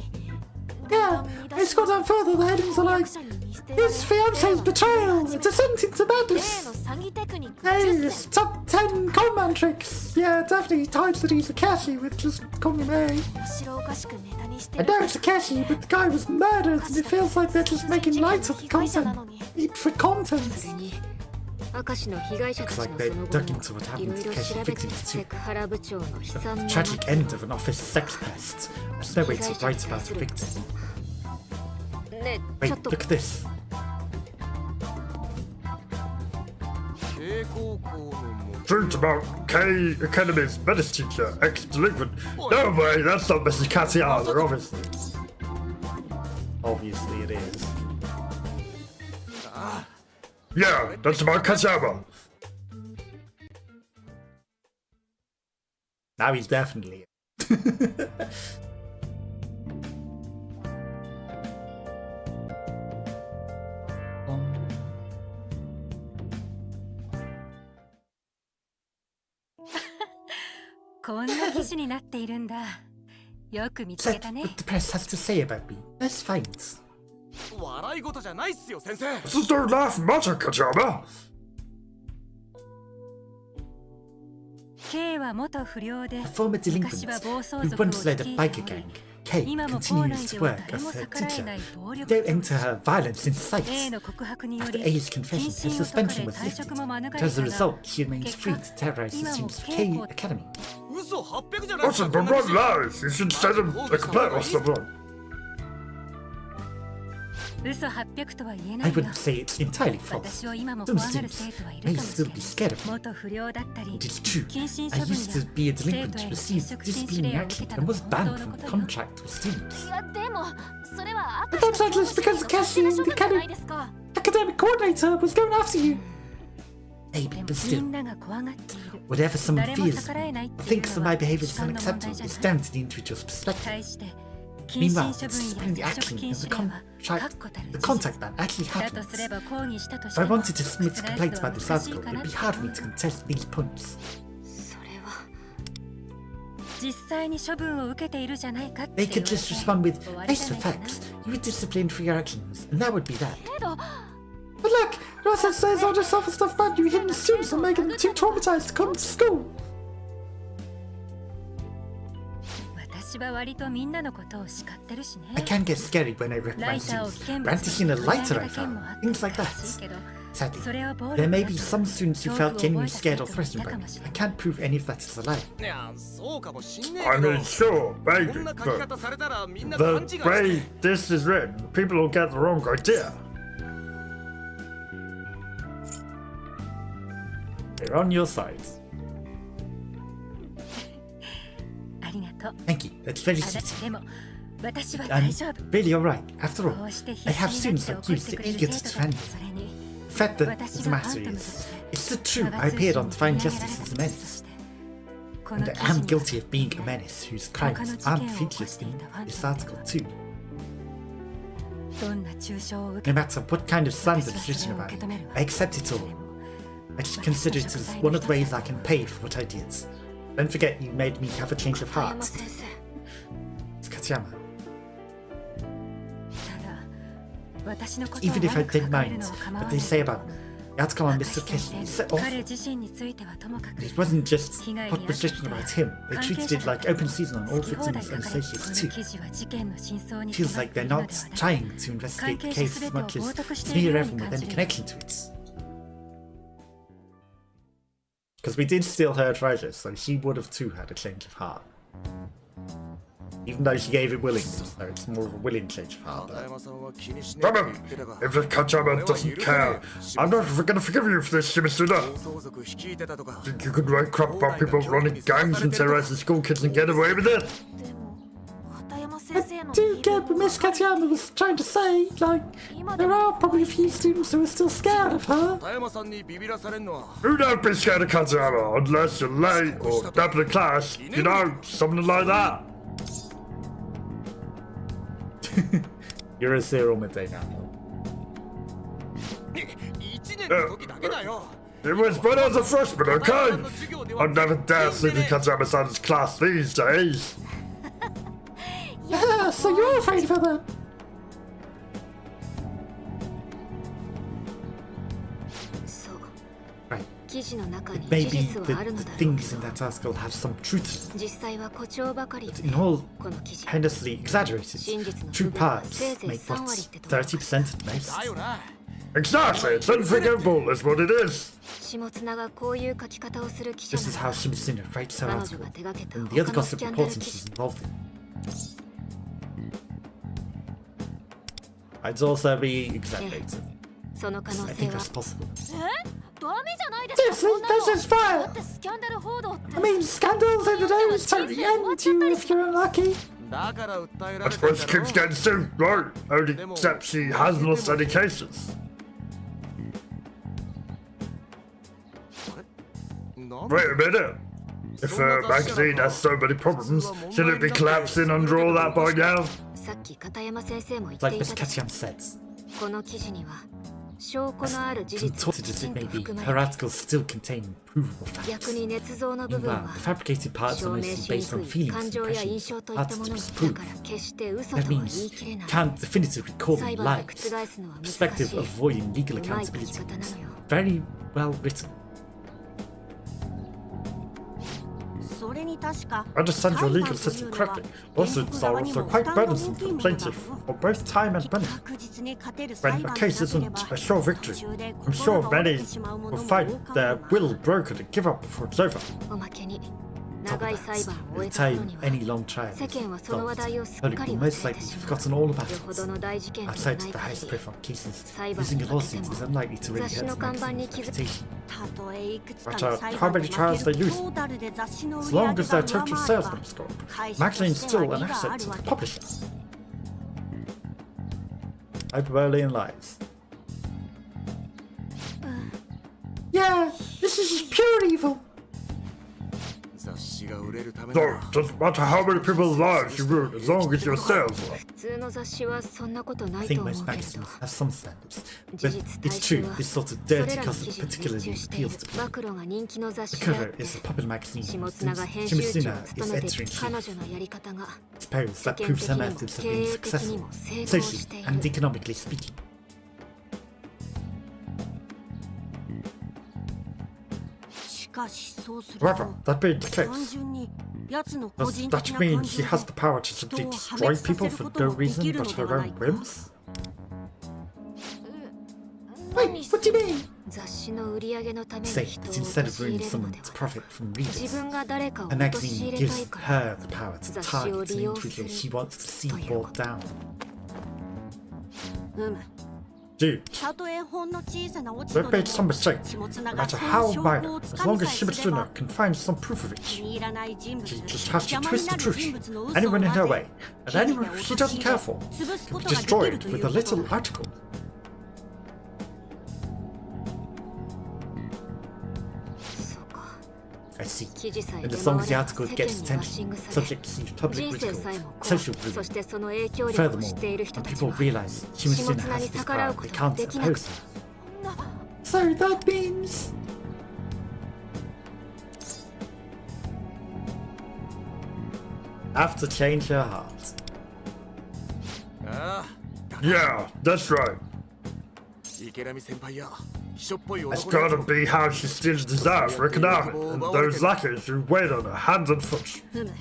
Yeah, I scroll down further, the headings are like, his fiance's betrayal, a descent into 例の madness. 詐欺テクニック Hey, 10 it's top 10 conman tricks. Yeah, definitely tied to these Akechi with just calling him A. 面白おかしくネタにして I る know it's Akechi, but the guy was murdered and it feels like they're just making light of the content. Eat for そ content. れに明石の被害者たち Looks の like そ they の dug 後 into what もい happened ろ to いろ Akechi's 調べて victims セ too. クハラ部長の悲 The 惨な tragic 末 end 路 of an office sex pest. There's no way to write about the victims. ねえちょ Wait, っと look at this. 慶高校のも Truth about K Academy's menace teacher, ex-delinquent. No way, that's not Mrs. Katiana, obviously. Obviously it is. Yeah, that's about Katiama. Now he's definitely. こんな記事になっているんだ。よく見つけ Check たね。 what the press has to say about me. Let's find. 笑い事じゃないっすよ先生 This is no laugh matter, Katiama. K は元不良で、 A former 昔 delinquent は暴走 who 族を once 率 led い a てお biker り gang, K 今も校 continues 内 his では work 誰 as も her 逆らえ teacher. ない暴力 Don't enter her violence in A sight. の告白によ After り A's 謹 confession, her 慎を解か suspension れ was 退職も lifted. 免れ But た as a が result, she remains 結 free 果 to terrorize the 今も students of K K 校 Academy. 嘘800じゃないっす Listen, よ but こんな what 記事 lies? You should send him a complaint or someone. 嘘800とは言えな I いよ wouldn't say it's entirely false. 私を今も Some 怖がる students 生徒はいる may かもし still れな be い scared of me. 元不良だったり It is true. 謹慎処 I 分 used や to be a 生 delinquent 徒へ who の received 接触禁止 disciplinary 令を受け action た and のも was 本 banned 当の from ことよ contact with students. いやでもそれは I thought that was because 勝手 Akechi な and 処 the 分じゃない academic ですか academic coordinator was going after you. Hey, でも but み still, んなが怖がっている whatever someone 誰も fears 逆らえないっていう thinks that の my は behavior 主 is 観の問題 unacceptable じゃ is ない down to the individual's perspective. 対して謹慎 Meanwhile, 処 the 分や disciplinary 接触 action 禁 and the 止令は確固たる the 事 contact 実 ban actually だとすれ happens. ば抗議したとし If て I も wanted to submit a 覆 complaint すの about は this 難しい article, か it な would っ be て hard for me to contest these points. それは実際に処分を受けているじゃないかって They 言 could われ just て respond with, 終わり based じゃ on ないかな facts, you were disciplined for your actions, and that would be that. けど But look, Russell says all this other stuff about you hitting the students and making them too traumatized to come to school. 私は割とみんなのことを叱ってるしね。 I can get scary when I rip ラ my イターを shoes. 危険物 Brandishing a に lighter だ I けも found. あって Things like らしい that. けど、 Sadly, それを暴力 there だ may と be some students who felt genuinely scared or threatened by me. 恐 I 怖を覚えた生徒もいたかもしれない can't prove any of that is a lie. いやそうかもしんね I えけど mean, sure, こ maybe, んな書き but 方されたらみんな勘違い the して way this is written, people will get the wrong idea. They're on your side. ありがとう。 Thank you. That's very あだ sweet. でも私は I'm 大丈夫。 really alright. After こ all, うして必 I have 死に students なっ like て you 怒って so くれる eager to 生徒 defend た me. ち、それに The fact that 私 the が matter ファントムと is, して it's the truth. 我が I 通 appeared 信 on に Define 取り上げられ Justice た as a ことと menace. してこ And の I 記事 am に guilty of being a menace whose crimes aren't featured in this article too. どんな抽象を受 No け matter what kind of slander is written about me, I accept it all. I just consider it as one of the ways I can pay for what I did. Don't forget you made me have a change of 片 heart. 山先生 It's Katayama. ただ私のことを Even if I 悪く didn't 書かれる mind のは構わ what な they い say けど about the article on Mr. 赤石 Keshi 先 is 生 set off. 彼自身についてはともかく It wasn't just 被害 what に was 遭っ written て about him, they 関係 treated 者 it だ like け open season on all 好き放題 victims 書 and かれてこ associates の too. 記事は事件の真相に Feels 迫っ like てい they're るの not ではない trying to 関 investigate the 係者 case すべ as てを much 冒 as 涜している smear ように everyone 感 with じ any る connection to it. Because we did steal her treasure, so she would have too had a change of heart. Even though she gave it willingly, so it's more of a willing change of heart. 片 But 山さんは気にしねえって言 Remember, ってたが if the Kachama doesn't care, I'm not gonna forgive you for this, Shimuna. 相続率いてたとか Think you could write crap about people running gangs and terrorizing school kids and get away with it? でも片山 I 先生の do get what Miss Katayama was trying to say. Like, 今で there も are probably a few students who are still scared of her. 片山さんにビビらされんのは You don't be scared of Kachama unless you're late or step in the class, you know, something like that. you're a serial midday now. 1年の時だけだよ It was when I was a freshman, okay? I'd never dare sleep in Kachama-san's class these days. Yeah, so you're afraid of her then? そう Right. 記事の中に Maybe 事実 the, はあるの the だろうけ things in ど that article have some truth. 実際は誇張ばかりよ In all この記事 heinously exaggerated, 真実の true 部分は parts せいぜい make 3 what 割ってところ 30% at most. だよな Exactly, it's unforgivable, is what it is. 下綱がこういう書き方をする記者 This is な how ら Shimuna writes her 彼女 article, が手掛けた and the other 他の gossip スキャンダル reporting 記 she's 事 involved in. I'd also be exaggerated. その可能 I 性 think は that's possible. ダメじゃないですか Seriously, そんな that's の just だ fire! ってスキャンダル報道って I mean, scandals in the day is totally end you if you're unlucky. だから訴えら That's れた why ん she だろ keeps getting sued, right? Only except she hasn't lost any cases. なんで Wait a minute. If her magazine has so many problems, shouldn't it be collapsing under all that by now? さっき片山先生も言っ Like てい Miss たでしょ Katayama says, この記事には証拠のある事実が contorted き as ち it ん may と be, 含ま her れ articles still contain provable 逆 facts. に捏造の部分 Meanwhile, は the fabricated parts 証 are 明 mostly しに based く on い feelings 感 and 情や印 impressions, 象といった hard も to のだ disprove. から決して嘘 That とは言い means 切れない can't definitively call 裁 them 判で lies. 覆すのは難し Perspective い of avoiding legal うまい書き accountability 方な is のよ very well written. それに確か I understand your legal 裁 system 判というのは correctly. Lawsuits are also quite burdensome for the plaintiff, for both time and money. 確実に勝てる When 裁 a 判 case でなければ isn't a sure victory, 途中で I'm 心 sure が折れ many てしまうも will のも find 多か their ろう will broken and give up before it's over. おまけに Top 長 of い裁 that, 判を by 終え the た頃 time には any long trial 世 is 間はその話 resolved, 題をすっ Holly かり will 忘 most れて likely し have まう forgotten all about よほど it. の大事件でも Outside ない the 限 highest り profile cases, 裁判 using に a かけて lawsuit も is unlikely to really 雑誌 hurt の the 看板に magazine's 気づ reputation. たとえいくつか But の裁 how 判で many 負 trials け they る lose? トータルで雑誌の売 As り上 long げ as が their 上 total 回れ sales ば numbers go up, 会社と magazine's しては still 利 an があ asset る to わ the け publisher. Hyperbole and lies. Yeah, this is just pure evil. 雑誌が売れるため So, なら doesn't matter how many people's lives you ruin as long as your sales are. 普通の雑誌はそんなことな I いと think 思 most うけれ magazines ど have some standards, 事 but 実 it's 大 true 衆は this sort of それ dirty らの gossip 記事に熱 particularly 中している appeals to people. 暴露が人気の雑 The 誌であっ cover て is a popular magazine 下 since 綱が編集長を Shimuna 務 is めている editor-in-chief. 彼女のやり方が Suppose 世 that 間 proves 的 her にも methods have 経 been 営的に successful, も成功 socially してい and る economically speaking. しかしそうする However, と that being the 単 case, 純に Does that mean she has the power to simply destroy people for no reason but her own whims? Wait, what do you mean? 雑誌の売り上げのために Say 人を that instead of 陥れ ruining るの someone で to は profit from 自 readers, 分が誰かを a 陥 magazine れ gives たいから her the power to 雑誌を target 利 an 用する individual she wants to see という brought こと down. うむ Dude, たとえほんの小さな落ち don't 度で make some も mistake. 血もつな No がっ matter て how 証拠 minor, を as つかみ long さ as えすれ Shimuna ば can find some proof of 気 it, に入らない人物 she just has to 邪魔 twist にな the る truth. 人物の嘘を Anyone in her 混 way, ぜ and 記事 anyone で she doesn't 陥 care れ for, 潰す can こ be とができ destroyed るとい with う a こと little だ article. そうか I see. 記事さえ And 出 as 回 long as the れば article 世間 gets にバッ attention, シングされ subject to public 人生 ridicule, さえも怖い social そ ruin. してその影響力を知 Furthermore, っている人 when たち people は realize 下 Shimuna 綱に has this 逆ら power, うこ they とが can't できなく oppose て her. So that means... Have to change her heart. ああ Yeah, that's right. 池波先輩や秘書っぽい That's 男のやつ gotta be how she still deserves recognition, and those lackeys who wait on her hands and foot. ふむ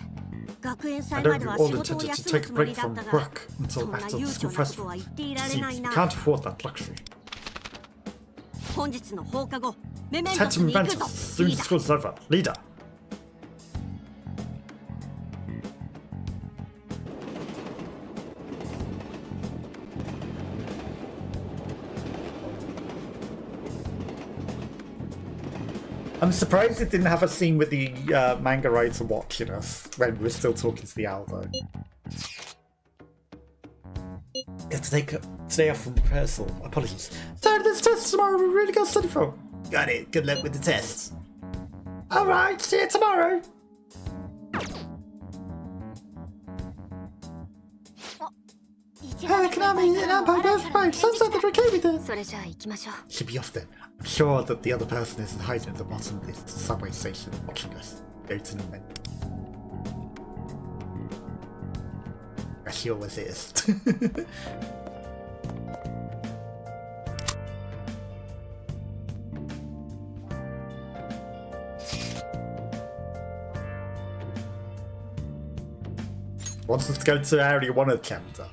学園 I 祭ま don't で think は all 仕事を intended to 休む take a つもり break だっ from たが work そ until んな after 悠 the 長 school なこと festival. は言っていられ See, ない you な can't afford that luxury. 本日の放課後メメン Head トス to に行く Memphis ぞ as soon リー as ダー school's over. Leader. I'm surprised it didn't have a scene with the manga writer watching us when we were still talking to the owl, though. Have to take a day off from rehearsal. Apologies. So this test tomorrow we really got to study for. Got it. Good luck with the tests. Alright, see you tomorrow. Hey, Konami and Empire both right. Sounds like they're okay with it. それじゃあ行きましょう Should be off then. I'm sure that the other person is hiding at the bottom of this subway station watching us go to the men. As she always is. Wants us to go to Area 1 of Chapter.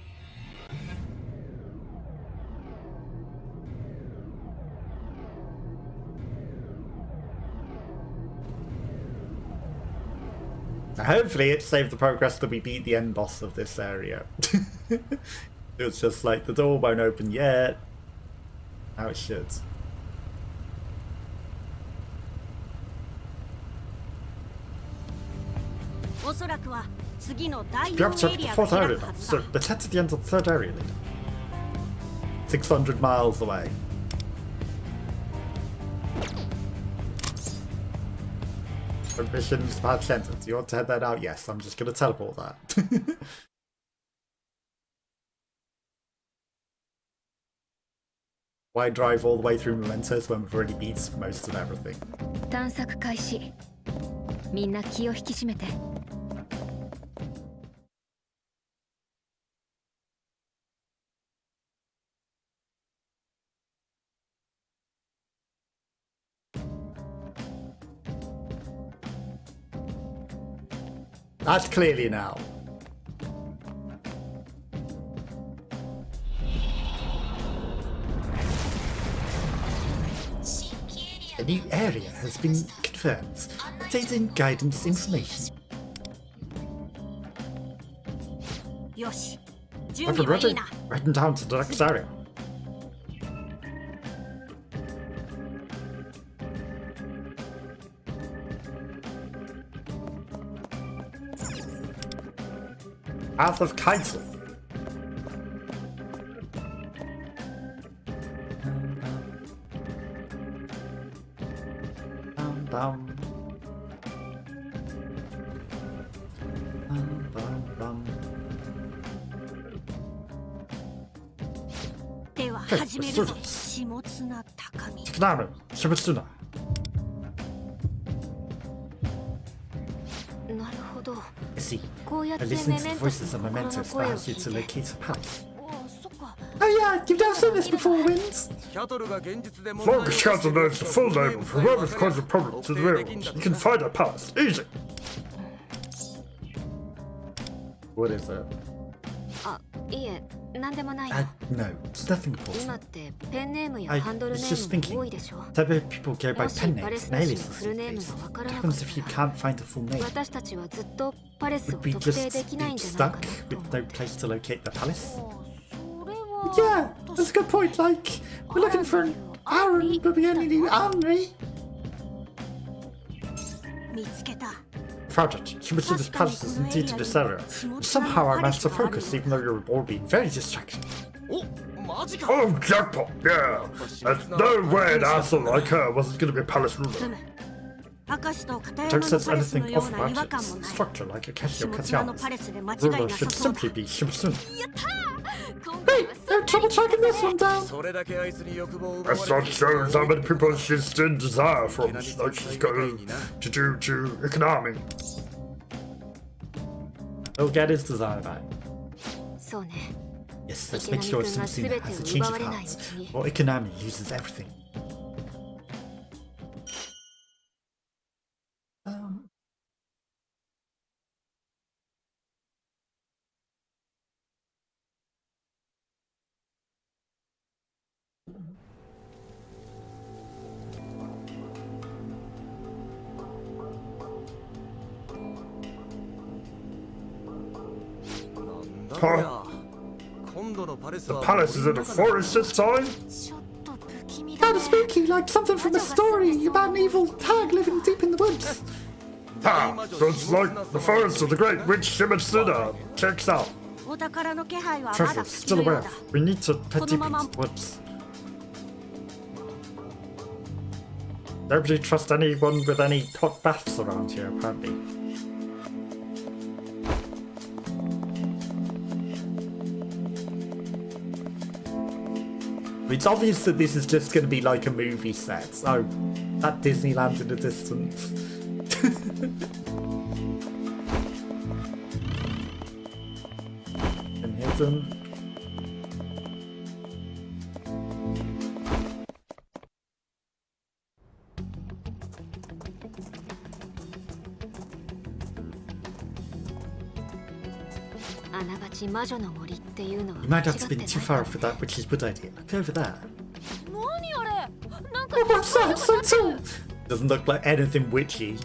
Hopefully it saved the progress that we beat the end boss of this area. It was just like, the door won't open yet. Now it should. おそらくは次の第 You have 4 to エ check リ the アが fourth 開 area くは now. ず So だ let's head to the end of the third area leader. 600 miles away. Missions bad sentence. You want to head that out? Yes, I'm just going to teleport that. Why drive all the way through Mementos when we've already beat most of everything? 探索開始みんな気を引き締めて That's clearly now. A new area has been confirmed. Updating guidance information. よし準 I've 備 been はいい ready. な Heading down to the next area. Path of Kaiser. Bum. では Okay, 始め let's る do ぞ this. 下綱高見 Konami, Shimuna. なるほど I see. こうやって I メ listened メ to ン the トス voices の of 心の Mementos 声 that を asked 聞 you い to て locate the palace. おそっか Oh yeah, you've never seen this before, Wins. キャトルが現実で As long as Council knows the full name of whoever's causing problems to the railroads, you can find a palace. Easy. What is it? あ、いえ、なんでもないの。 No, it's nothing 今 important. ってペンネームや I ハンドル was ネ just ーム thinking. も多いでしょ。 Several people go by もし pen パレ names ス and たちの aliases フル these ネーム days. がわから What なか happens っ if you たら can't find a full name? 私たちはずっとパレスを Would we 特定 just できない be んじゃない stuck かなと with 思 no って place to locate the palace? それは Yeah, that's a good point. Like, we're looking for an Aaron, but we only need Henry. 見つけた。 Project. Shimuna's palace is indeed in this area. Somehow I managed to focus even though you were all being very distracted. お、マジか。 Oh, jackpot, yeah. There's no way an asshole like her wasn't going to be a palace ruler. ふむ。明石と片 Don't 山の sense パレス anything のよ off うな about 違和感も its ない。 structure like Akechi or 下妻の Katsuya's. パレスで間違い Ruler な should さそうだ。 simply be Shimuna. 今回は No trouble tracking this one down. それだけあいつに欲望を奪わ That's れ not ている shows how many people she's in desire from, 毛並み like 先 she's 輩みたい got にな。 to do to economy. He'll get his desire back. そうね。 Yes, let's make sure Shimuna has a change of heart. Or Ikonami loses everything. The palace is in the forest this time? ちょっと不気味だ Kind ね of spooky, like something from a story about an evil hag living deep in the woods. Ha! So it's like the forest of the great witch Shimuna. Checks out. お宝の気配はま Trevor, だ不 still 気のよ aware うだ。 of. We need to head deep Mama. into the woods. Nobody trust anyone with any hot baths around here, apparently. It's obvious that this is just going to be like a movie set. Oh, that Disneyland in the distance. And hidden. You might have to be too far for that, which is a good idea. Look over there. 何あれなんか Oh, what's that? So tall. Doesn't look like anything witchy.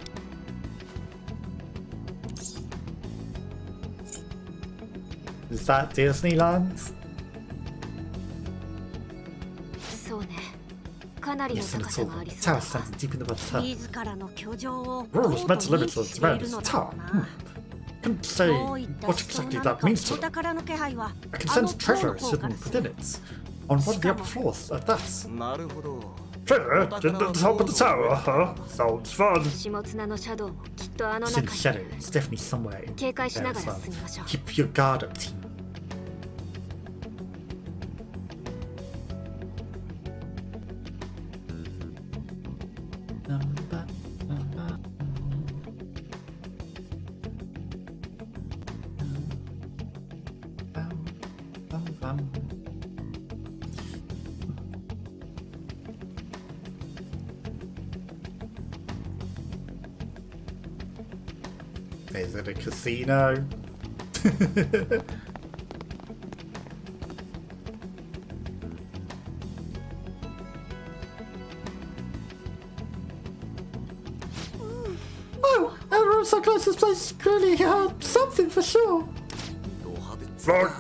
Is that Disneyland? そうね。かなりの Yes, and 高 it's さ all. があり The そう tower だ。 standing deep in the water. 自らの居城を Rule is 高 meant 度 to に limit 維 us 持してい around る this のだ tower. ろうな。 Couldn't say どういった what 思想 exactly なの that か means お to them. 宝の気配は I あ can の sense 塔 treasure の is 方から hidden する within it. On one of the upper floors, at that. なるほど。 Treasure? Didn't at the top of the tower, huh? Sounds fun. 下綱のシャドウもきっとあの It's in 中 the に shadow. It's definitely somewhere in 警戒し there なが as ら well. 進みましょう。 Keep your guard up, team. Is it a casino? Oh, that room so close to this place clearly something for sure. Like,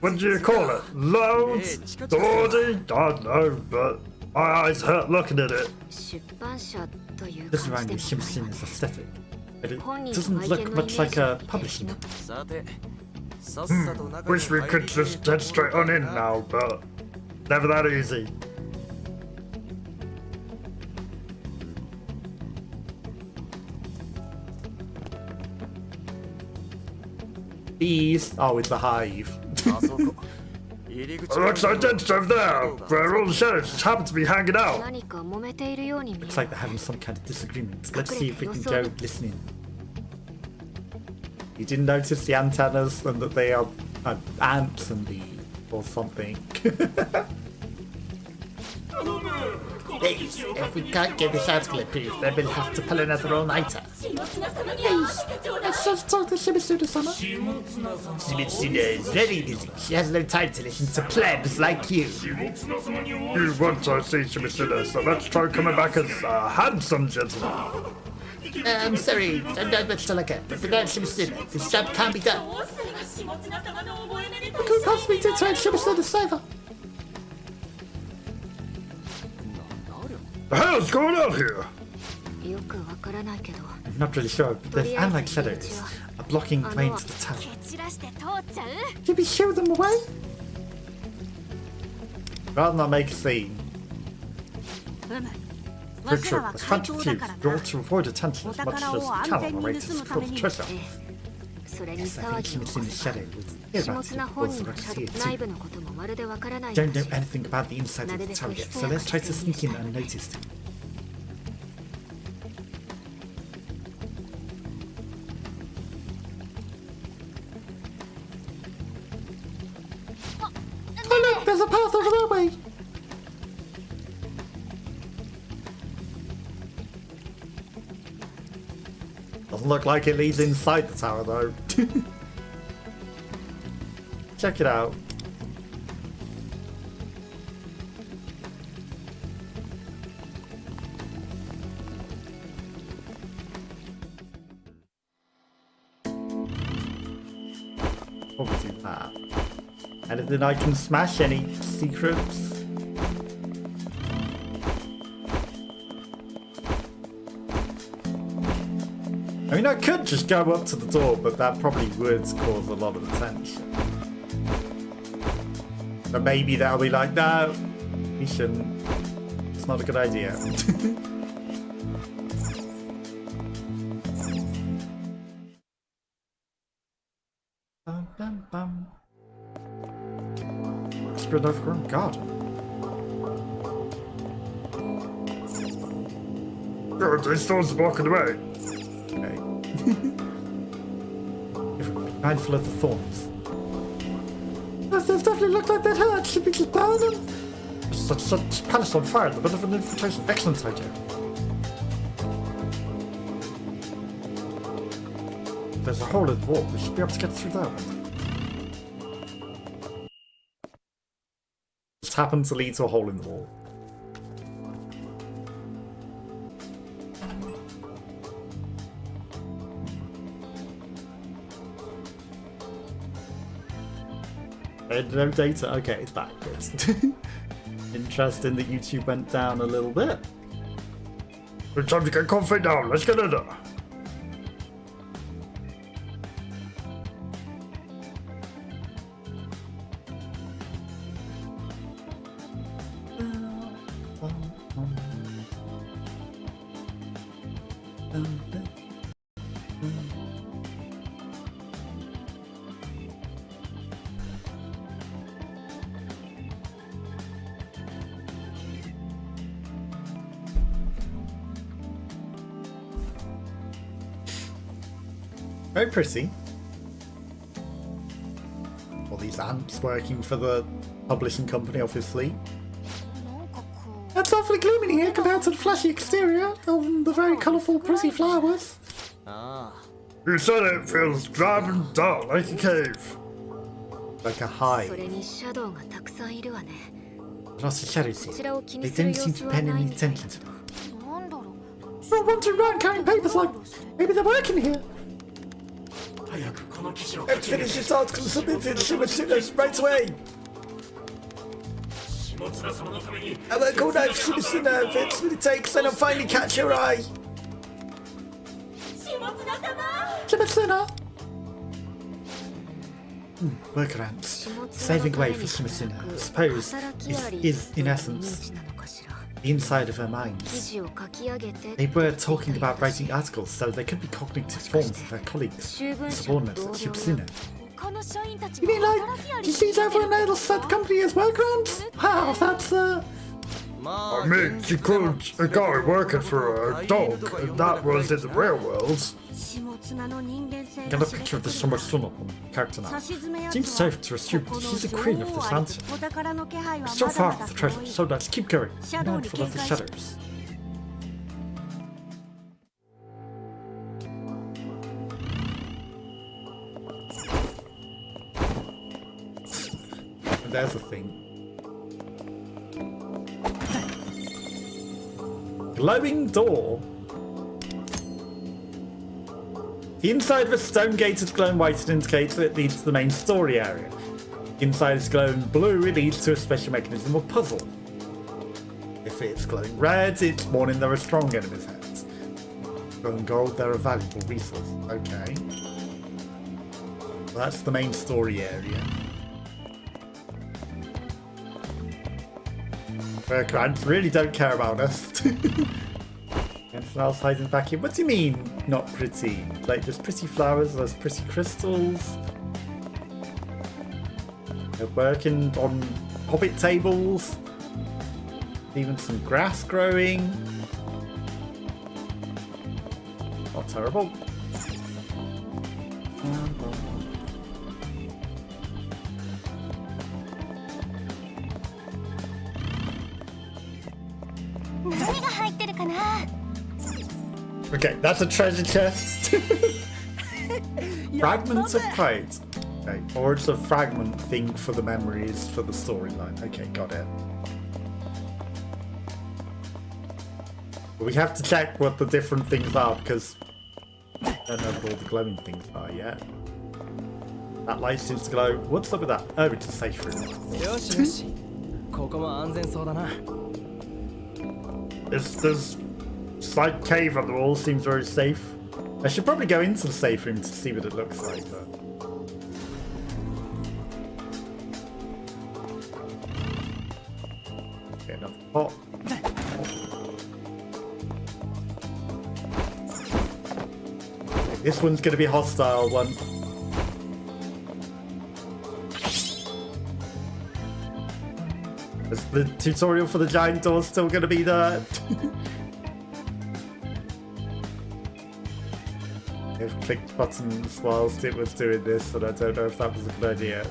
what do you call it? Loads? Gaudy? I don't know, but my eyes hurt looking at it. 出版社という感 This じ around で the も Shimshina's aesthetic. But it 本人 doesn't の愛 look 犬のイメ much ー like ジ a を似てる publishing 気 book. さて、さっさと中に Wish we 入 could り just head straight on in now, but never that easy. Bees. Oh, it's a hive. あそこ。入り口 It looks identical over there, where all the shadows just happen to be hanging out. 何か揉めているように見え Looks る。 like they're having some kind of disagreement. Let's see if we can go listening. You didn't notice the antennas and that they are ants and bees or something. Please, if we can't get this article approved, then we'll have to pull another all-nighter. Please, let's just talk to Shimitsuna-sama. Shimitsuna is very busy. She has no time to listen to plebs like you. You want to see Shimitsuna, so let's try coming back as a handsome gentleman. I'm sorry, I'm not much to look at, but without Shimitsuna, this job can't be done. What could we possibly do to make Shimitsuna favor? The hell's going on here? I'm not really sure, but there's unlike shadows are blocking the way to the tower. Can we shoo them away? Rather than make a scene. For a trip, as Phantom Fuse, you ought to avoid attention as much as you can on the way to secure the treasure. Yes, I think Shimitsuna Shadow would hear about it before the rest here too. Don't know anything about the inside of the tower yet, so let's try to sneak in unnoticed. Oh look, there's a path over that way. Doesn't look like it leads inside the tower though. Check it out. Probably do that. Anything I can smash? Any secrets? I mean, I could just go up to the door, but that probably would cause a lot of attention. But maybe that'll be like, no, we shouldn't. It's not a good idea. Bum, bum, bum. Spread overgrown garden. Oh, these stones are blocking the way. Mindful of the thorns. Yes, those definitely look like that hurt. Should we just burn them? Such palace on fire in the middle of an infiltration. Excellent idea. There's a hole in the wall. We should be able to get through that one. Just happened to lead to a hole in the wall. No data. Okay, it's back. Good. Interesting that YouTube went down a little bit. It's time to get confident now. Let's get in there. Very pretty. All these ants working for the publishing company, obviously. It's awfully gloomy here compared to the flashy exterior of the very colourful, pretty flowers. You said it feels drab and dark like a cave. Like a hive. Lots of shadows here. They don't seem to pay any attention to them. We're wandering around carrying papers like maybe they're working here. Let's finish this article and submit it to Shimitsuna right away. I work all night for Shimitsuna. If it's what it takes, then I'll finally catch your eye. Shimitsuna! Workarounds. Saving way for Shimitsuna, I suppose, is in essence the inside of her mind. They were talking about writing articles, so they could be cognitive forms of her colleagues and subordinates at Shimitsuna. You mean like, she sees over and notice that the company has workarounds? Wow, that's I mean, she called a guy working for a dog, and that was in the real world. Get a picture of the Shimitsuna on character now. Seems safe to assume that she's the queen of this answer. We're so far from the treasure, so let's keep going. Mindful of the shadows. There's a thing. Glowing door. The inside of a stone gate is glowing white and indicates that it leads to the main story area. Inside is glowing blue, it leads to a special mechanism or puzzle. If it's glowing red, it's warning there are strong enemies ahead. Glowing gold, they're a valuable resource. Okay. Well, that's the main story area. Workers really don't care about us. Anything else hiding back here? What do you mean, not pretty? Like, there's pretty flowers, there's pretty crystals. They're working on hobbit tables. Even some grass growing. Not terrible. Okay, that's a treasure chest. Fragments of crate. Okay, or it's a fragment thing for the memories for the storyline. Okay, got it. But we have to check what the different things are because I don't know what all the glowing things are yet. That light seems to glow. What's up with that? Oh, it's a safe room. There's slight cave on the wall, seems very safe. I should probably go into the safe room to see what it looks like, but... Okay, another pot. Okay, this one's going to be a hostile one. Is the tutorial for the giant door still going to be there? I've clicked buttons whilst it was doing this, and I don't know if that was a good idea.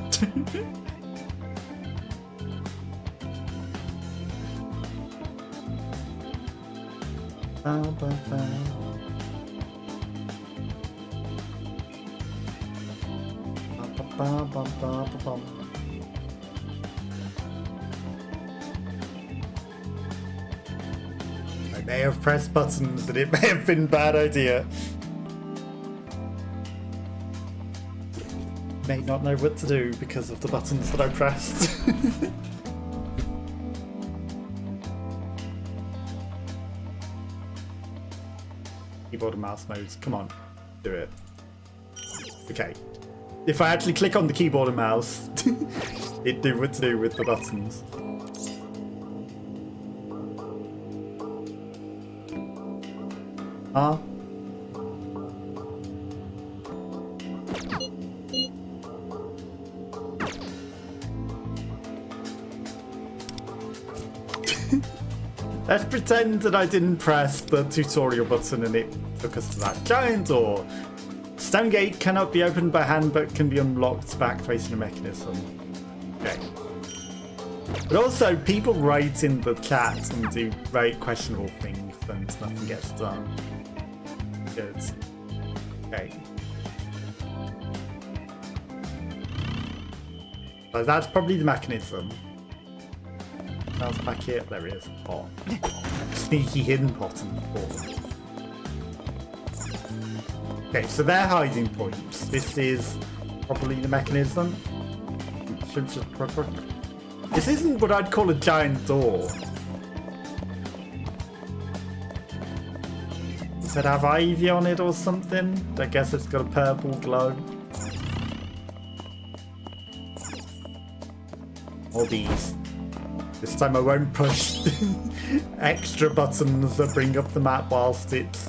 I may have pressed buttons and it may have been a bad idea. May not know what to do because of the buttons that I pressed. Keyboard and mouse modes, come on, do it. Okay, if I actually click on the keyboard and mouse, it do what to do with the buttons. Huh? Let's pretend that I didn't press the tutorial button and it took us to that giant door. Stone gate cannot be opened by hand but can be unlocked by activating a mechanism. Okay. But also, people write in the chat and do very questionable things and nothing gets done. Good. Okay. So that's probably the mechanism. That's back here. There it is. Pot. Sneaky hidden pot in the floor. Okay, so they're hiding points. This is probably the mechanism. This isn't what I'd call a giant door. Does it have ivy on it or something? I guess it's got a purple glow. Or these. This time I won't push extra buttons that bring up the map whilst it's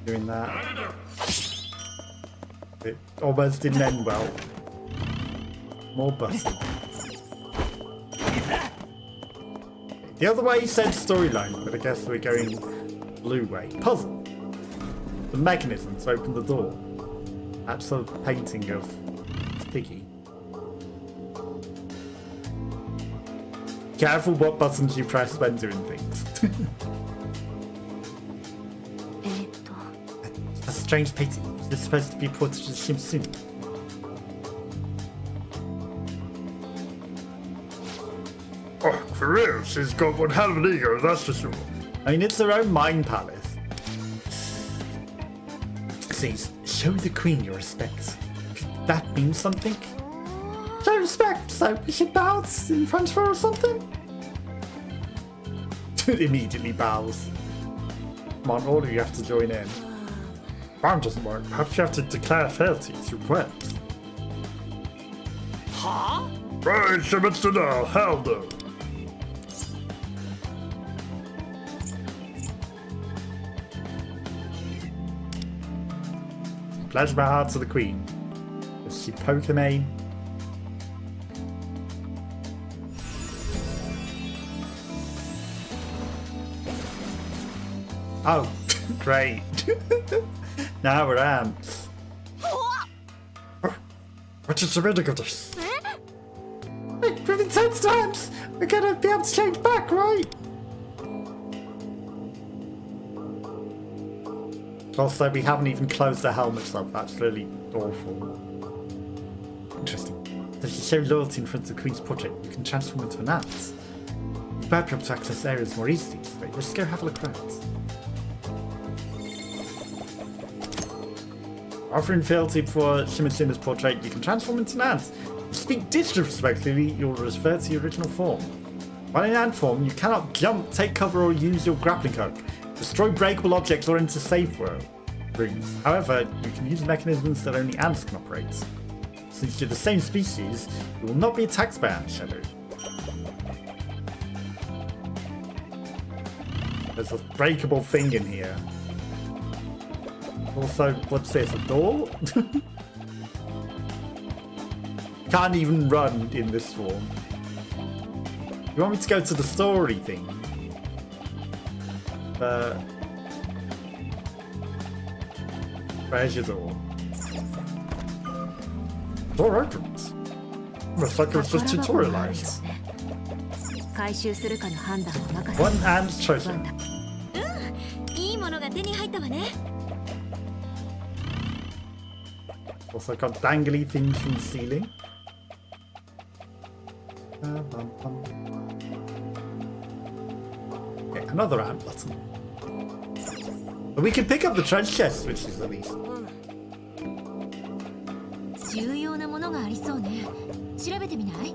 doing that. It almost didn't end well. More buttons. The other way said storyline, but I guess we're going blue way. Puzzle. The mechanism to open the door. That's a painting of Piggy. Careful what buttons you press when doing things. A strange painting. Is this supposed to be portrait of Shimuna? Oh, for real, she's got one hell of an ego, that's for sure. I mean, it's her own mind palace. Please, show the queen your respect. Could that mean something? Show respect, so we should bow in front of her or something? Immediately bows. Come on, all of you have to join in. Bound doesn't work. Perhaps you have to declare fealty through words. Huh? Right, Shimuna, now, hell no. Pledge my heart to the queen. Does she Pokemon? Oh, great. Now we're ants. What is the meaning of this? We've been 10 times! We're gonna be able to change back, right? Also, we haven't even closed the helmets up. That's really awful. Interesting. If you show loyalty in front of the Queen's portrait, you can transform into an ant. You might be able to access areas more easily. So let's go have a look around. Offering fealty before Shimuna's portrait, you can transform into an ant. If you speak disrespectfully, you'll revert to your original form. While in ant form, you cannot jump, take cover, or use your grappling hook. Destroy breakable objects or enter safe rooms. However, you can use mechanisms that only ants can operate. Since you're the same species, you will not be attacked by ant shadow. There's a breakable thing in here. Also, what's this, a door? Can't even run in this form. You want me to go to the story thing? Where's your door? Door opens. Looks like it was just tutorialized. 回収するかの判断を任せ One ant chosen. いいものが手に入ったわね。 Also got dangly things from the ceiling. Okay, another ant button. But we can pick up the treasure chest, which is at least. 重要なものがありそうね。調べてみない？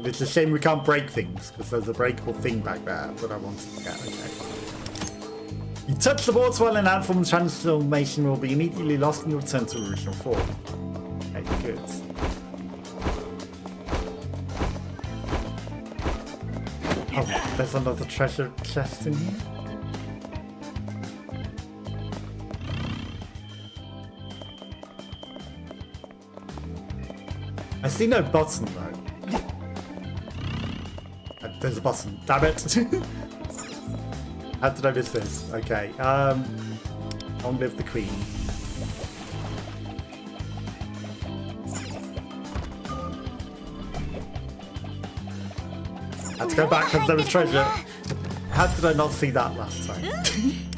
It's a shame we can't break things, because there's a breakable thing back there that I wanted to get. Okay. You touch the water while in ant form, transformation will be immediately lost and you return to original form. Okay, good. Oh, there's another treasure chest in here. I see no button though. There's a button. Damn it! How did I miss this? Okay. Long live the queen. Had to go back because there was treasure. How did I not see that last time?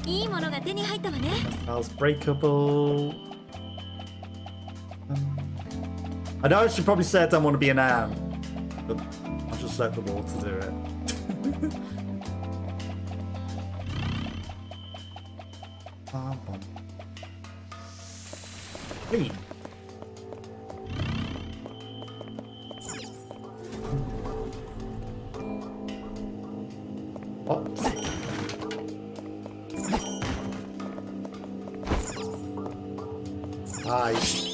いいものが手に入ったわね。 Smells breakable. I know I should probably say I don't want to be an ant, but I'll just let the water do it. Clean. What? Nice.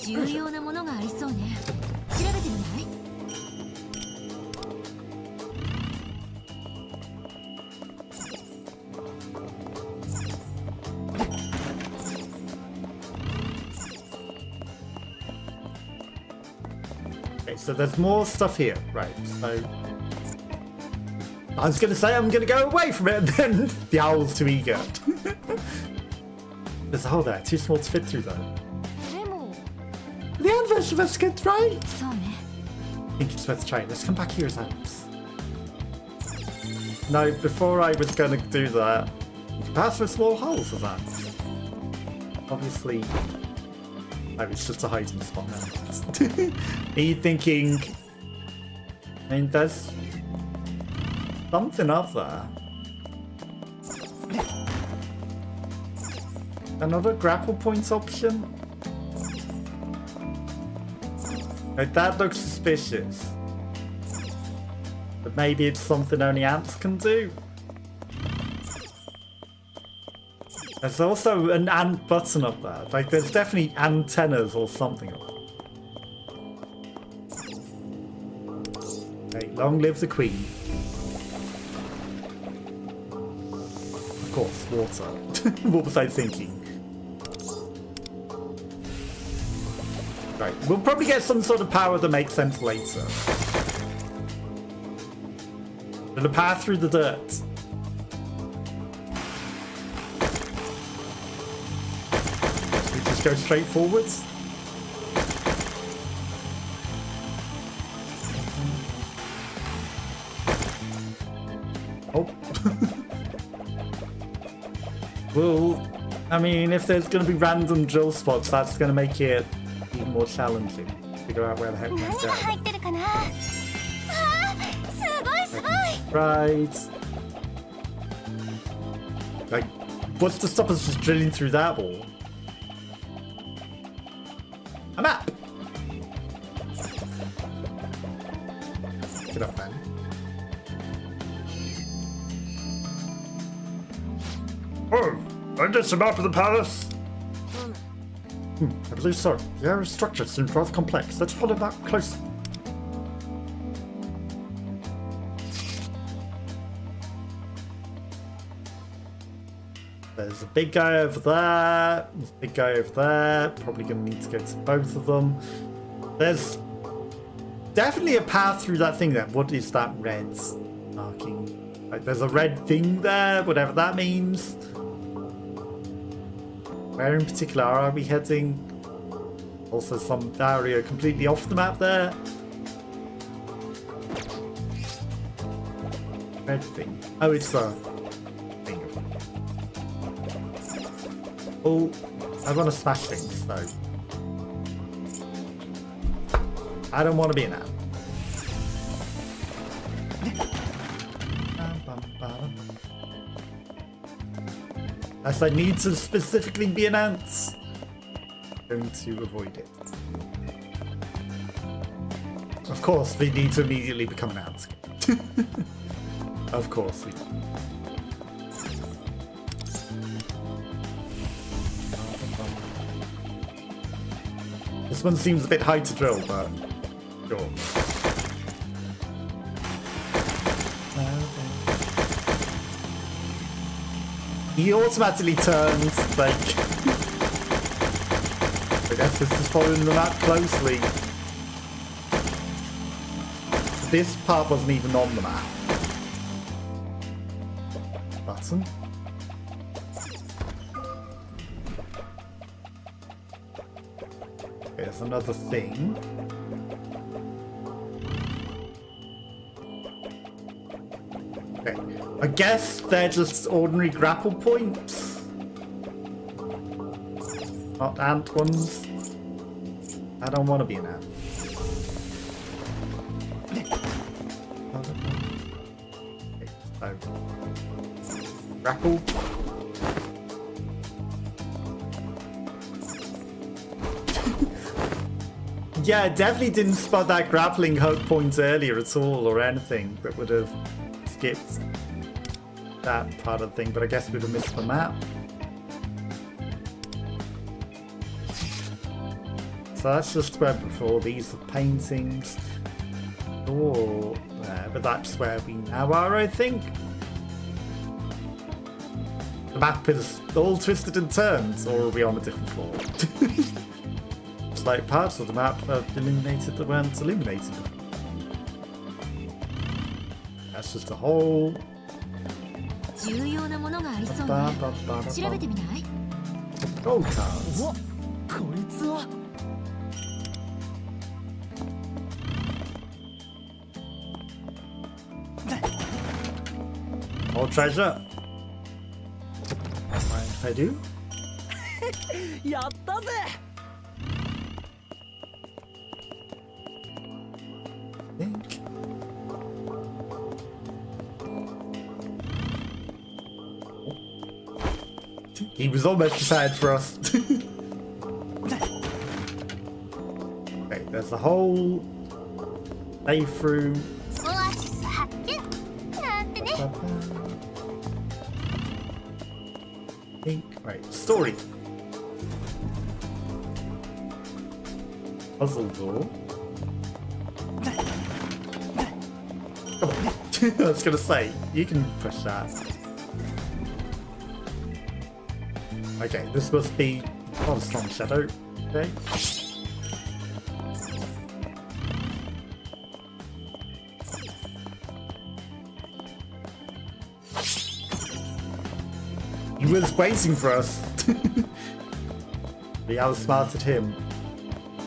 重要なものがありそうね。調べてみない？ Okay, so there's more stuff here, right? So I was going to say I'm going to go away from it, and then the owl's too eager. There's a hole there, too small to fit through though. でも、 The ant version of us good, right? そうね。 I think it's worth trying. Let's come back here as ants. No, before I was going to do that, you can pass through small holes of that. Obviously, oh, it's just a hiding spot now. Are you thinking? I mean, there's something up there. Another grapple points option? Like, that looks suspicious. But maybe it's something only ants can do? There's also an ant button up there. Like, there's definitely antennas or something up there. Okay, long live the queen. Of course, water. What was I thinking? Right, we'll probably get some sort of power that makes sense later. Gonna path through the dirt. We just go straight forwards. Oh. Well, I mean, if there's gonna be random drill spots, that's gonna make it even more challenging to figure out where the heck we're going. 何が入ってるかな。あー、すごいすごい。 Right. Like, what's to stop us just drilling through that wall? A map! Get up, man. Oh, and it's a map of the palace. I believe so. The area's structure seems rather complex. Let's follow that closely. There's a big guy over there. There's a big guy over there. Probably going to need to go to both of them. There's definitely a path through that thing there. What is that red marking? Like, there's a red thing there, whatever that means. Where in particular are we heading? Also some area completely off the map there. Red thing. Oh, it's the thing. Oh, I want to smash things though. I don't want to be an ant. As I need to specifically be an ant. I'm going to avoid it. Of course, we need to immediately become an ant. Of course we do. This one seems a bit high to drill, but sure. He automatically turns, like... I guess this is following the map closely. This part wasn't even on the map. Button. There's another thing. Okay. I guess they're just ordinary grapple points. Not ant ones. I don't want to be an ant. Okay, so. Grapple. Yeah, it definitely didn't spot that grappling hook point earlier at all or anything that would have skipped that part of the thing, but I guess we'd have missed the map. So that's just where before these are paintings. Oh, there, but that's where we now are, I think. The map is all twisted and turned, or are we on a different floor? It's like parts of the map are illuminated that weren't illuminated. That's just a whole... 重要なものがありそうね。調べてみない？ Gold cards. こいつは Right. More treasure. Mind if I do? やったぜ Think. He was almost prepared for us. Okay, there's the whole way through. オアシス発見なんてね Think. Right, story. Puzzle door. Come on. I was gonna say, you can push that. Okay, this must be not a strong shadow. Okay. He was waiting for us. We outsmarted him.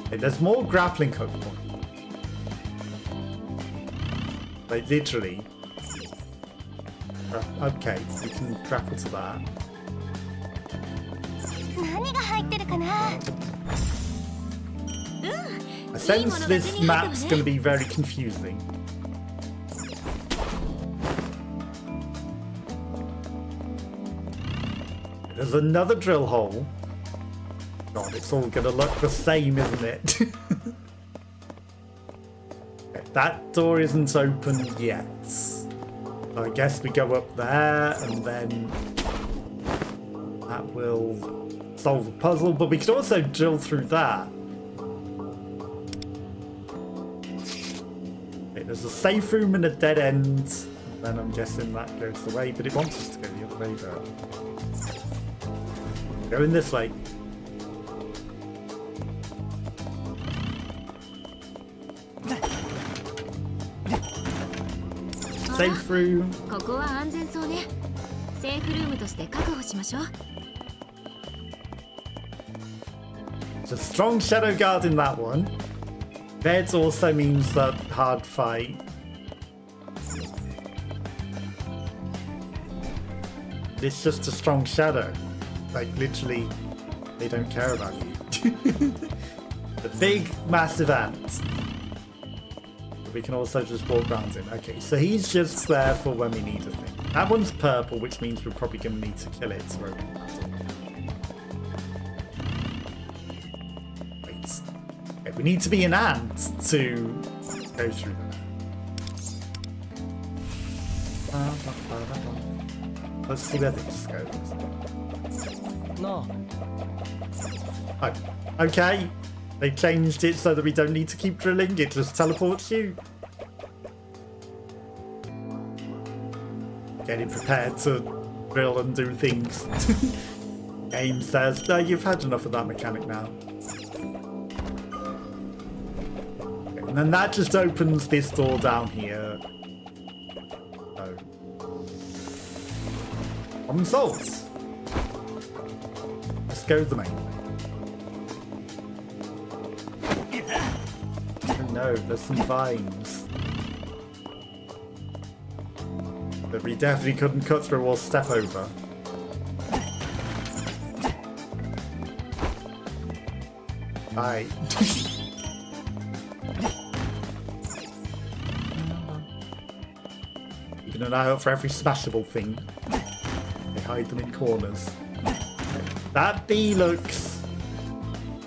Okay, there's more grappling hook points. Like literally. Okay, you can grapple to that. 何が入ってるかな I sense this map's gonna be very confusing. There's another drill hole. God, it's all gonna look the same, isn't it? Okay, that door isn't open yet. So I guess we go up there and then that will solve a puzzle, but we could also drill through that. Okay, there's a safe room and a dead end, and then I'm guessing that goes the way, but it wants us to go the other way though. Going this way. Safe room. ここは安全そうねセーフルームとして確保しましょう There's a strong shadow guard in that one. Red also means that hard fight. It's just a strong shadow. Like literally, they don't care about you. The big, massive ant. But we can also just walk around him. Okay, so he's just there for when we need a thing. That one's purple, which means we're probably going to need to kill it to open that door. Wait. Okay, we need to be an ant to go through that. Let's see where this goes. No. Oh, okay. They've changed it so that we don't need to keep drilling. It just teleports you. Getting prepared to drill and do things. Game says, no, you've had enough of that mechanic now. Okay, and then that just opens this door down here. So. Problem solved. Let's go the main way. Oh no, there's some vines. That we definitely couldn't cut through or step over. Right. Keeping an eye out for every smashable thing. They hide them in corners. That bee looks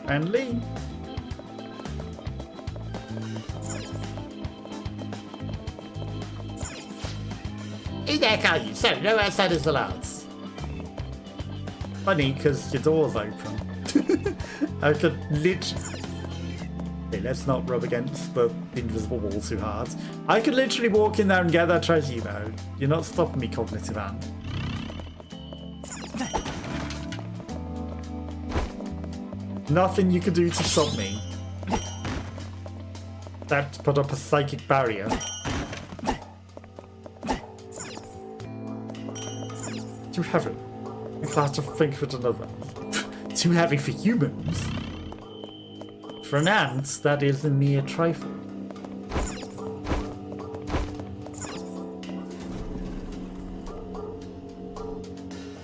friendly. In there, are you? So, no outsiders allowed. Funny, because your door's open. I could literally... Okay, let's not rub against the invisible wall too hard. I could literally walk in there and get that treasure, you know. You're not stopping me, cognitive ant. Nothing you can do to stop me. Except put up a psychic barrier. Too heavy. I'm glad to think of it another. Too heavy for humans. For an ant, that is a mere trifle.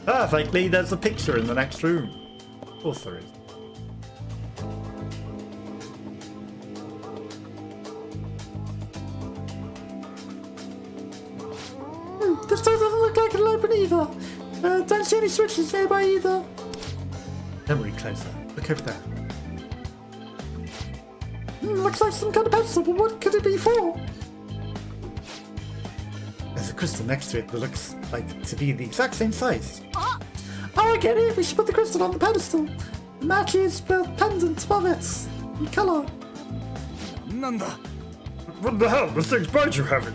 Perfectly, there's a picture in the next room. Of course there is. This door doesn't look like it'll open either. Don't see any switches nearby either. Don't worry, closer. Look over there. Looks like some kind of pedestal, but what could it be for? There's a crystal next to it that looks like to be the exact same size. Oh, I get it. We should put the crystal on the pedestal. It matches the pendant above it in colour. What the hell? This thing's bright you have it.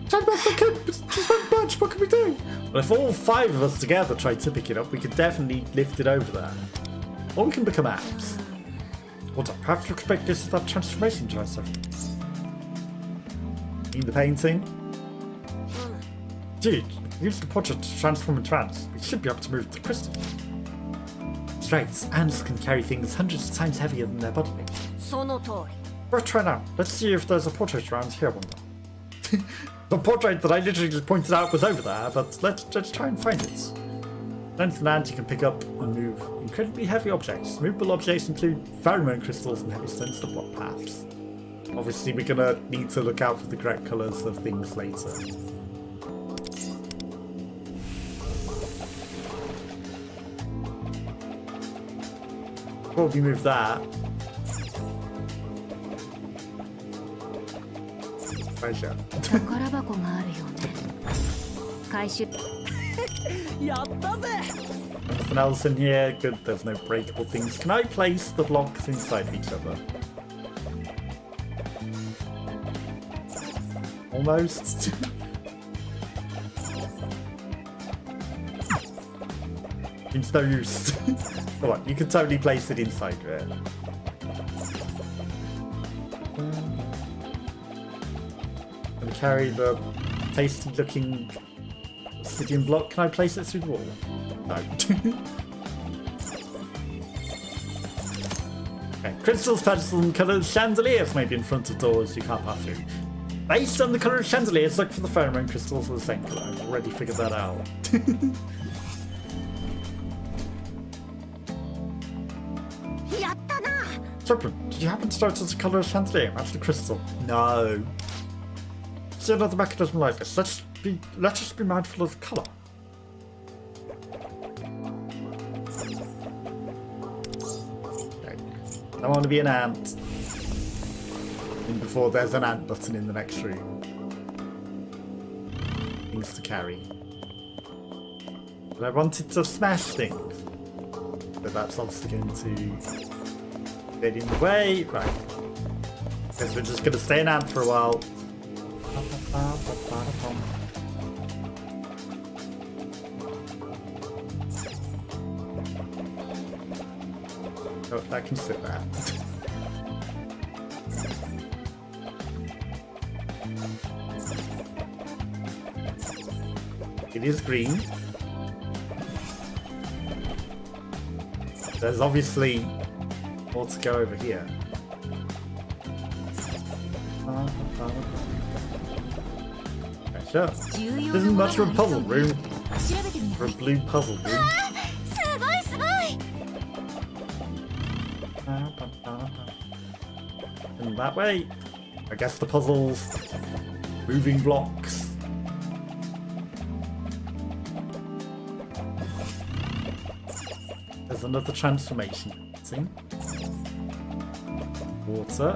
Tried best I could, but it just won't budge. What can we do? Well, if all 5 of us together tried to pick it up, we could definitely lift it over there. Or we can become apps. What I have to expect this is that transformation Joseph. In the painting? Dude, use the portrait to transform into ants. We should be able to move the crystal. That's right, ants can carry things hundreds of times heavier than their body weight. その通り。 Let's try now. Let's see if there's a portrait around here one day. The portrait that I literally just pointed out was over there, but let's try and find it. Length and ant you can pick up and move incredibly heavy objects. Movable objects include pheromone crystals and heavy stones to block paths. Obviously we're gonna need to look out for the correct colours of things later. Before we move that, Treasure. 宝箱があるよね。回収。 nothing else in here. Good, there's no breakable things. Can I place the blocks inside each other? Almost. Seems no use. Come on, you can totally place it inside it. And carry the tasty looking obsidian block. Can I place it through the wall? No. Okay, crystals, pedestals, and coloured chandeliers may be in front of doors you can't pass through. Based on the colour of chandeliers, look for the pheromone crystals of the same colour. I've already figured that out. Serpent, did you happen to notice the colour of chandelier match the crystal? No. See another mechanism like this. Let's just be mindful of the colour. Okay. I want to be an ant. And before there's an ant button in the next room. Things to carry. But I wanted to smash things. But that's obviously going to get in the way. Right. Guess we're just going to stay an ant for a while. Oh, that can sit there. It is green. There's obviously more to go over here. Okay, sure. This isn't much of a puzzle room. Or a blue puzzle room. すごいすごい。 And that way, I guess the puzzles, moving blocks. There's another transformation. See? Water.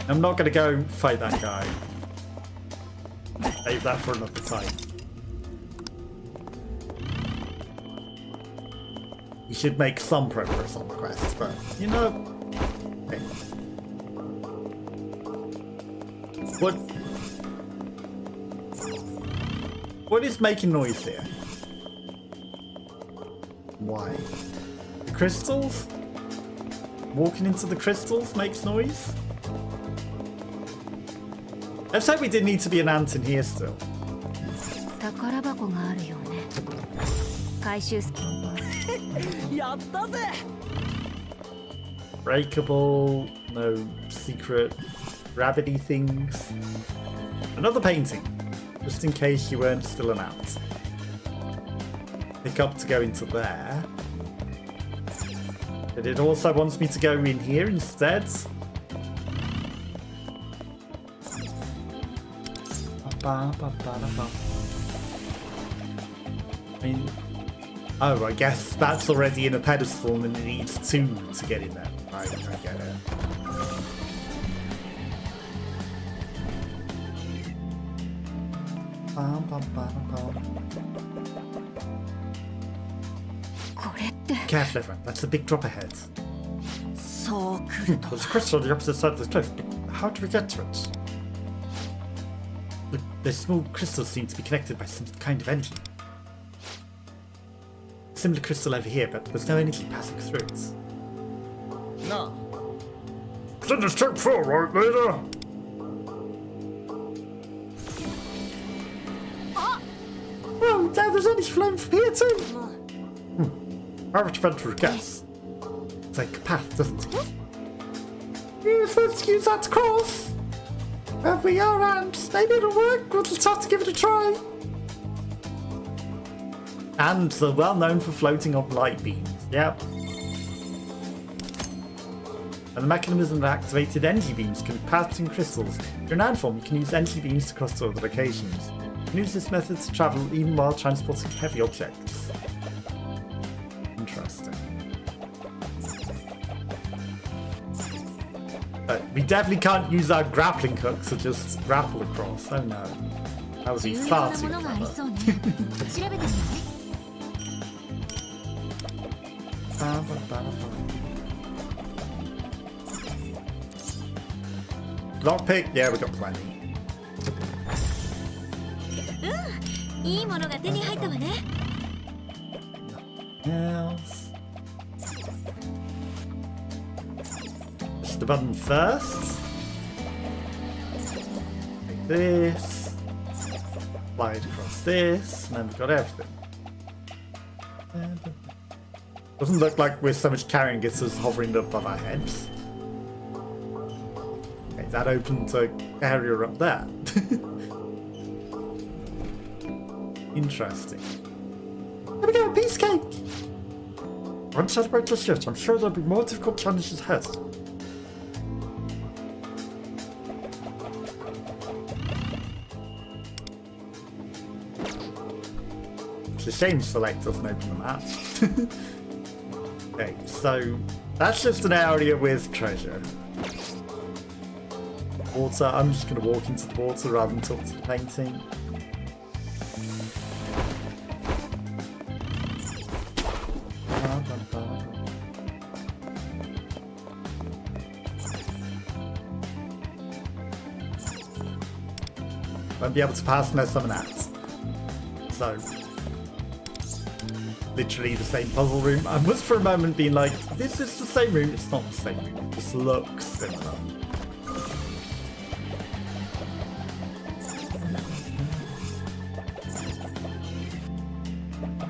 I'm not gonna go fight that guy. Save that for another time. We should make some progress on the quest, but you know. Okay. What is making noise here? Why? The crystals? Walking into the crystals makes noise? Let's hope we did need to be an ant in here still. 宝箱があるよね。回収。やったぜ。 Breakable, no secret rabbity things. Another painting. just in case you weren't still an ant. Pick up to go into there. But it also wants me to go in here instead. I mean, oh, I guess that's already in a pedestal and it needs 2 to get in there. Right, I get it. Careful, everyone. That's a big drop ahead. There's a crystal on the opposite side of the cliff, but how do we get to it? Look, the small crystals seem to be connected by some kind of engine. Similar crystal over here, but there's no energy passing through it. No. Then it's step 4, right, leader? Oh, now there's only flowing from here too. I would venture a guess. It's like a path, doesn't it? If let's use that to cross. There we are, and maybe it'll work. We'll just have to give it a try. And they're well known for floating on light beams. Yep. And the mechanism that activated energy beams can be passed in crystals. If you're an ant form, you can use energy beams to cross to other locations. You can use this method to travel even while transporting heavy objects. Interesting. But we definitely can't use our grappling hook to just grapple across. Oh no. That would be far too clever. Lockpick? Yeah, we got plenty. Else. Push the button first. Like this. Slide across this, and then we've got everything. Doesn't look like we're so much carrying it as hovering above our heads. Okay, that opened an area up there. Interesting. There we go, piece cake. Don't celebrate just yet. I'm sure there'll be more difficult challenges ahead. It's a shame Select doesn't open the map. Okay, so that's just an area with treasure. Water, I'm just going to walk into the water rather than talk to the painting. Won't be able to pass unless I'm an ant. So, literally the same puzzle room. I was for a moment being like, this is the same room. It's not the same room. It just looks similar.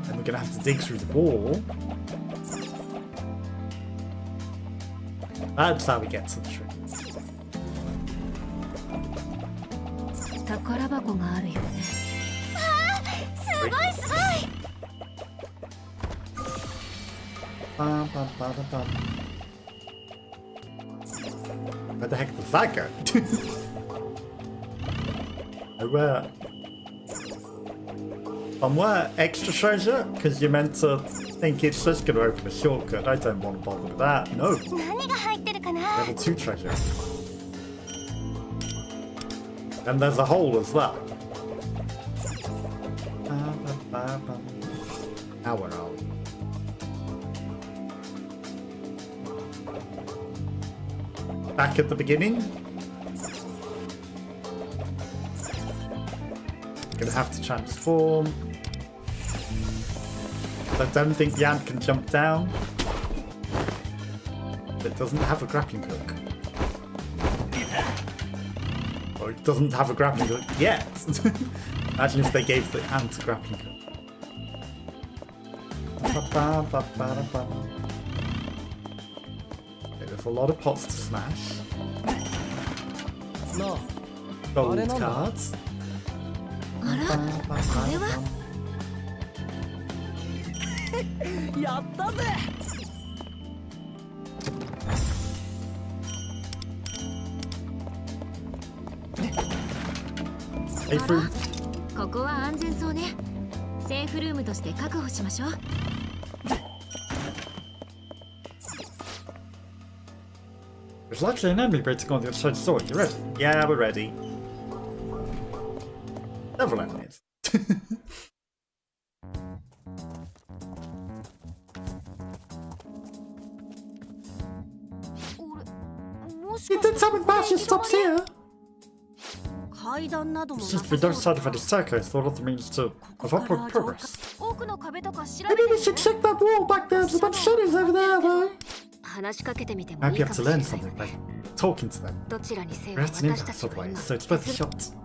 And we're going to have to dig through the wall. That's how we get to the tree. Where the heck does that go? Somewhere extra treasure? Because you're meant to think it's just going to open a shortcut. I don't want to bother with that. No. Level 2 treasure. And there's a hole as well. Now where are we? Back at the beginning. Gonna have to transform. I don't think the ant can jump down. It doesn't have a grappling hook. Or it doesn't have a grappling hook yet. Imagine if they gave the ant a grappling hook. Okay, there's a lot of pots to smash. No. Gold cards. あら、これはやったぜ。 Hey, fruit. ここは安全そうね。セーフルームとして確保しましょう。 There's likely an enemy waiting on the other side of the door. You ready? Yeah, we're ready. Several enemies. You did something about your stops here. 階段なども Seems to be no sign of any staircase, though other means to of upward progress. 奥の壁とか調 Maybe べて we should check that wall back there. There's a bunch of shadows over there, though. 話しかけてみても Maybe い you い have か to もしれ learn ない something わ by ね。 talking to them. どちらにせよ We're at an 私た impasse ちは otherwise, 今 so it's worth a shot.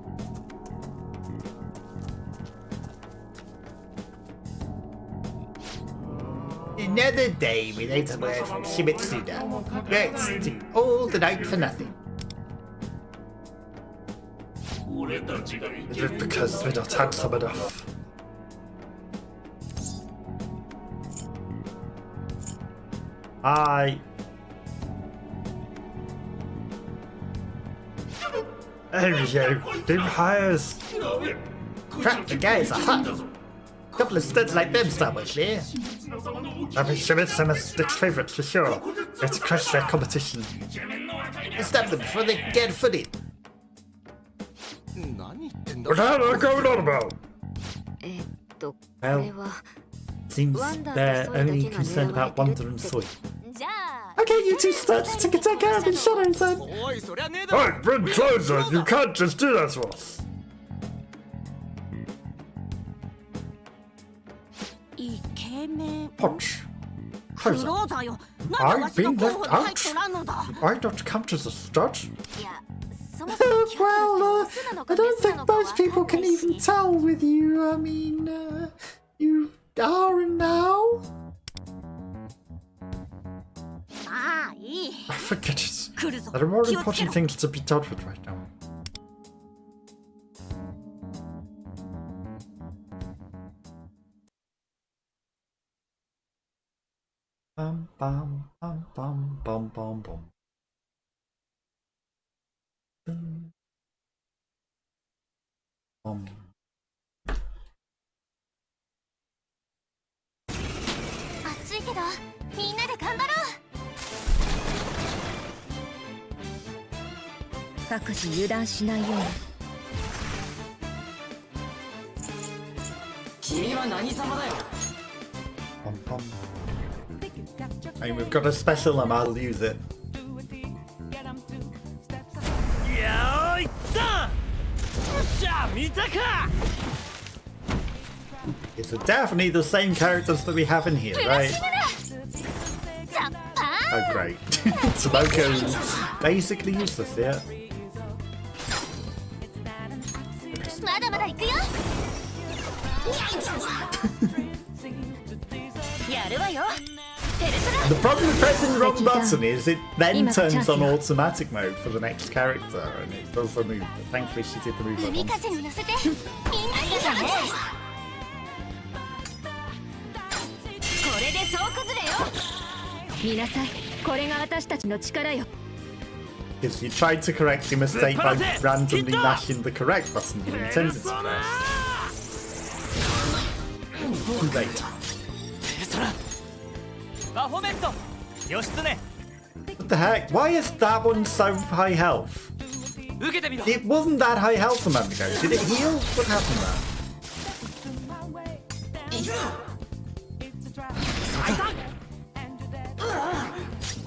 Another day without a word from Shimuna. Let's do all the night for nothing. Is it because we're not handsome enough? Hi. Hey, you, new hires. Crap, the guys are hot. Couple of studs like them somewhere clear. I mean, Shimi's Nick's favourites for sure. Let's crush their competition. Stop them before they get footed. 何言ってんだ。 What are you going on about? これは Seems they're only concerned about Wonder and Soy. じゃあ Okay, you two studs, take care of these shadows then. おい、そりゃねえだろ。 Hey, run closer! You can't just do that to us! イケメン Punch. ク Closer. ローザーよ。なんでわしの候補に入っとらんのだ。 I don't count as a stud. いや、そもそも基本 Well, オスなの I かメ don't スな think のかわ most かん people な can いし even tell with you. I mean, you are and now. ああ、いい。 Forget it. 来るぞ。 There are more 気をつけ important ろ。 things to be dealt with right now. Bum bum bum bum bum bum bum. Bum. Bum. 暑いけど、みんなで頑張ろう。各自油断しないように。君は何様だよ。 Bum bum. I mean, we've got a special and I'll use it. やーいったじゃあ見たか It's definitely the same characters that we have in here, right? ザッパ Oh, great. Sudoku's basically useless, yeah. ーンまだまだ行くよ。やるわよ。ペルソナ The problem with pressing the wrong button is it then turns on automatic mode for the next character, and it does the move. But thankfully, she did the move I 海 wanted. 風に乗せてみんなにだね。これで総崩れよ。見なさい。これが私たちの力よ。 Because you tried to correct your mistake by randomly mashing the correct button you intended to press. Too late. ペルソナバフォメント義経 What the heck? Why is that one so high health? 受けてみろ It wasn't that high health a moment ago. Did it heal? What happened there?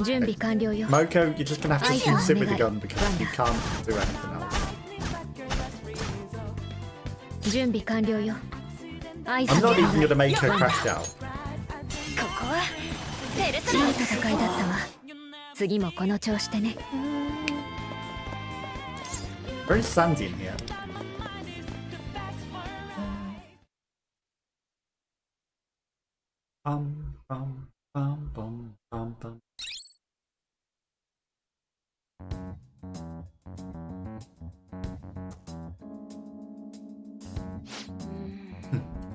準備完了よ。 Moko, you're just gonna have to I shoot it with a can't. gun because you can't do anything else. 準備完了よ。合 I'm 図 not で even gonna make her crash out. ここはペルソいいナ。戦いだったわ。次もこの調子でね。 Very sandy in here. Bum bum bum bum bum bum.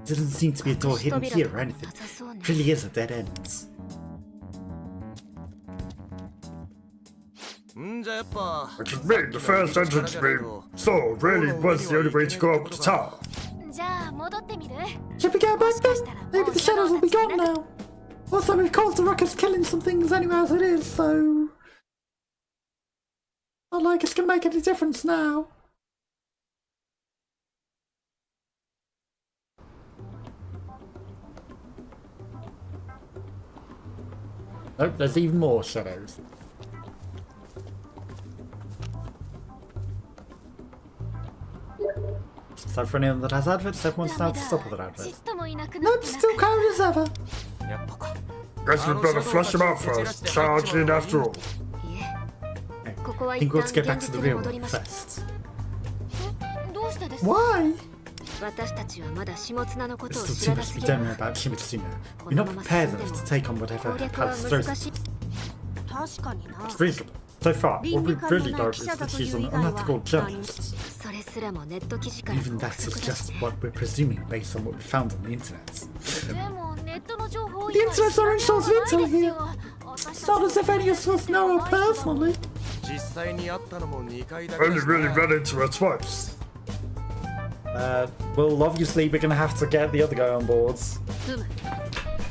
Doesn't seem to be a door hidden here or anything. It really is a dead end. Which is me, the first entrance we saw really was the only way to go up the tower. じゃあ戻ってみる？ Should we go back then? Maybe the shadows will be gone now. Also, we've caused a ruckus killing some things anyway as it is, so... Not like it's gonna make any difference now. Nope, there's even more shadows. So for anyone that has adverts, everyone's now to stop with their ちっ adverts. ともいなくなっ Nope, てな still crowded as ever. Guess we'd better flush him out first. Charge in after all. いえ Okay. ここは I 一 think we'll 旦 have to get back 現 to the 実に real 戻 one りましょう。 first. どうしてです？ Why? 私たちはまだ下綱のこ There's とを still 知 too らな much す we ぎる。 don't know about Shimuna. こ We're の not まま prepared 進んで enough も to take on whatever 攻略は Palace throws 難 at しい。 us. 確かにな。 It's reasonable. So far, what we really know is that she's an unethical journalist. それすらもネット記事から Even の that 憶 is 測だ just し。 what we're presuming based on what we found on the internet. でもネットの情報 The internet's our own source of intel here. It's not as if any of us know her personally. 実際に会ったのも2回だけ Only really ran into her twice. Well, obviously we're gonna have to get the other guy on board.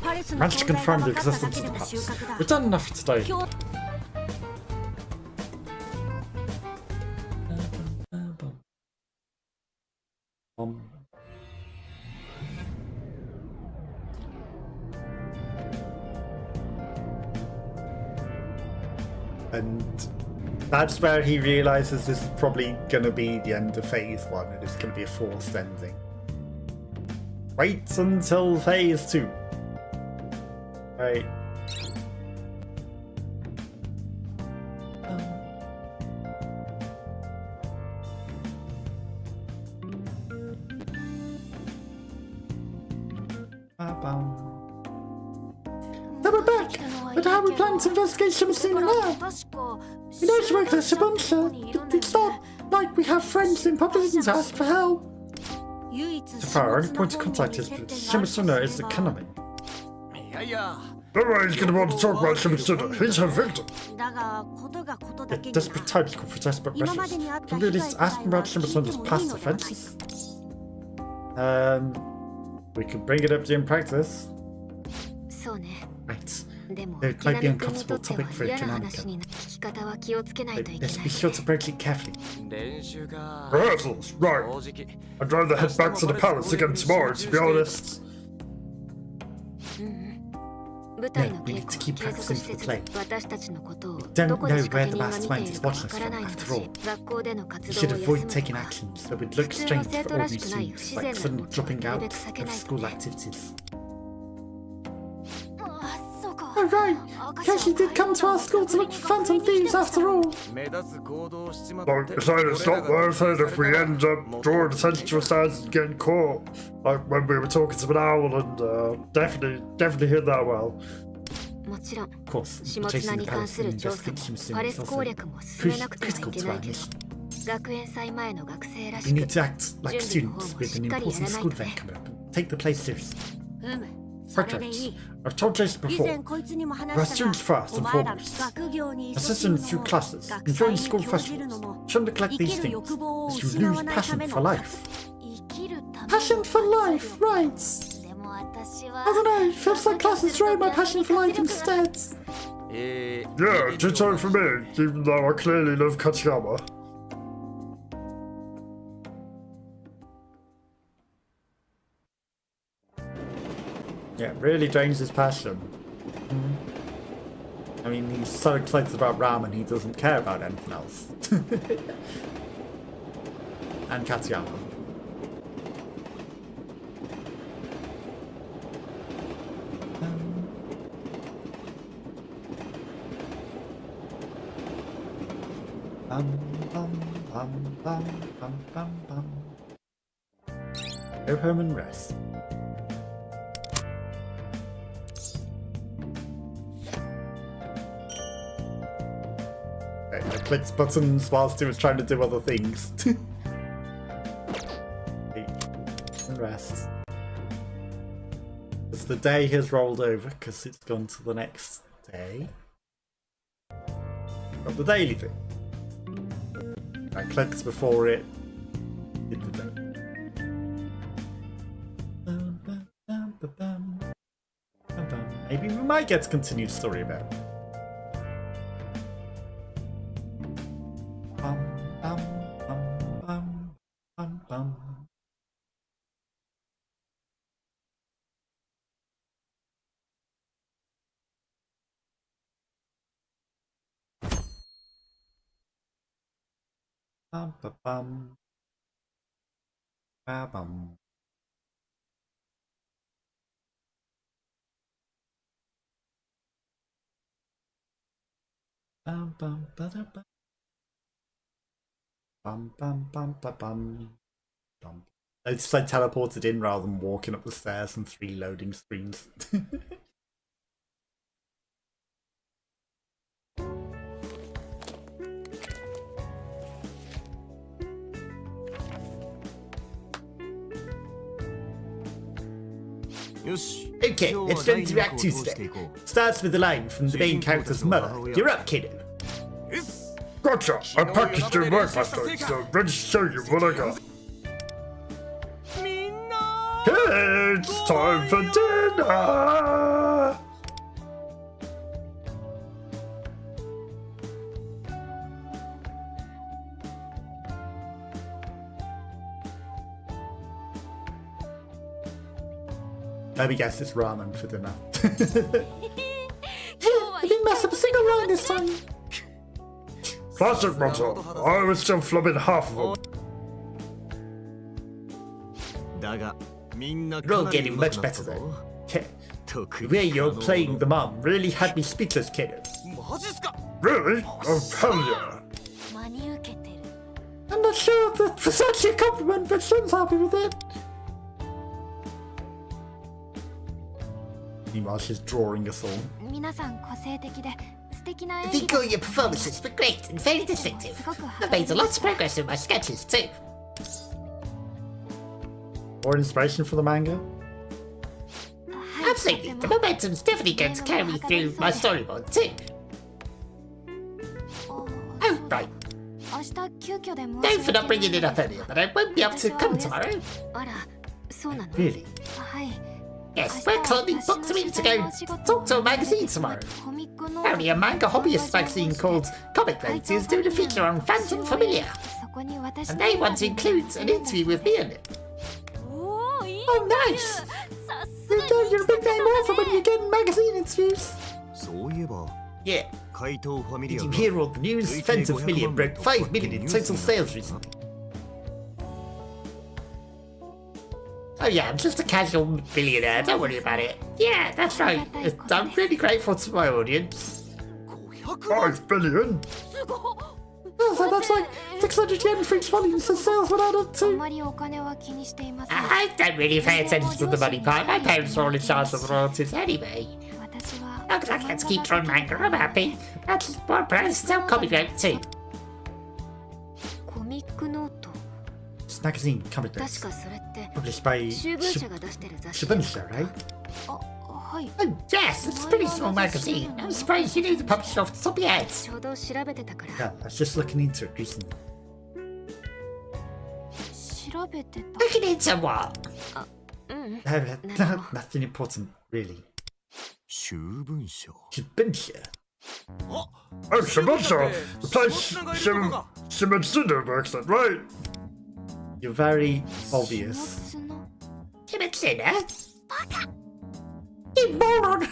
パレスの Managed to 存在が confirm 分 the かっただ existence け of で the も収 palace. 穫だ We've done enough today. 今日 And that's where he realizes this is probably gonna be the end of phase 1 and it's gonna be a forced ending. Wait until phase 2. Right. Now we're back. But how we plan to investigate Shimuna now? 確か We know she works at Shibuncha. It's not like we have friends in publishing to ask for help. 唯一 So far, our only point of contact is that Shimuna is the Kaname. いやいや No way he's gonna want to talk about Shimuna. He's her victim. だがことがことだけ The にな desperate times call for desperate measures. Can we at least ask him about Shimuna's past offences? We could bring it up during practice. そうね。 Right. でも It 木 might be 南君にと uncomfortable っては topic for a 嫌な Kaname. 話になる。聞き方は気をつけないといけない Let's be sure to approach it carefully. 練習か Rehearsals, right. 正直 I'd rather head back to the palace again tomorrow, to be honest. 舞台の Yeah, we 稽 need to 古 keep は継続 practicing し for つ the play. つ私たちのことを Don't どこで know 仕 where 掛け the 人が last 見 mind てい is るかわ watching us からない from, のだ after し all. 学校での We 活動 should を avoid 休む taking とか actions that would look 普通の strange 生 for 徒らし ordinary くない不 students, 自 like 然な sudden 動きは dropping なる out べく避け of ないと school ね activities. あ、そうか Oh right. Akechi did come to our school to look for phantom thieves after all. 目立つ行動をしちまっ So て decided it's not worth it if we end up drawing attention to ourselves and getting caught. Like when we were talking to an owl and definitely hit that well. もちろん Of course, 下綱 chasing に the 関 palace す and る調査 investigating も Shimuna パレ is ス攻 also 略も進めなくてはい critical け to な our いけど mission. 学園祭前の学生らし We く need to act like 準備の方 students も with し an っかりや important らない school と event ね coming up. Take the place seriously. それでい Perfect. い I've told Jason 以 before. 前こいつにも We're 話した students first が and お前ら foremost. 学業に勤し Assisting む through のも classes, 学 enjoying 祭に school 興じるの festivals. も Shouldn't neglect 生 these きる things, 欲望を as you 失わ lose ないた passion め for の life. 生きるため Passion for life, right. でも私は I don't know, feels like classes drain my passion for life instead. Yeah, ditto for me, even though I clearly love Katayama. Yeah, it really drains his passion. I mean, he's so excited about ramen, he doesn't care about anything else. And Katayama. Go home and rest. Okay, I clicked buttons whilst he was trying to do other things. Okay, and rest. the day has rolled over because it's gone to the next day. Got the daily thing. I clicked before it did the day. Maybe we might get to continue the story about it. Bum, ba, bum. Ba, bum. Bum, bum, ba, da, ba. Bum, bum, bum, ba, bum. Bum. I just like teleported in rather than walking up the stairs and 3 loading screens. Okay, let's go into Act 2 today. Starts with a line from the main character's mother. You're up, kiddo. Gotcha! I practiced doing work last night, so ready to show you what I got. It's time for dinner! Let me guess, it's ramen for dinner. I didn't mess up a single line this time. Classic motto. I was still flubbing half of them. You're all getting much better though. The way you're playing the mom really had me speechless, kiddo. Really? Oh, hell yeah. I'm not sure if that's actually a compliment, but Shin's happy with it. Meanwhile, she's drawing us all. I think all your performances were great and very distinctive. I've made a lot of progress in my sketches too. More inspiration for the manga? Absolutely, the momentum's definitely going to carry me through my storyboard too. Oh, right. Known for not bringing it up earlier, but I won't be able to come tomorrow. Really? Yes, we're collecting books. I'm to go talk to a magazine tomorrow. Apparently a manga hobbyist magazine called Comic Notes is doing a feature on Phantom Familiar. And they want to include an interview with me in it. Oh, nice! You know you're a big name author when you're getting magazine interviews. Yeah. Did you hear all the news? Phantom Familiar broke 5 million in total sales recently. Oh yeah, I'm just a casual billionaire, don't worry about it. Yeah, that's right. I'm really grateful to my audience. 5 billion? Oh, so that's like 600 yen for each volume, so sales would add up to... I don't really pay attention to the money part. My parents are all in charge of the royalties anyway. Long as I get to keep drawing manga, I'm happy. That's what I sell Comic Note too. This magazine, Comic Notes, published by Shimuna, right? Oh yes, it's a pretty small magazine. I'm surprised you knew the publisher off the top of your head. Yeah, I was just looking into it recently. Looking into what? No, nothing important, really. Shimuna. Oh, Shimuna! The place Shimuna works at, right? You're very obvious. Shimuna? You moron!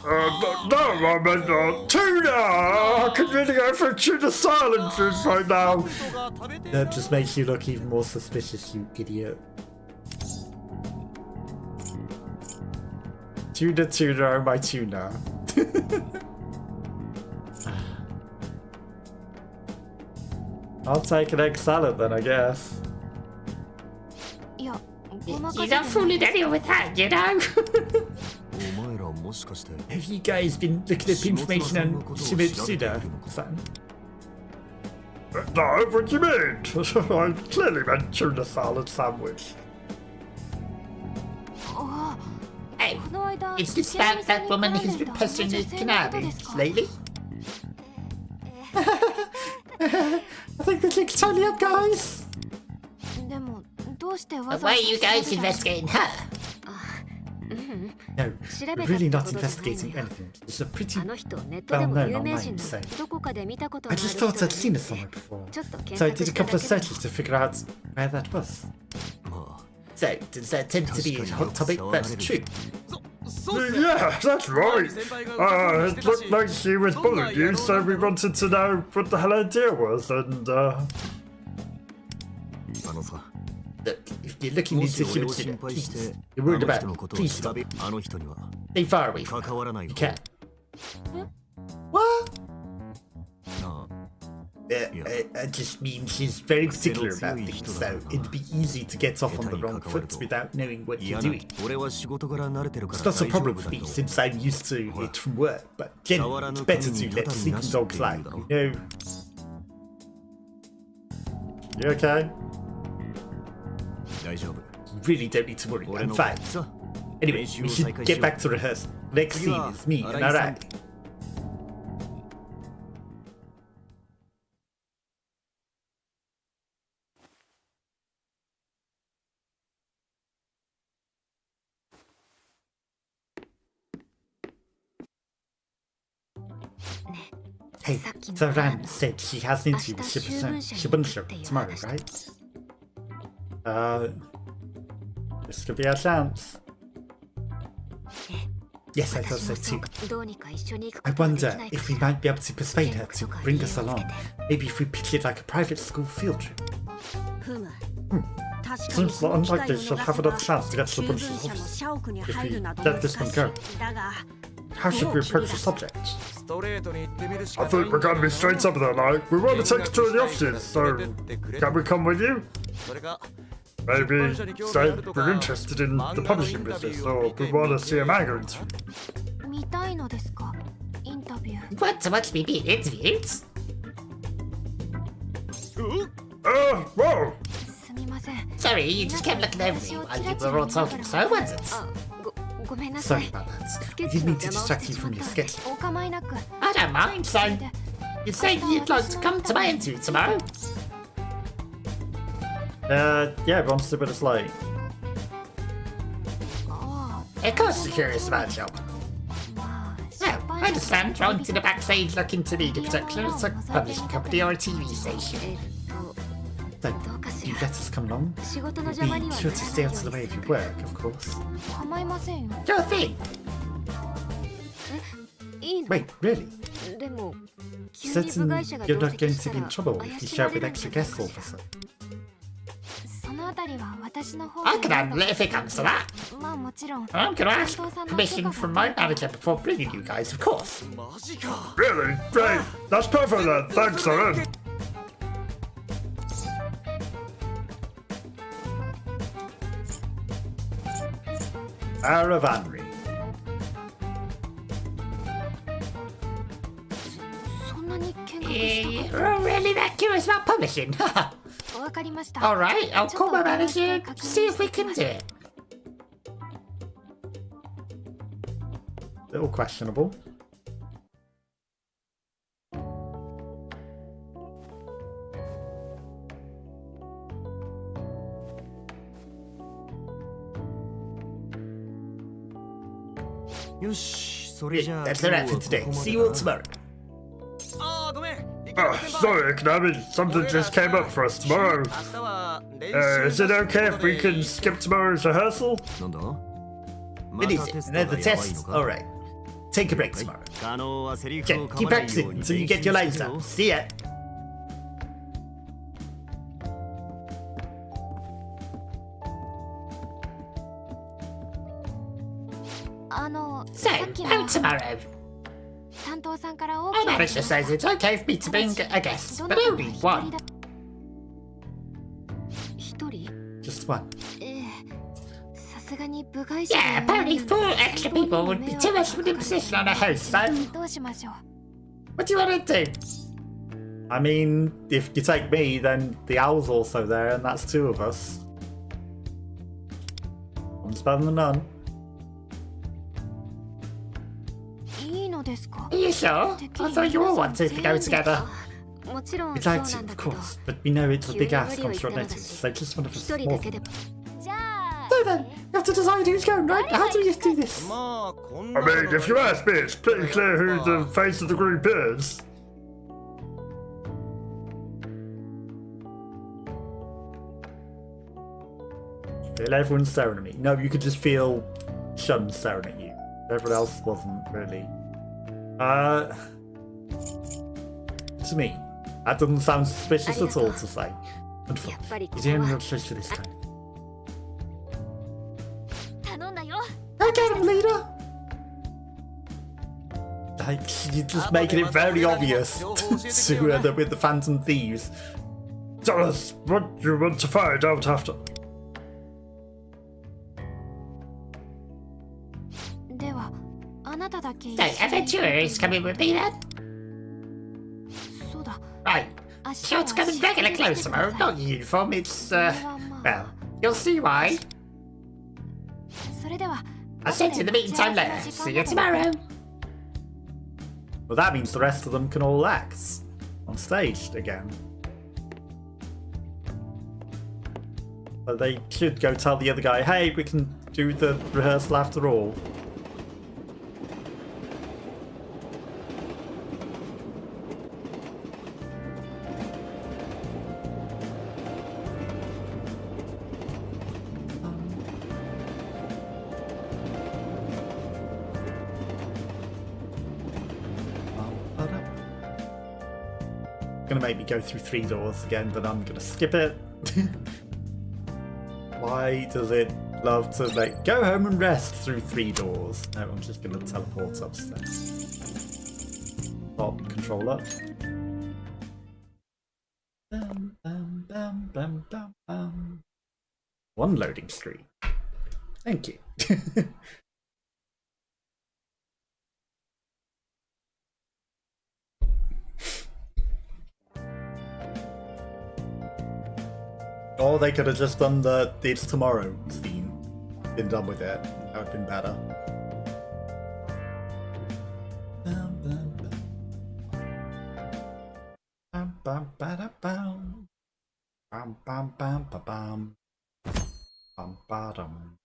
No, I meant tuna! I can really go for tuna salad juice right now. That just makes you look even more suspicious, you idiot. Tuna, oh my tuna. I'll take an egg salad then, I guess. You're not fooling anyone with that, you know? Have you guys been looking up information on Shimuna? No, what do you mean? I clearly meant tuna salad sandwich. Is this about that woman who's been pestering the cannabis lately? I think the jig's totally up, guys. でもどうしてわ But ざ why わ are ざ you guys investigating her? No, we're really not investigating anything. It's a pretty あの人ネットでも有 well-known 名 online 人 saying. のどこかで見たこと I がある just 人 thought で I'd seen it somewhere before. ちょっと検 So I 索 did し a た couple だ of けで searches to figure out where that was. ま So, does that tend to be a hot topic? That's true. Yeah, that's right. It looked like she was bullying you, so we wanted to know what the hell her deal was, and あのさ Look, if you're looking も into し俺を Shimuna, 心配して please, あ you're worried の about 人のことを please 調 stop. べあの人には Stay far away from 関わらない you 方 can. What? な I just mean she's very particular about things, so it'd be easy to get off on the wrong foot without knowing what い you're やな doing. 俺は仕事から慣れてるか It's ら not a 大丈 problem 夫 for だ me と since I'm used to it from work, but generally it's better to let sleeping dogs lie, you know? You okay? 大丈夫 Really don't need to worry, 俺 I'm の fine. さ Anyway, 練習 we を should 再開し get よう back to rehearsal. Next scene is me and Arai. Hey, so Ran said she has an interview with Shimuna tomorrow, right? This could be our chance. Yes, I thought so too. どうにか一緒に行く I ことができ wonder ないか if し we ら might be able to persuade her to bring us along. Maybe if we pitch it like a private school field trip. ふむ Seems unlikely she'll have another chance to get to the Bunch's office if we let this one go. How should we approach the subject? I think we're gonna be straight up there, like, we want to take a tour of the offices, so can we come with you? Maybe say we're interested in the publishing business, or we want to see a manga interview. 見たいのですかインタビュー What, to watch me being interviewed? Whoa! すみません Sorry, you just kept looking over me while you were all talking, so I wondered. あごめんなさ Sorry い about that. ス I ケッチ didn't の mean to 邪魔を distract して you しま from っ your たので sketch. お構いなく I don't mind, so you say you'd like to come to my interview tomorrow? Yeah, everyone see what it's like. あ Of course you're curious about the job. あまあ Well, I understand trying to the backstage look into media production at a publishing company or a TV station. So, どうかし you ら let us come along? 仕事の Be 邪魔には sure な to ら stay ない out of the よう way に of す your る work, of course. 構いませんよ Sure thing. いいの Wait, really? でも急に部 Certain 外者が you're 同 not 席 going し to た be ら in trouble 怪 if you し share まれ with るん extra じゃない guest かしら officer. そのあたりは私の方 I で can handle it if it comes to that. まあもちろん I'm gonna ask 担当さんの許 permission 可 from が my manager before bringing you guys, of course. Really? Great! That's perfect then, thanks, Aaron! Aravanri. そんなに見学 Yeah, した you're really that curious about publishing? かわかりました Alright, I'll ちょっ call と my お電話して manager 確 to 認 see if し we てき can ま do す it. Little questionable. Yoしそれじ Yeah, ゃあ that's the wrap for today. See you all tomorrow. Sorry, Konami, something just came up for us tomorrow. Is it okay if we can skip tomorrow's rehearsal? なんだ What is it? Another test? Alright. Take a break tomorrow. 可能はセリフ Okay, を噛 keep まないよ practicing うに until you 練 get 習 your して lines ろ up. See ya. さ So, っき how の tomorrow? 担当さんから My OK manager says it's okay for me to bring a guest, ど but なたか only 一人 one. だ一人 Just one. さすがに部外者 Yeah, が apparently 4 extra people would be too much of an imposition on a host, so どうしましょう what do you want to do? I mean, if you take me, then the owl's also there, and that's two of us. One's better than none. Are you sure? I thought you all wanted to go together. もちろん We'd そう like な to, んだ of けど course, but we know it's a big ask on 急に無理を言 short ってま notice. す They just want 一 to 人だけで じゃあ So then, you have to decide who's going, right? How do we do this? まあこん I な mean, if you ask me, it's pretty clear who the face of the group is. Feel everyone's staring at me. No, you could just feel Shun staring at you. Everyone else wasn't really. To me, that doesn't sound suspicious at all to say. Wonderful. やっぱりこ Is こ there any は choice for this time? 頼んだよ Okay, leader. Like, you're just making it very obvious to end up with the Phantom Thieves. Tell us what you want to find out after. ではあなただけ So, adventurers coming with me then? そうだ Right. 明 Sure to come in regular clothes tomorrow, not uniform. It's, well, you'll see why. それでは I'll send you the meeting time later. See you tomorrow. Well, that means the rest of them can all act on stage again. So they should go tell the other guy, hey, we can do the rehearsal after all. Gonna make me go through 3 doors again, but I'm gonna skip it. Why does it love to make go home and rest through 3 doors? No, I'm just gonna teleport upstairs. Stop controller. Bum, bum, bum, bum, bum, bum. 1 loading screen. Thank you. Or they could have just done the It's Tomorrow theme. Been done with it. That would have been better. Bam, bam, bada, bam. Bam, bam, bam, ba, bam. Bam, badam.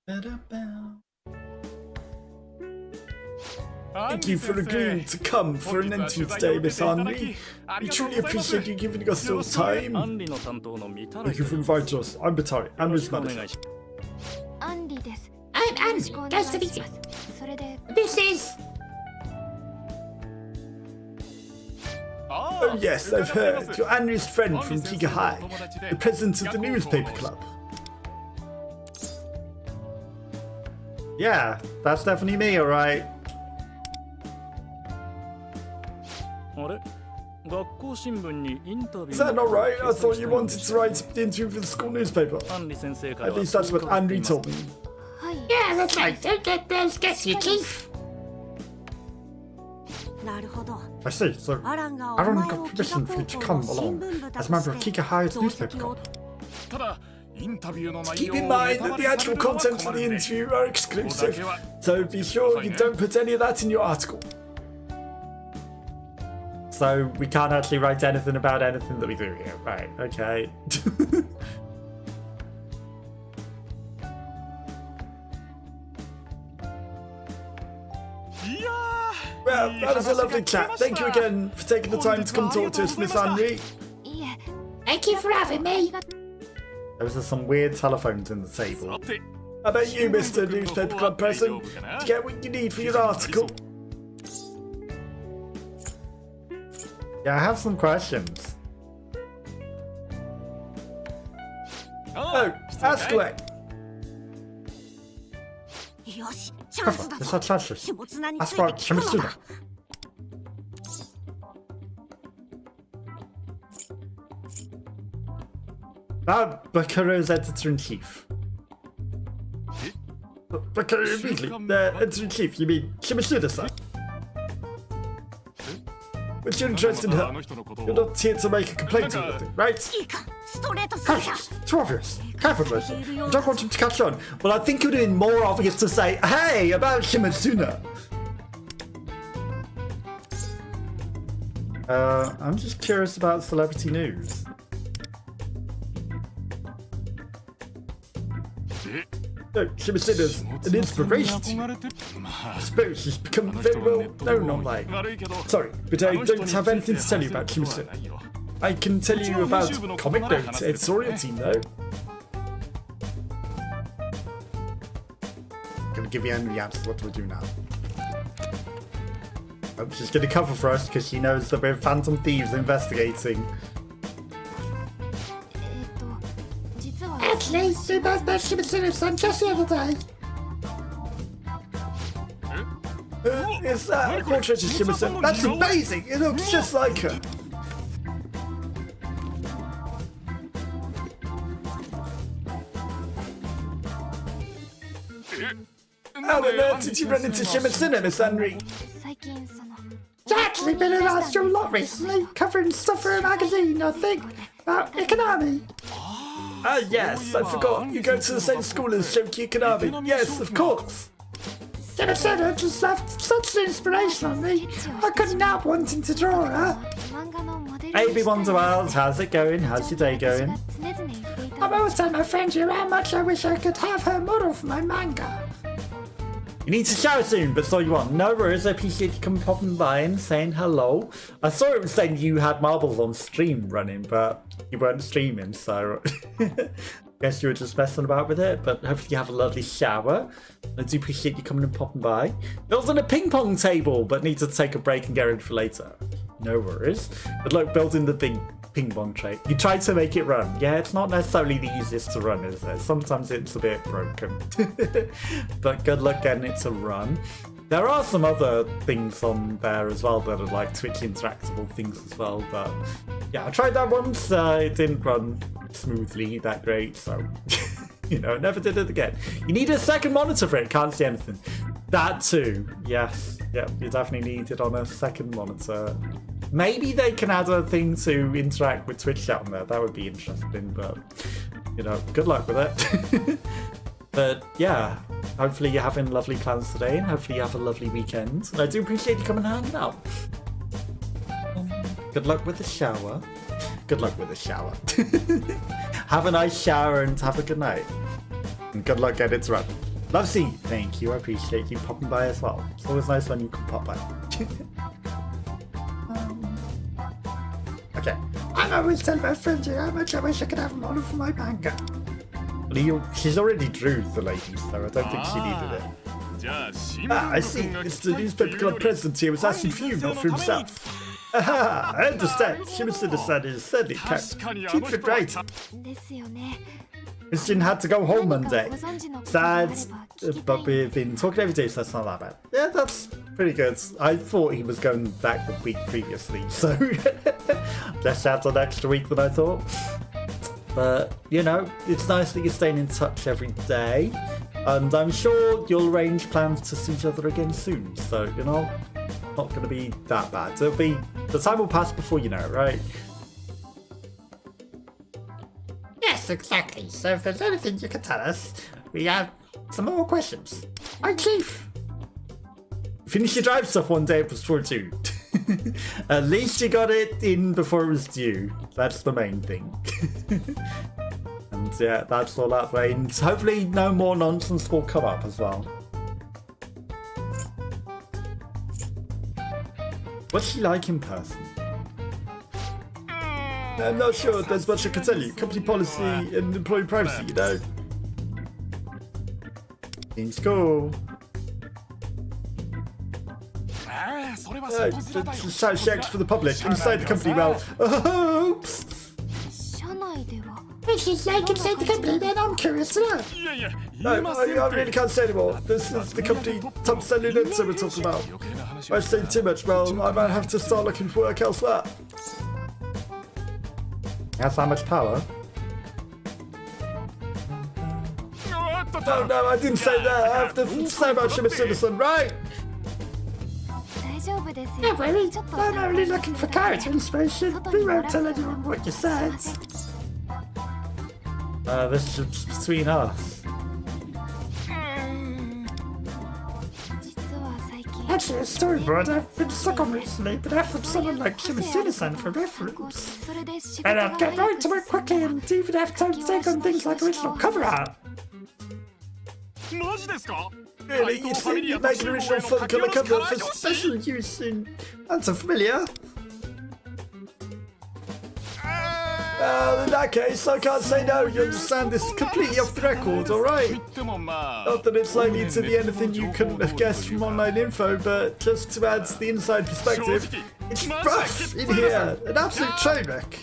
Bada, bam. Thank you for agreeing to come for an interview today, Miss Henry. We truly appreciate you giving us your time. Thank you for inviting us. I'm Batari. I'm his manager. アンリです I'm よろ Andy. しくお願い Nice to し meet you. ますそれで This is. Oh yes, I've heard. You're Henry's friend from Tiga High, the president of the newspaper club. Yeah, that's definitely me, alright. Is that not right? I thought you wanted to write the interview for the school newspaper. At least that's what Henry told me. はい Yeah, that's right. Don't let those get to you, Chief. なるほど I see, so アランが Aaron お前 got を permission 企 for you to 画 come 方向の新 along 聞部だ as と a member of して Kika High's 同 newspaper 席を club. Keep in mind that the actual contents of the interview are exclusive, so be sure you don't put any of that in your article. So we can't actually write anything about anything that we do here. Right, okay. Well, that was a lovely chat. Thank you again for taking the time to come talk to us, Miss Henry. いえ Thank you for having me. There was some weird telephones in the table. How about you, Mr. Newspaper Club President? Did you get what you need for your article? Yeah, I have some questions. Oh, ask away. よしチャンスだ It's ぞ our chance. 下綱につ That's いて right, 聞くの Shimuna. だ Bakaro's editor-in-chief. Bakaro immediately. The editor-in-chief, you mean Shimuna-san? But you're interested in her. You're not here to make a complaint or anything, right? いいか Cautious. It's obvious. Careful, Tracy. You don't want him to catch on. Well, I think it would have been more obvious to say, hey, about Shimuna. I'm just curious about celebrity news. Oh, Shimuna's an inspiration to you. I suppose she's become very well known online. Sorry, but I don't have anything to tell you about Shimuna. I can tell you about Comic Note editorial team though. Gonna give you Henry answer. What do we do now? Oh, she's gonna cover for us because she knows that we're Phantom Thieves investigating. Actually, we both met Shimuna's son just the other day. Is that a portrait of Shimuna? That's amazing! It looks just like her. How on earth did you run into Shimuna, Miss Henry? She's actually been in our school a lot recently, covering stuff for a magazine, I think, about economy. Ah, yes, I forgot. You go to the same school as Shoki Kanami. Yes, of course. Shimuna just left such an inspiration on me. I couldn't help wanting to draw her. AB Wonderwild, how's it going? How's your day going? I'm always telling my friend here how much I wish I could have her model for my manga. You need to shower soon, but so you want. No worries, I appreciate you coming popping by and saying hello. I saw it was saying you had marbles on stream running, but you weren't streaming, so I guess you were just messing about with it, but hopefully you have a lovely shower. I do appreciate you coming and popping by. Building a ping pong table, but need to take a break and get ready for later. No worries. Good luck building the ping pong tray. You tried to make it run. Yeah, it's not necessarily the easiest to run, is it? Sometimes it's a bit broken. But good luck getting it to run. There are some other things on there as well that are like Twitch interactable things as well, but yeah, I tried that once. It didn't run smoothly that great, so you know, never did it again. You need a second monitor for it. Can't see anything. That too. Yes. Yep. You definitely need it on a second monitor. Maybe they can add a thing to interact with Twitch chat on there. That would be interesting, but you know, good luck with it. But yeah, hopefully you're having lovely plans today, and hopefully you have a lovely weekend. And I do appreciate you coming and hanging out. Good luck with the shower. Good luck with the shower. Have a nice shower and have a good night. And good luck getting it to run. Love seeing you. Thank you. I appreciate you popping by as well. It's always nice when you can pop by. Okay. I'm always telling my friend here how much I wish I could have a model for my manga. Well, she's already drew the lady, so I don't think she needed it. Ah, I see. It's the newspaper club president here was asking for you, not for himself. Aha, I understand. Shimuna-san is certainly keep it right. Christian had to go home Monday. Sad, but we've been talking every day, so that's not that bad. Yeah, that's pretty good. I thought he was going back the week previously, so less sad on extra week than I thought. But, you know, it's nice that you're staying in touch every day. And I'm sure you'll arrange plans to see each other again soon. So, you know, not going to be that bad. It'll be, the time will pass before you know it, right? Yes, exactly. So if there's anything you can tell us, we have some more questions. Hi, Chief. Finish your drive stuff one day before due. At least you got it in before it was due. That's the main thing. And yeah, that's all that way. And hopefully no more nonsense will come up as well. What's she like in person? I'm not sure there's much I can tell you. Company policy and employee privacy, you know. Seems cool. Shout checks for the public. Inside the company, well, oops. If she's like inside the company, then I'm curious to know. No, I really can't say anymore. This is the company top selling it, so we're talking about. If I say too much, well, I might have to start looking for work elsewhere. Has that much power? No, I didn't say that. I have to say about Shimuna-san, right? Not really. I'm only looking for character inspiration. We won't tell anyone what you said. This is between us. Actually, a storyboard I've been stuck on recently, but I've had someone like Shimuna-san for reference. And I'd get right to it quickly and even have time to take on things like original cover art. マジですか Really? You think you'd make an original full colour cover for special use in Phantom Familiar? Well, in that case, I can't say no. You understand this is completely off the record, alright? Not that it's likely to be anything you couldn't have guessed from online info, but just to add to the inside perspective, it's rough in here. An absolute train wreck.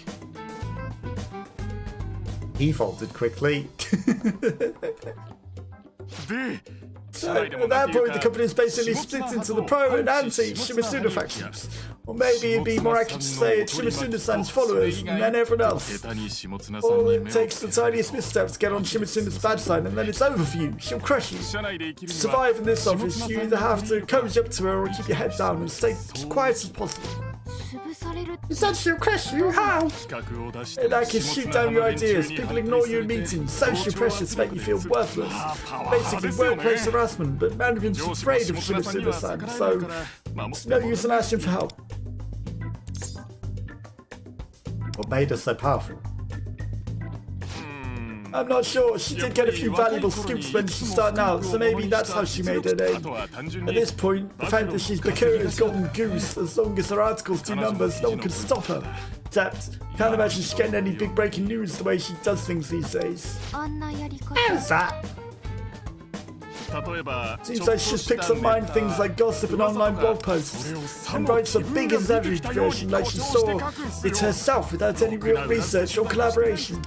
He folded quickly. So, at that point, the company is basically split into the pro and anti-Shimuna factions. Or maybe it'd be more accurate to say it's Shimuna-san's followers and then everyone else. All it takes the tiniest misstep to get on Shimuna-san's bad side and then it's over for you. She'll crush you. To survive in this office, you either have to cozy up to her or keep your head down and stay as quiet as possible. You said she'll crush you, how? In that case, shoot down your ideas. People ignore you in meetings. Social pressure to make you feel worthless. Basically, workplace harassment, but management's afraid of Shimuna-san, so it's no use in asking for help. What made her so powerful? I'm not sure. She did get a few valuable scoops when she started out, so maybe that's how she made her name. At this point, the fact that she's Bakura's golden goose, as long as her articles do numbers, no one can stop her. Except, can't imagine she's getting any big breaking news the way she does things these days. How's that? Seems like she just picks up mind things like gossip and online blog posts, and writes a big exaggerated version like she saw it herself without any real research or collaboration.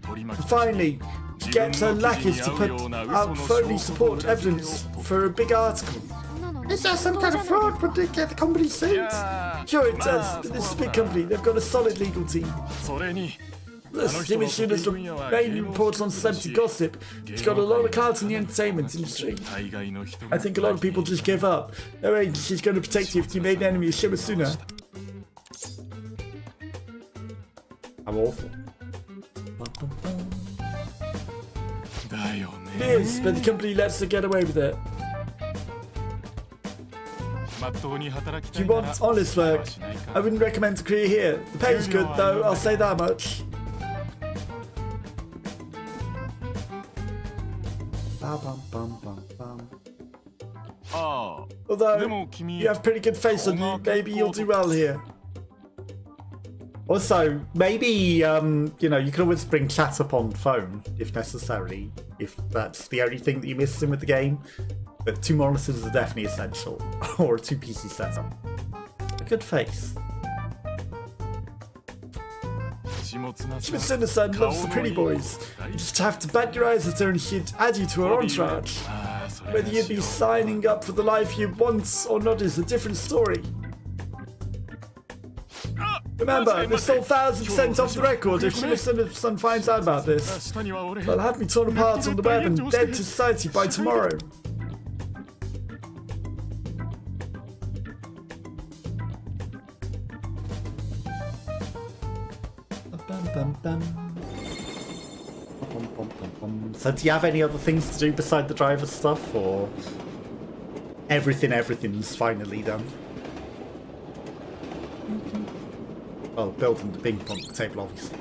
And finally, she gets her lackeys to put out phony support evidence for a big article. Is there some kind of fraud? Would they get the company sued? Sure it does, but this is a big company, they've got a solid legal team. Plus, Shimuna's main reports on celebrity gossip. It's got a lot of clout in the entertainment industry. I think a lot of people just give up. No way she's going to protect you if you made an enemy of Shimuna. How awful. It is, but the company lets her get away with it. If you want honest work, I wouldn't recommend a career here. The pay's good though, I'll say that much. Although, you have pretty good face on you, maybe you'll do well here. Also, maybe, you know, you can always bring chat up on phone, if necessary, if that's the only thing that you're missing with the game. But 2 monitors are definitely essential, or a 2 PC setup. A good face. Shimuna-san loves the pretty boys. You just have to bat your eyes at her and she'd add you to her entourage. Whether you'd be signing up for the life you want or not is a different story. Remember, this is all 1000% off the record. If Shimuna-san finds out about this, they'll have me torn apart on the web and dead to society by tomorrow. So do you have any other things to do beside the driver stuff, or everything's finally done? Well, building the ping pong table, obviously.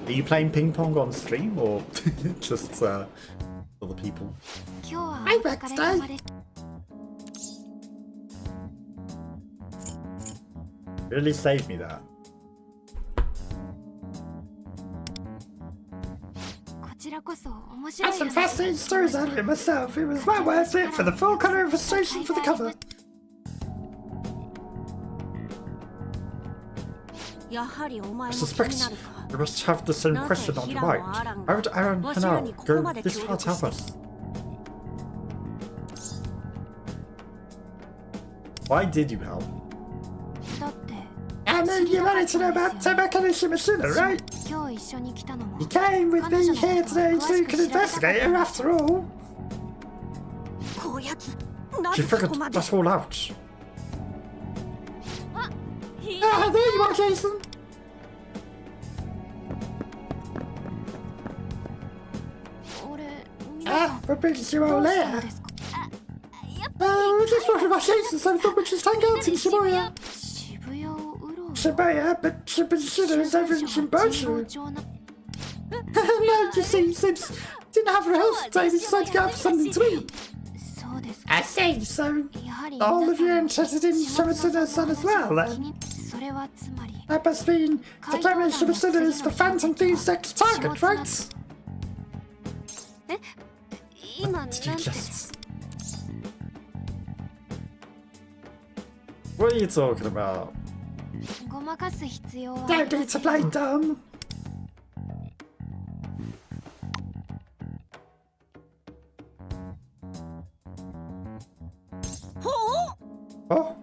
Are you playing ping pong on stream, or just other people? I work today. Really saved me that. I had some fascinating stories out of it myself. It was well worth it for the full colour illustration for the cover. I suspect you must have the same question on your mind. Why would Aaron Hanao go this far to help us? Why did you help? I mean, you wanted to know about Tamaki and Shimuna, right? You came with me here today so you can investigate her after all. She figured that all out. Ah, there you are, Jason. Ah, what brings you all here? Oh, just talking about Jason, so I thought we'd just hang out in Shibuya. Shibuya, but Shibuya is over in Shimboshu. No, you see, since we didn't have rehearsal today, we decided to go out for something to eat. I see. So, all of you are interested in Shimuna-san as well, then? That must mean declaring Shimuna is the Phantom Thief's next target, right? Did you just... What are you talking about? Don't need to play dumb. Oh?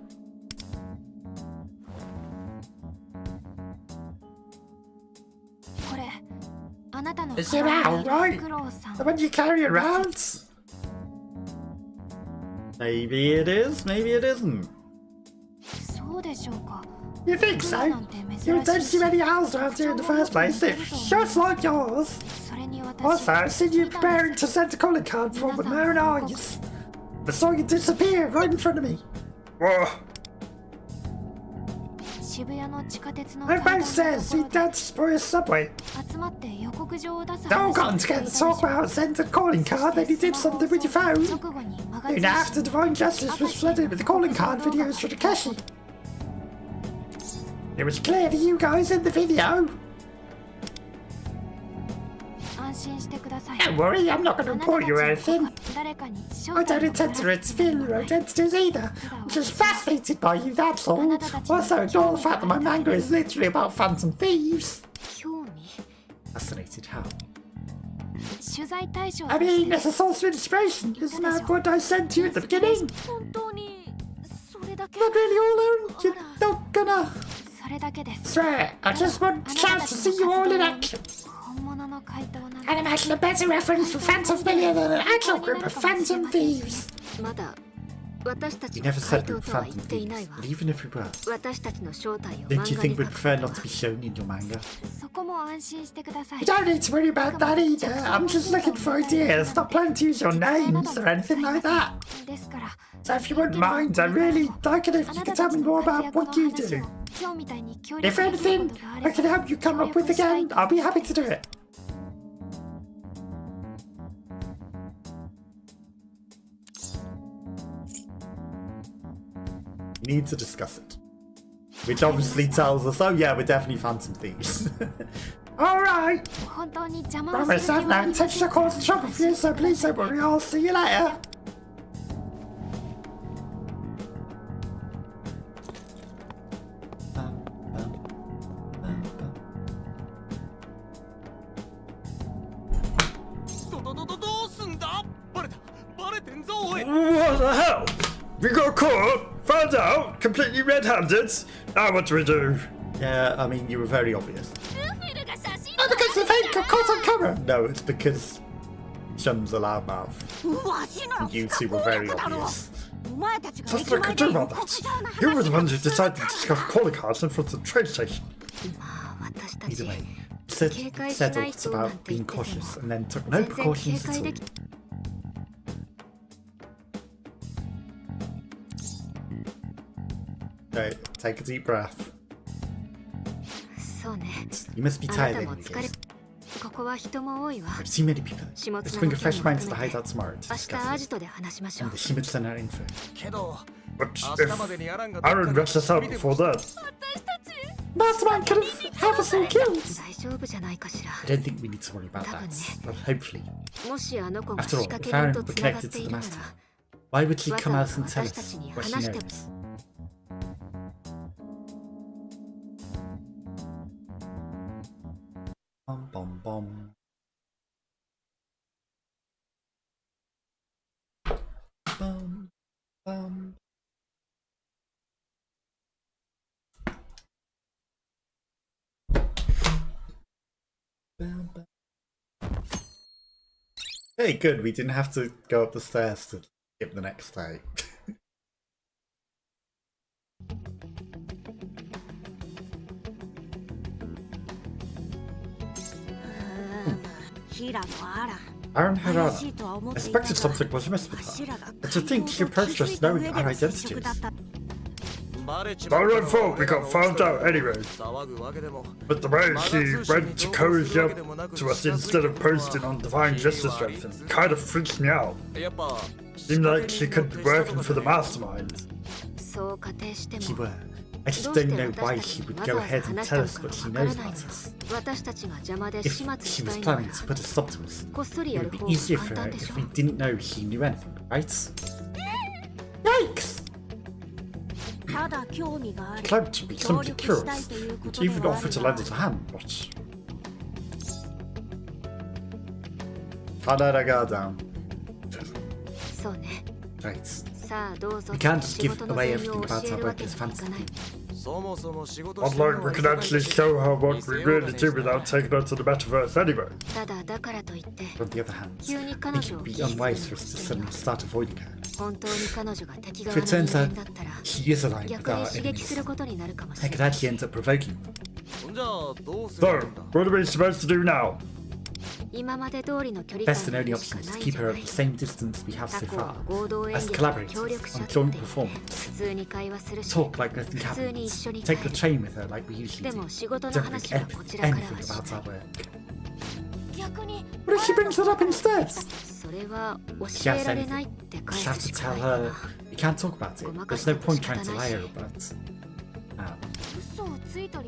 Is it out, right? The one you carry around? Maybe it is, maybe it isn't. You think so? You don't see many owls around here in the first place. It's just like yours. Also, I've seen you preparing to send a calling card from with my own eyes. I saw you disappear right in front of me. Whoa. Everybody says you danced for a subway. They all got together to talk about sending a calling card, then you did something with your phone. Soon after, Divine Justice was flooded with the calling card videos for Akechi. It was clear to you guys in the video. Don't worry, I'm not going to report you or anything. I don't intend to reveal your identities either. I'm just fascinated by you, that's all. Also, ignore the fact that my manga is literally about phantom thieves. Fascinated how? I mean, it's a source of inspiration. Isn't that what I sent you at the beginning? Not really all alone. You're not gonna... Swear, I just want a chance to see you all in action. I'd imagine a better reference for Phantom Familiar than an actual group of Phantom Thieves. You never said we were Phantom Thieves, but even if we were, don't you think we'd prefer not to be shown in your manga? You don't need to worry about that either. I'm just looking for ideas, not planning to use your names or anything like that. So if you wouldn't mind, I'd really like it if you could tell me more about what you do. If anything I can help you come up with again, I'll be happy to do it. We need to discuss it. Which obviously tells us, oh yeah, we're definitely Phantom Thieves. Alright! Promise I've no intention of causing trouble for you, so please don't worry, I'll see you later. What the hell? We got caught, found out, completely red-handed. Now what do we do? Yeah, I mean, you were very obvious. Oh, because the fake got caught on camera! No, it's because Shun's a loudmouth. And you two were very obvious. There's nothing I could do about that. You were the ones who decided to discuss calling cards in front of the train station. Either way, said it's about being cautious and then took no precautions at all. Okay, take a deep breath. You must be tired anyways. I've seen many people. Let's bring a fresh mind to the hideout tomorrow to discuss it. And the Shimuna info. But if Aaron wraps us out before that, Mastermind could have us all killed! I don't think we need to worry about that, but hopefully. After all, if Aaron were connected to the Master, why would she come out and tell us what she knows? Bum bum bum. Bum bum. Bum, bum. Hey, good. We didn't have to go up the stairs to skip the next day. Aaron Harada. I suspected something was amiss with her, but to think she approached us knowing our identities. Not our fault we got found out anyway. But the way she went to cozy up to us instead of posting on Divine Justice or anything kind of freaks me out. Seemed like she could be working for the mastermind. Keyword. I just don't know why she would go ahead and tell us what she knows about us. If she was planning to put a stop to us, it would be easier for her if we didn't know she knew anything, right? Yikes! Claimed to be simply curious, and even offered to lend us a hand, but... How did I go down? Right. We can't just give away everything about our work as fancy. Not like we can actually show her what we really do without taking her to the Metaverse anyway. On the other hand, I think it would be unwise for us to suddenly start avoiding her. If it turns out she is aligned with our enemies, I could actually end up provoking them. So, what are we supposed to do now? Best and only option is to keep her at the same distance we have so far, as collaborators on joint performance. Talk like nothing happens, take the train with her like we usually do. Don't make anything about our work. What if she brings that up instead? She has anything, we have to tell her we can't talk about it. There's no point trying to lie her about.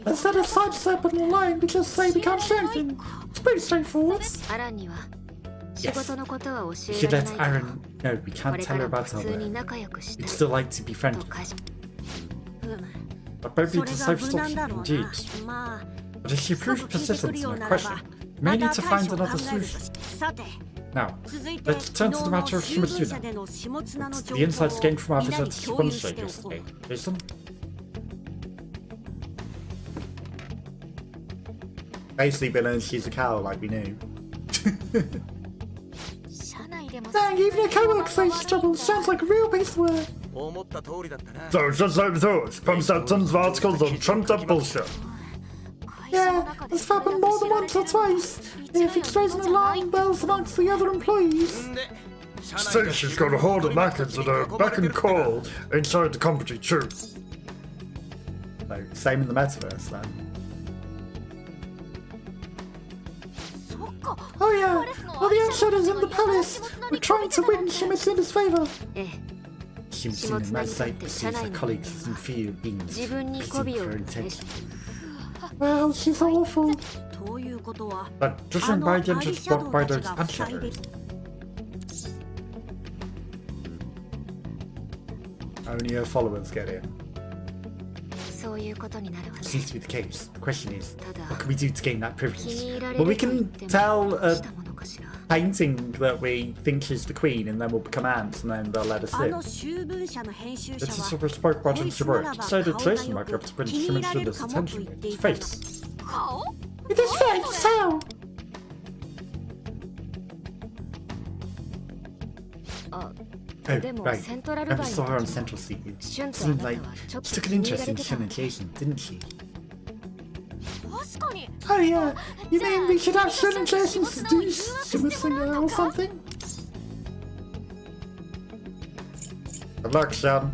Instead of sidestepping the line, we just say we can't share anything. It's pretty straightforward. Yes, we should let Aaron know we can't tell her about our work. We'd still like to be friendly. But maybe it's a safe option indeed. But if she proves persistent in her question, we may need to find another solution. Now, let's turn to the matter of Shimuna. It's the insights gained from our visit to Shimuna yesterday. Jason? Basically, we learned she's a cow like we knew. Dang, even a co-worker says trouble. Sounds like a real piece of work. So, just like we thought, she pumps out tons of articles on trumped up bullshit. Yeah, it's happened more than once or twice. If it's raising alarm bells amongst the other employees. She thinks she's got a horde of knackers at her beck and call inside the company too. So, same in the Metaverse then. Oh yeah, all the outsiders in the palace were trying to win Shimuna's favor. Shimuna in that sight perceives her colleagues as inferior beings, perceived for her intention. Well, she's awful. But judging by the entrance blocked by those anti-shadows, Only her followers get in. Seems to be the case. The question is, what can we do to gain that privilege? Well, we can tell a painting that we think is the queen, and then we'll become ants, and then they'll let us in. it's a super spoke button to work. Decided Jason might be able to bring Shimuna's attention with his face. With his face, how? Oh, right. I never saw her on Central Street. It seemed like she took an interest in Shun and Jason, didn't she? Oh yeah, you mean we should have Shun and Jason seduce Shimuna or something? Good luck, Shun.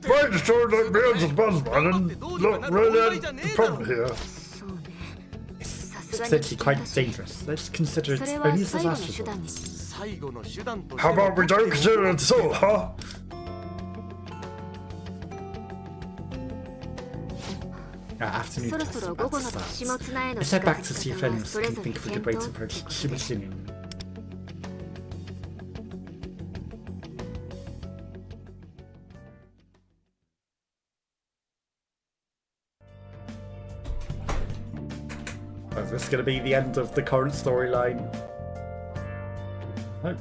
Trying to show like me as a buzzman and look really at the problem here. It's potentially quite dangerous. Let's consider it only as a last resort. How about we don't consider it at all, huh? Afternoon class is about to start. Let's head back to see if anyone else can think of a good way to approach Shimuna. Is this going to be the end of the current storyline? No.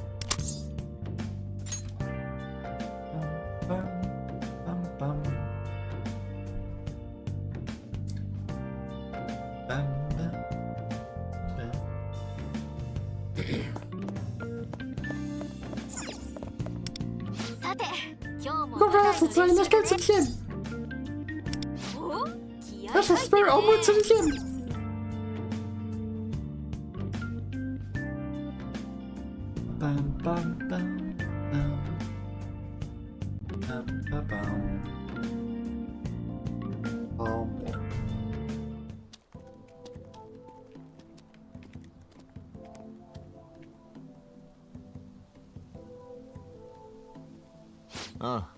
Got rehearsal today, let's go to the gym. That's the spirit onward to the gym. Bam, bam, bam, bam. Bam, bam, bam.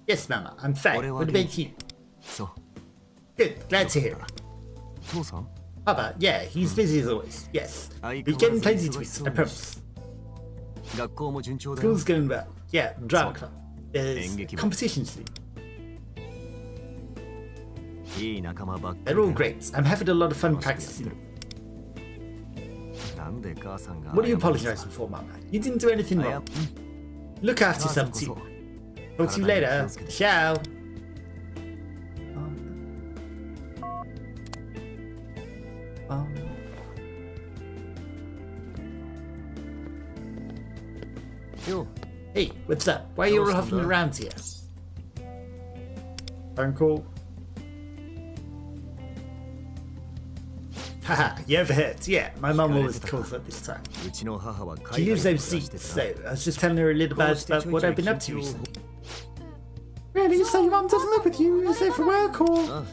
Yes, Mama, I'm fine. What about you? So, Good, glad to hear it. 父さん Papa, yeah, he's busy as always. Yes. We're getting plenty to eat, I promise. 学校も順調だよ School's going well. Yeah, drama club. There's competitions. いい仲間ばっか They're り all great. I'm having a lot of fun practicing. なんで母さんが What are you apologizing for, Mama? You didn't do anything wrong. Look after yourself too. Talk to you later. Ciao. Yo. Hey, what's up? Why are you all huffing around here? Phone call. Haha, you overheard. Yeah, my mum always calls at this time. うちの母は She 海 lives 外で暮らして overseas, さ so I was just telling her a little about what I've been up to recently. Really? So your mum doesn't live with you? Is it for work or?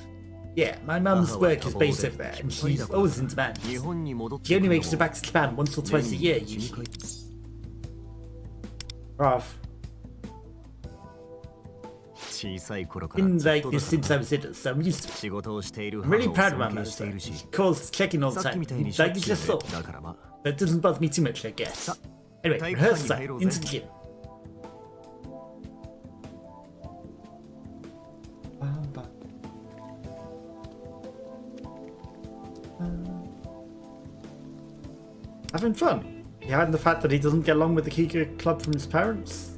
Yeah, my mum's work is based over there, and she's always in demand. 日本に戻って She く only るの makes it も back to Japan once or twice a year, usually. Rough. 小さい頃から Been ずっ like とだ this から since I was little, so I'm used to it. 仕事をしている I'm really 母を proud of my 尊敬 mother. しているし She calls checking all the さっき time. みたいに Like し it's just so. だからま That doesn't bother me too much, I guess. Anyway, 体育館 rehearsal に time. 入ろうぜ Into the gym. Having fun. Behind the fact that he doesn't get along with the Kika Club from his parents.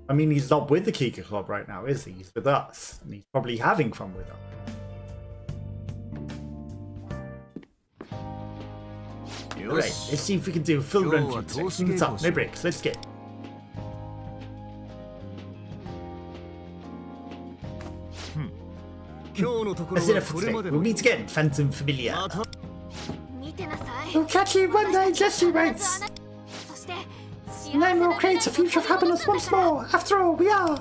I mean, he's not with the Kika Club right now, is he? He's with us. And he's probably having fun with us. Alright, let's see if we can do a full run through today. From the top, no breaks, let's get. That's enough for today. We'll meet again, Phantom Familiar. 見てなさい We'll catch you one day, just you wait. そして And then we'll create a future of happiness once more. After all, we are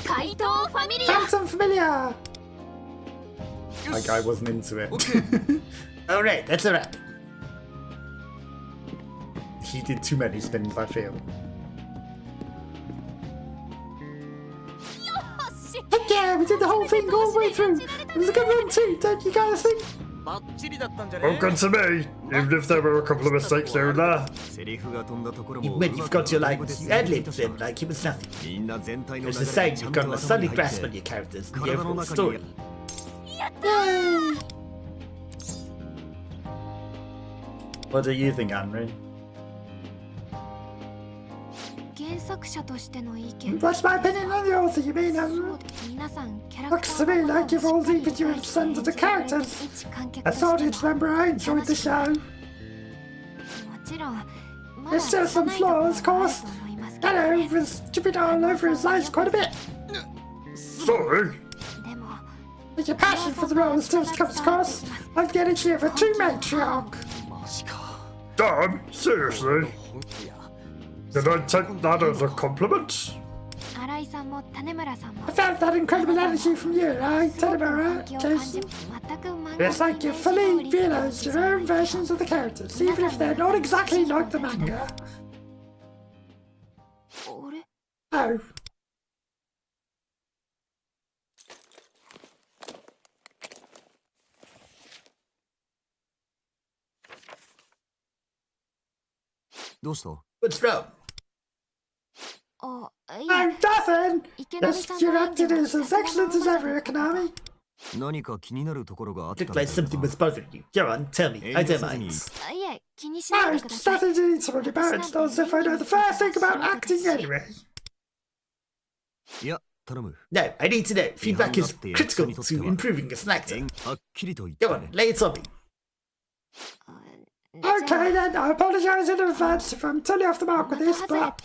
怪盗ファミリア Phantom Familiar. That guy wasn't into it. Alright, that's a wrap. He did too many spins, I feel. Heck yeah, we did the whole thing all the way through. It was a good run too, don't you guys think? バッチリだったんじゃね Oh, good to me. Even if there were a couple of mistakes here and there. セリフが飛んだところも Even when you forgot your lines, you ad-libbed them like it was nothing. みんな全体の There's 流 a れ sign がちゃ you've んと gotten a 頭に solid 入 grasp っ on て your characters and the 体の overall 中に story. Yay! What do you think, Henry? 原作者としての意見 What's my opinion on the author, you mean? 皆さんキャラク Looks タ to ー me の like you've all deep into your 演 sense of the じてくれる characters. 一観客 As と audience しての member, I enjoyed the show. もちろんまだ There's still some 拙いところ flaws, of もある course. と思いますけど Hello, was dripping all over his eyes quite a bit. Sorry. でも But your passion for the role still comes across. I'm getting you for true matriarch. マジか Dan, seriously? Did I take that as a compliment? 新井さんも種村さんも I felt that incredible energy from you, right? Tell him 本 alright, 気を感じ Jason. 全く漫 It's 画 like you fully realized your own versions of the characters, even if they're not exactly like the manga. あれ Oh. どうした What's wrong? あい Oh, や nothing! 池波 Yes, さん your の演技 acting は is さ as すがの excellent as まさ ever, Konami. 何か気になるところがあったん Looked だ like よ something な was bothering you. Go on, tell me. I don't mind. いえ気にしない Oh, でくだ it's さい nothing to need to worry about. It's not as if I know the first thing about acting anyway. いや頼む No, I need to know. Feedback is 違反だって critical 役者にとって to は improving as an actor. はっきりと言っ Go て on, ね lay it on me. あ Okay then, I apologise in advance if I'm totally off the mark with this, but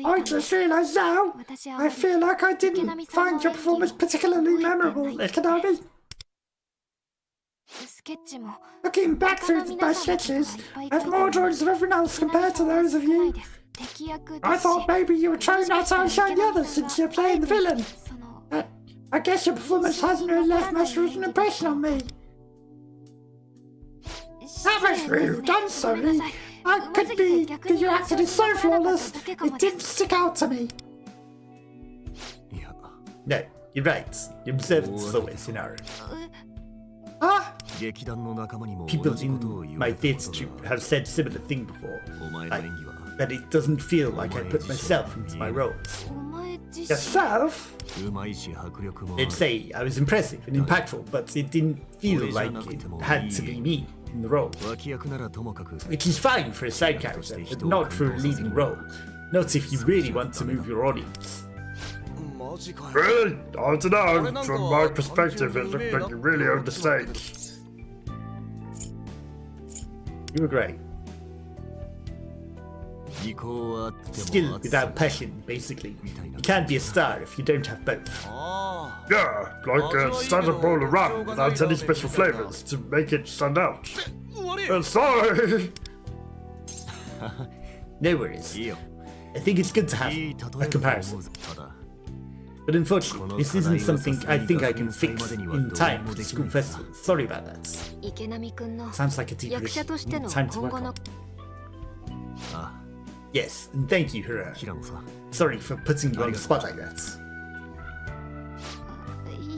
I just realised now, I feel like I didn't find your performance particularly memorable, Ikadami. Looking back through my sketches, I have more drawings of everyone else compared to those of you. I thought maybe you were trying not to outshine the others since you're playing the villain. I guess your performance hasn't really left much of an impression on me. That was rude, I'm sorry. I could be that you acted is so flawless, it didn't stick out to me. No, you're right. Your observance is always, Ah, People in my theatre troupe have said similar thing before. That it doesn't feel like I put myself into my roles. yourself? They'd say I was impressive and impactful, but it didn't feel like it had to be me in the role. Which is fine for a side character, but not for a leading role. Not if you really want to move your audience. Really? I don't know. From my perspective, it looked like you really owned the stage. You were great. Skill without passion, basically. You can't be a star if you don't have both. Yeah, like a standard bowl of ramen without any special flavors to make it stand out. Sorry! No worries. I think it's good to have a comparison. But unfortunately, this isn't something I think I can fix in time for the school festival. Sorry about that. Sounds like a deep issue. Need time to work on. Yes, and thank you, Hira. Sorry for putting you on the spot like that.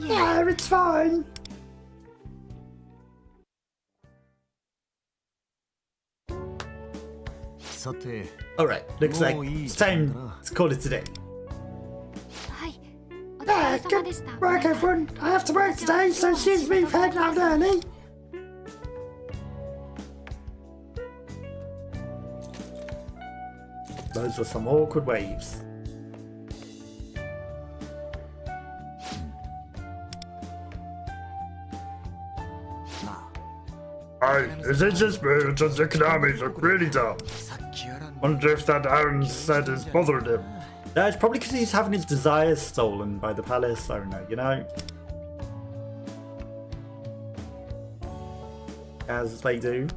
Yeah, it's fine. Alright, looks like it's time to call it today. Yeah, good work everyone. I have to work today, so excuse me for heading out early. Those were some awkward waves. Is it just me or does Ikadami look really dumb? Wonder if that Aaron said is bothering him. It's probably because he's having his desires stolen by the palace owner, As they do.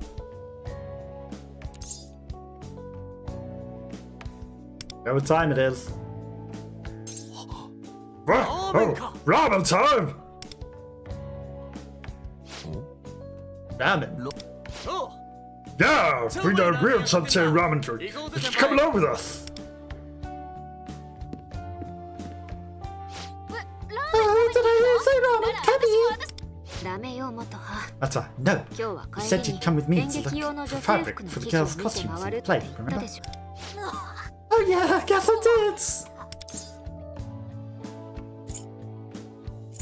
Know what time it is. What? Oh, ramen time! Ramen. Yeah, bring that real top-tier ramen drink. Did you come along with us? Did I say ramen? Mata, no. You said you'd come with me to look for fabric for the girls' costumes in the play, remember? Oh yeah, I guess I did.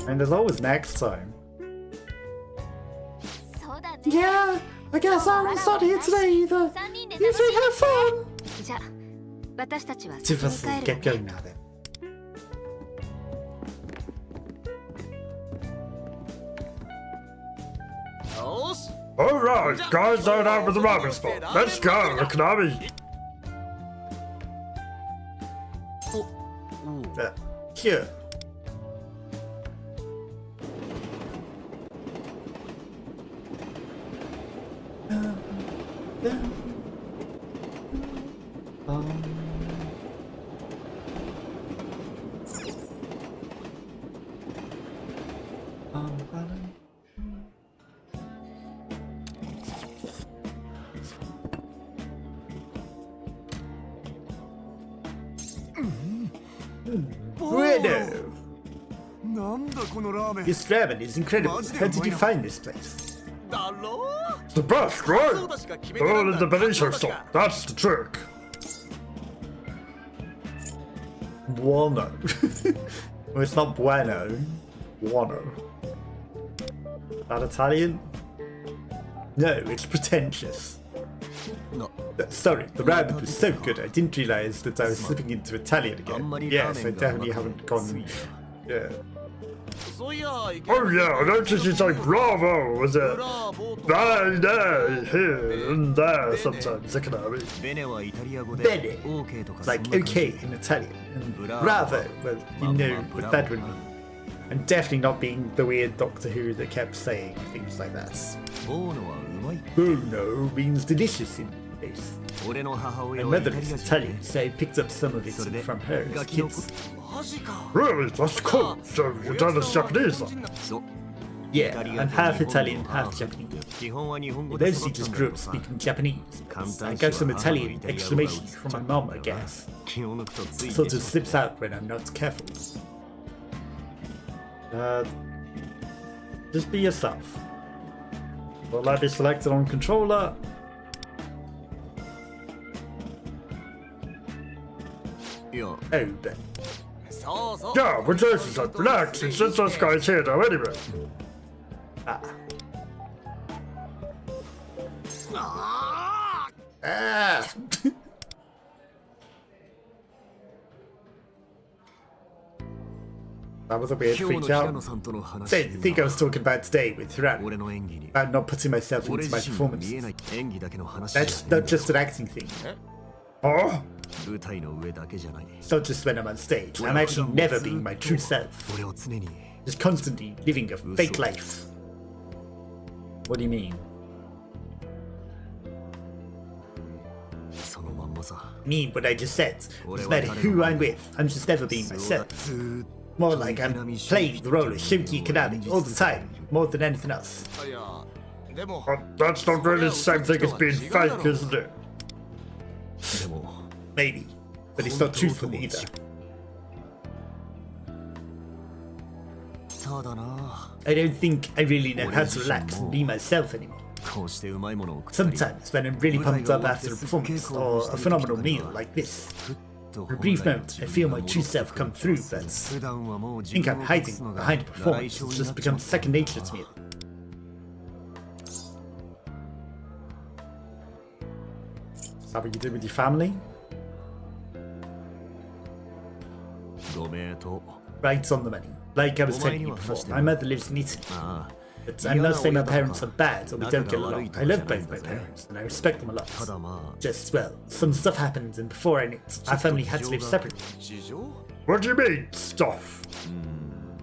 And there's always next time. Yeah, I guess I won't start here today either. You three have fun. Two of us will get going now then. Alright, guys down out with the ramen spot. Let's go, Ikadami. Here. Bueno! This ramen is incredible. How did you find this place? The best, right? All in the Benito store. That's the trick. Buono. Well, it's not bueno. Buono. That Italian? No, it's pretentious. No. Sorry, the ramen was so good I didn't realise that I was slipping into Italian again. Yes, I definitely haven't gone... Yeah. Oh yeah, I noticed you say bravo, was it? Very nice here and there sometimes, you know what I mean? Bene. It's like okay in Italian. And bravo, well, you know what that would mean. And definitely not being the weird Doctor Who that kept saying things like that. Buono means delicious in this. My mother is Italian, so I picked up some of it from her as kids. Really? That's cool. So your dad is Japanese then? Yeah, I'm half Italian, half Japanese. I mostly just grew up speaking Japanese. I got some Italian exclamations from my mom, I guess. Sort of slips out when I'm not careful. Just be yourself. Will I be selected on controller? Oh, but Yeah, but Jesus, relax, it's just us guys here now anyway. ah. That was a weird freak out. Same thing I was talking about today with Hiran. About not putting myself into my performance. That's not just an acting thing. Oh? It's not just when I'm on stage. I'm actually never being my true self. Just constantly living a fake life. What do you mean? I mean what I just said. No matter who I'm with, I'm just never being myself. More like I'm playing the role of Shinki Kanami all the time, more than anything else. But that's not really the same thing as being fake, isn't it? Maybe, but it's not truthful either. I don't think I really know how to relax and be myself anymore. Sometimes when I'm really pumped up after a performance or a phenomenal meal like this, for a brief moment I feel my true self come through, but I think I'm hiding behind a performance. It's just become second nature to me. Is that what you did with your family? Right on the money. Like I was telling you before, my mother lives in Italy. But I'm not saying my parents are bad or we don't get along. I love both my parents and I respect them a lot. Just, well, some stuff happened and before I knew it, our family had to live separately. What do you mean, stuff?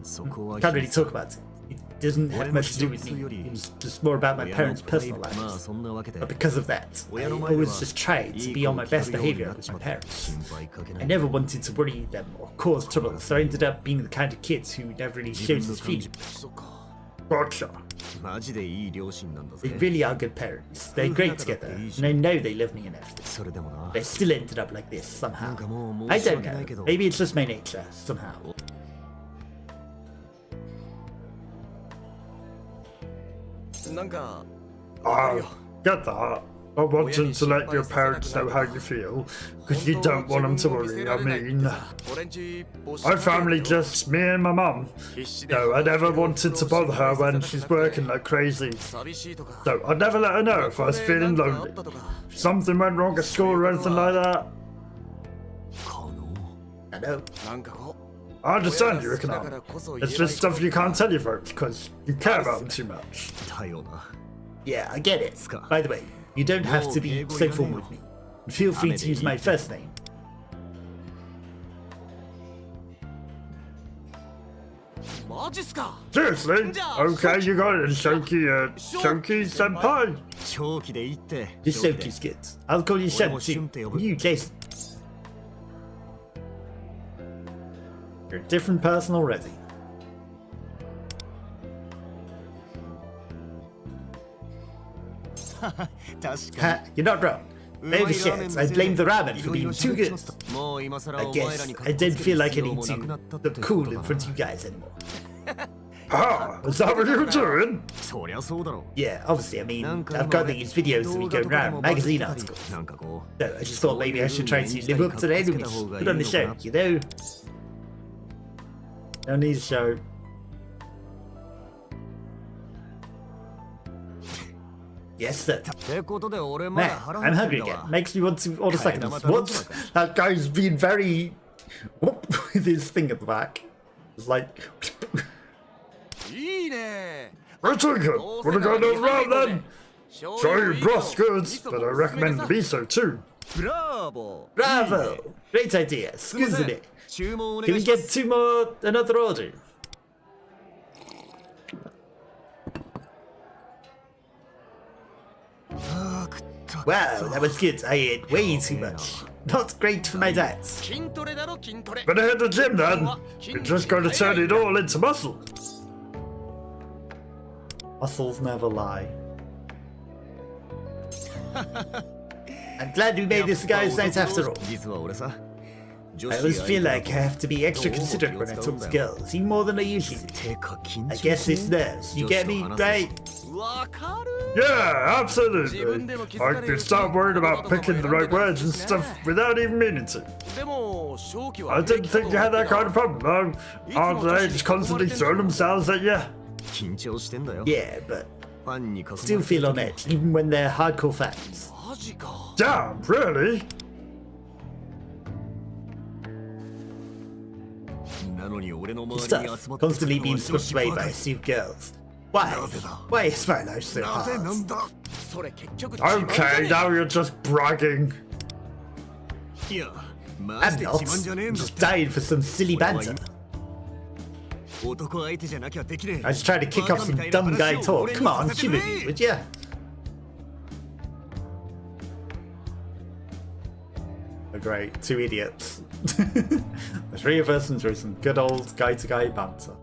Can't really talk about it. It doesn't have much to do with me. It's just more about my parents' personal lives. But because of that, I always just tried to be on my best behavior with my parents. I never wanted to worry them or cause trouble, so I ended up being the kind of kid who never really shows his feelings. Gotcha. They really are good parents. They're great together, and I know they love me enough. They still ended up like this somehow. I don't know. Maybe it's just my nature, somehow. Get that. I wanted to let your parents know how you feel, because you don't want them to worry. I mean, my family just me and my mum. No, I never wanted to bother her when she's working like crazy. So I'd never let her know if I was feeling lonely. If something went wrong at school or anything like that. I know. I understand you, Kanami. It's just stuff you can't tell your folks because you care about them too much. Yeah, I get it. By the way, you don't have to be so formal with me. Feel free to use my first name. Seriously? Okay, you got it, Shoki, Shoki senpai. The Shoki's good. I'll call you Shen too. You, Jason. You're a different person already. Ha, you're not wrong. Overshared. I blame the ramen for being too good. I guess I don't feel like I need to look cool in front of you guys anymore. Ah, is that what you were doing? Yeah, obviously, I mean, I've got these videos of me going around, magazine articles. So I just thought maybe I should try to live up to the enemy. Put on the show, you know? No need to show. Yes, sir. Man, I'm hungry again. Makes me want to order seconds. What? That guy's being very whoop with his thing at the back. It's like I take it. Wanna go another round then? Sure, you brought goods, but I recommend the miso too. Bravo! Bravo! Great idea. Excuse me. Can we get another order? Wow, that was good. I ate way too much. Not great for my diet. Better hit the gym then. You're just going to turn it all into muscle. Muscles never lie. I'm glad we made this a guy's night after all. I always feel like I have to be extra considerate when I talk to girls, even more than I usually do. I guess it's nerves. You get me, right? Yeah, absolutely. I can start worrying about picking the right words and stuff without even meaning to. I didn't think you had that kind of problem, though. Aren't they just constantly throwing themselves at you? Yeah, but still feel on edge, even when they're hardcore fans. Damn, really? It's tough, constantly being swept away by a sea of girls. Why? Why is my life so hard? Okay, now you're just bragging. I'm not. I'm just dying for some silly banter. I was trying to kick off some dumb guy talk. Come on, humor me, would ya? Oh, great, two idiots. The three of us enjoy some good old guy-to-guy banter.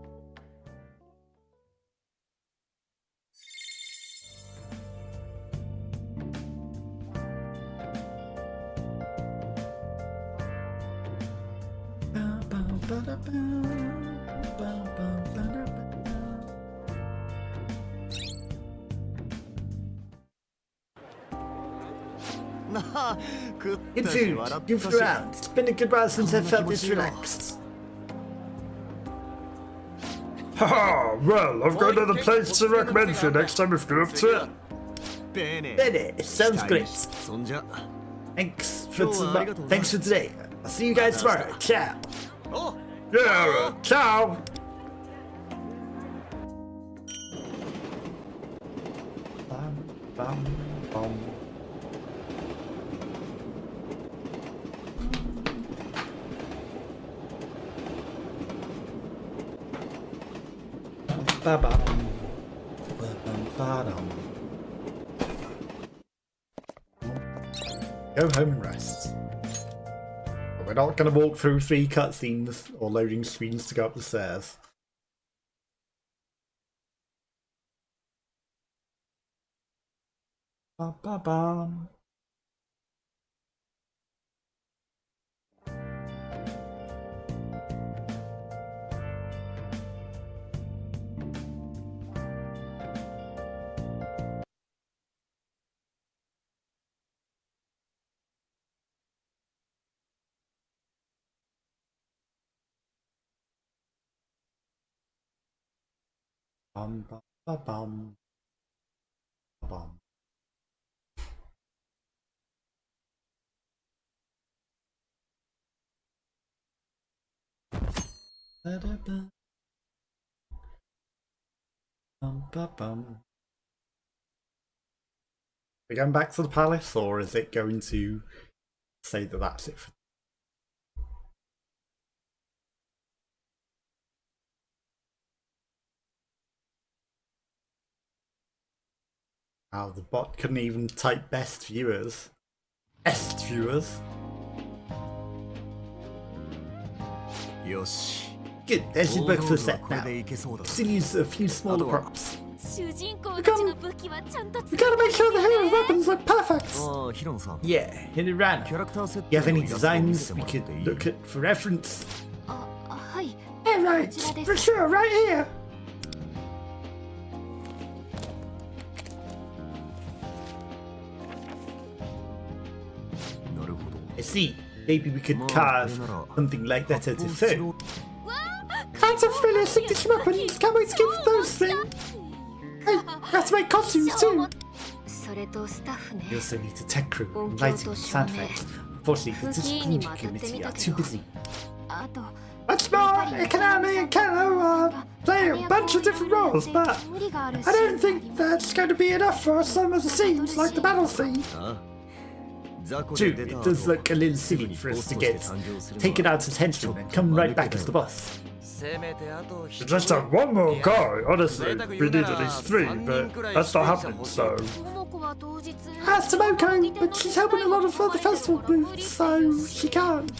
Good food, goofed around. It's been a good while since I felt this relaxed. Haha, well, I've got another place to recommend for you next time if you're up to it. Bene, sounds great. Thanks for today. I'll see you guys tomorrow. Ciao. Yeah, ciao. Go home and rest. But we're not going to walk through 3 cutscenes or loading screens to go up the stairs. Ba-ba-bum. Bum, bum, ba, bum. Bum. Da-da-da. Bum, ba, bum. Are we going back to the palace, or is it going to say that that's it for wow, the bot couldn't even type best viewers. Best viewers. Good, there's your book for the set now. Still use a few smaller props. We gotta make sure the hero's weapons look perfect. Yeah, hit it round. You have any designs we could look at for reference? Yeah, right, for sure, right here. I see. Maybe we could carve something like that out of foam. Fans of familiar signature weapons. Can't wait to give those things. Hey, we have to make costumes too. We also need a tech crew and lighting and sound effects. Unfortunately, the discipline committee are too busy. What's more, Economy and Kano are playing a bunch bunch of different roles, but I don't think that's going to be enough for some of the scenes, like the battle scene. True, it does look a little silly for us to get taken out as henchmen and come right back as the boss. You just have one more guy. Honestly, we need at least 3, but that's not happening, so... As to Moko, but she's helping a lot of other festival booths, so she can't.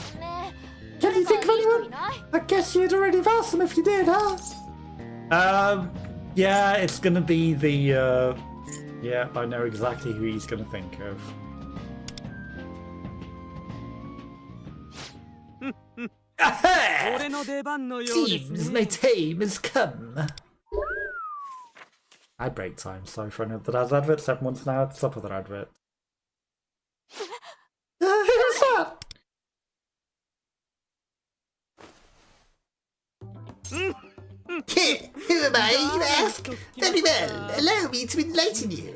Can you think of anyone? I guess you'd already have asked them if you did, huh? Yeah, it's gonna be the, yeah, I know exactly who he's gonna think of. Seems my time has come. Ad break time, so for anyone that has adverts, everyone's now at the top of their advert. Who's that? Who am I, you ask? Very well, allow me to enlighten you.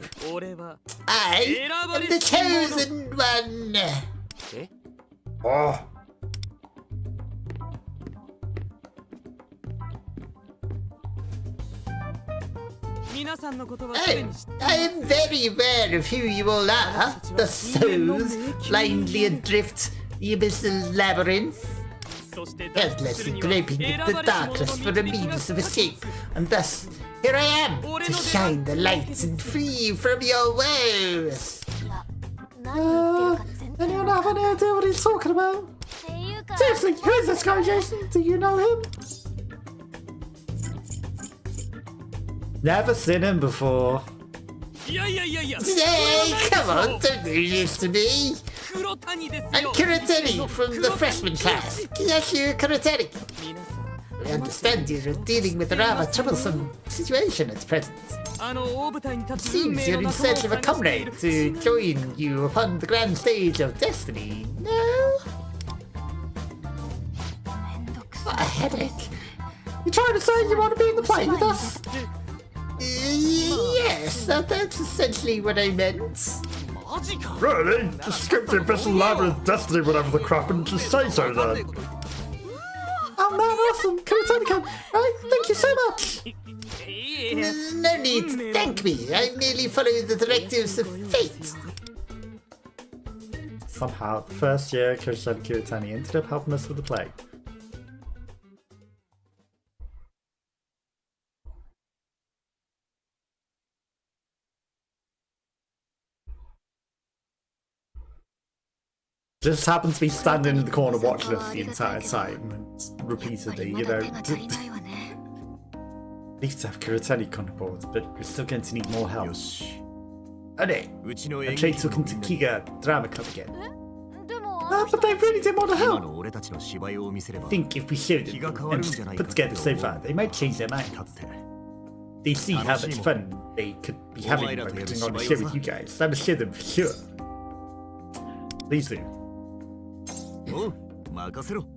I am the chosen one. Oh, I am very aware of who you all are. The souls blindly adrift the abyssal labyrinth, helplessly groping in the darkness for a means of escape. And thus, here I am, to shine the light and free you from your woes. Anyone have any idea what he's talking about? Seriously, who is this guy, Jason? Do you know him? Never seen him before. Hey, come on, don't do this to me. I'm Kurateri from the freshman class. Kiyashu Kurateri. I understand you're dealing with a rather troublesome situation at present. It seems you're in search of a comrade to join you upon the grand stage of destiny, no? What a headache. You trying to say you want to be in the play with us? Yes, that's essentially what I meant. really? Just skip the Abyssal Labyrinth Destiny, whatever the crap, and just say so then. Oh man, awesome! Kuratani-kun, right? Thank you so much! No need to thank me. I merely follow the directives of fate. Somehow, the first year Kuratani Kuratani ended up helping us with the play. Just happened to be standing in the corner watching us the entire time, and repeatedly, you know. Need to have Kuratani-kun aboard, but we're still going to need more help. Alright, I'm talking to Kiga Drama Club again. But they really did want to help! I think if we showed them and just put together so far, they might change their mind. They see how much fun they could be having by putting on a show with you guys. That'll show them for sure. Please do.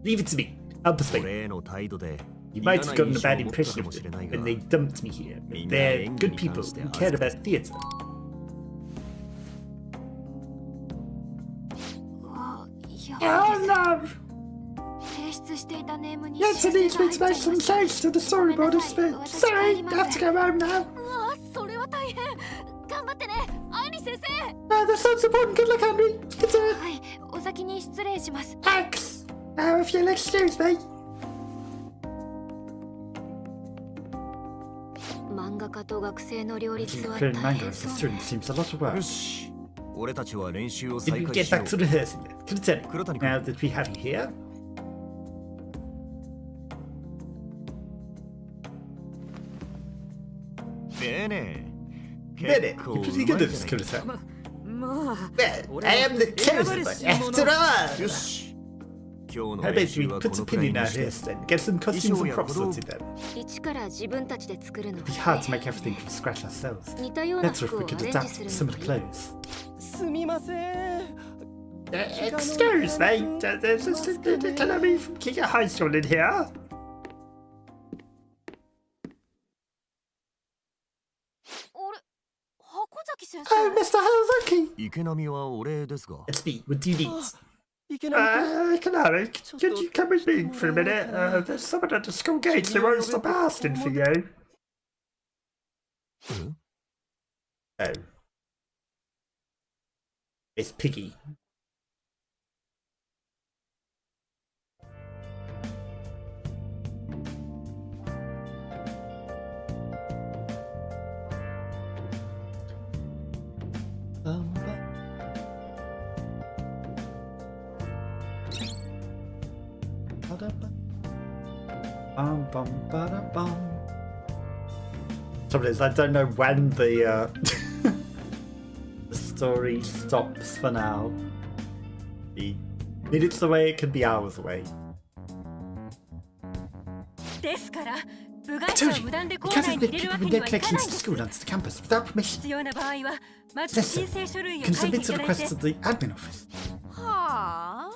Leave it to me. I'll persuade you. You might have gotten a bad impression of them when they dumped me here, but they're good people who care about theatre. Oh no! Yancy needs me to make some changes to the storyboard a bit. Sorry, I have to go home now. No, that sounds important. Good luck, Henry. You can do it. Thanks. Now, if you'll excuse me. Clearing manga as a student seems a lot of work. Did we get back to rehearsing then? Kuratani, now that we have you here? Bene. You're pretty good at this, Kuratani. Well, I am the chosen one, after all. How about we put a pin in our ears then? Get some costumes and props sorted then. It'd be hard to make everything from scratch ourselves. Better if we could adapt similar clothes. Excuse me, there's just a little me from Kiga High School in here. Oh, Mr. Harazaki! Let's be, what do you need? Economic, could you come with me for a minute? There's someone at the school gates who won't stop asking for you. Oh. It's Piggy. Trouble is, I don't know when the the story stops for now. Be minutes away, it could be hours away. ですから部 I 外者 told を you, 無断で you 校 can't 内に admit 入れる people わ with けに their はいかないん collections で to す school onto the campus without permission. 必要な場合はまず Listen, 申請書類 you を can 書いて submit い a ただい request て to the admin office. はあ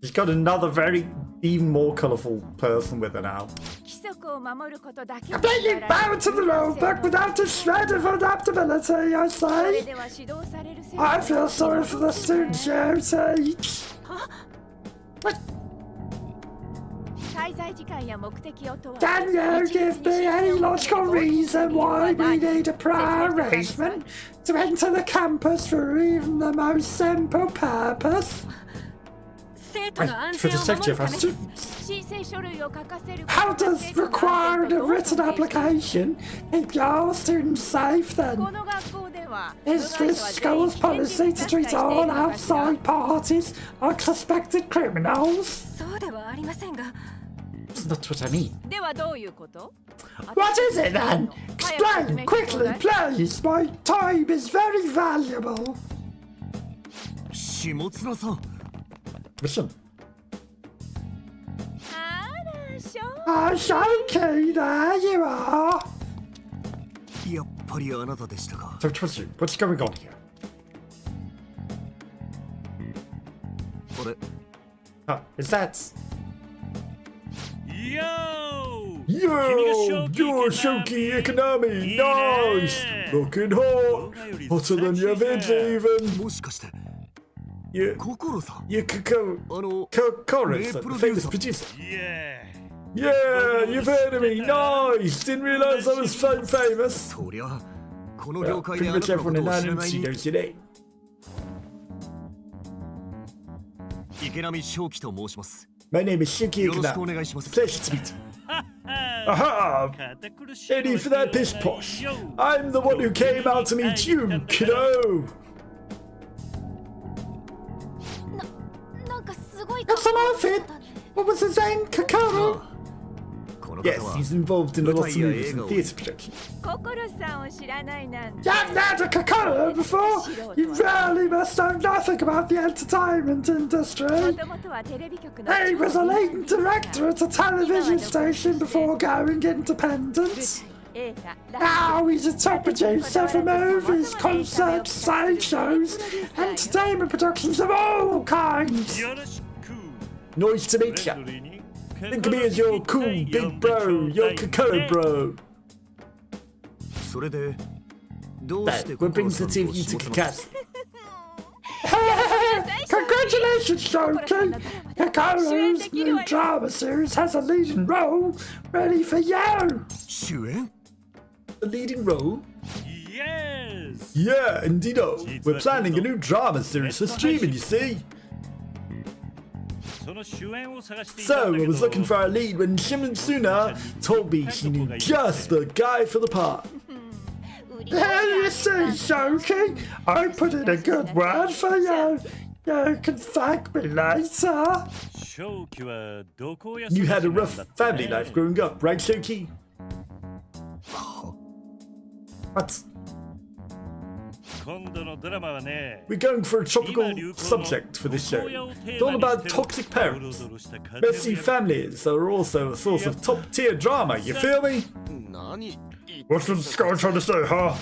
She's got another very, even more colourful person with her now. 規則を守ることだけ Completely bound to the rule book without a shred of adaptability, I それ say. では指導される生徒 I feel sorry for the students you teach. 滞在時間や目的を問わ Can you give me any logical reason why we need a prior arrangement to enter the campus for even the most simple purpose? 生徒の Right, 安 for 全 the を守 safety る of た our めです students. 申請書類を書かせる How does requiring a written application keep your students safe こ then? の学校では Is this school's policy to treat all outside parties like suspected criminals? そうではありませんが That's not what I mean. ではどういうこと What is it then? Explain quickly, please. My time is very valuable. 下綱さん Listen. あらしょ Ah, Shoki, there you are. やっぱりあなたでしたか So trust you. What's going on here? あれ Ah, is that? Yo! Yo, you're Shoki Economy. Nice. Looking hot. Hotter than you've been even. もしかして You, 心さん you Coco, あの Chorus, the famous producer. Yeah, you've heard of me. Nice. Didn't realise I was so famous. そりゃこの Well, 業界で pretty あな much たのこ everyone と in を our 知らない industry に knows your name. 池波正輝と申します My name is Shoki よろしくお Economy. 願いします Pleasure to meet you. Aha! Ready for that piss posh? I'm the one who came out to meet you, kiddo. なんかすごい That's an outfit. What was his name? Kokoro? この Yes, 方は he's involved in a lot of Utaya movies and Ego. theatre production. 心さんを知らないなんて You've heard of Kokoro before? You really must know nothing about the entertainment も industry. ともとはテレビ局の He was a leading director at a television station before going independent. 映画 Now he's a top producer for movies, concerts, stage shows, entertainment productions of all kinds. Nice to meet you. Think of me as your cool big bro, your Kokoro bro. それでどうして That, what 心 brings さ the ん two と of you to 下妻さん Congratulations, Shoki! Kokoro's new drama series has a leading role ready for you. 主演 A leading role? Yes! Yeah, indeedo. We're planning a new drama series for streaming, you see. So, I was looking for our lead when Shimuna told me she knew just the guy for the part. There you see, Shoki. I put in a good word for you. You can thank me later. You had a rough family life growing up, right, Shoki? What? We're going for a tropical subject for this show. It's all about toxic parents. Messy families are also a source of top-tier drama, you feel me? 何 What's the guy trying to say, huh?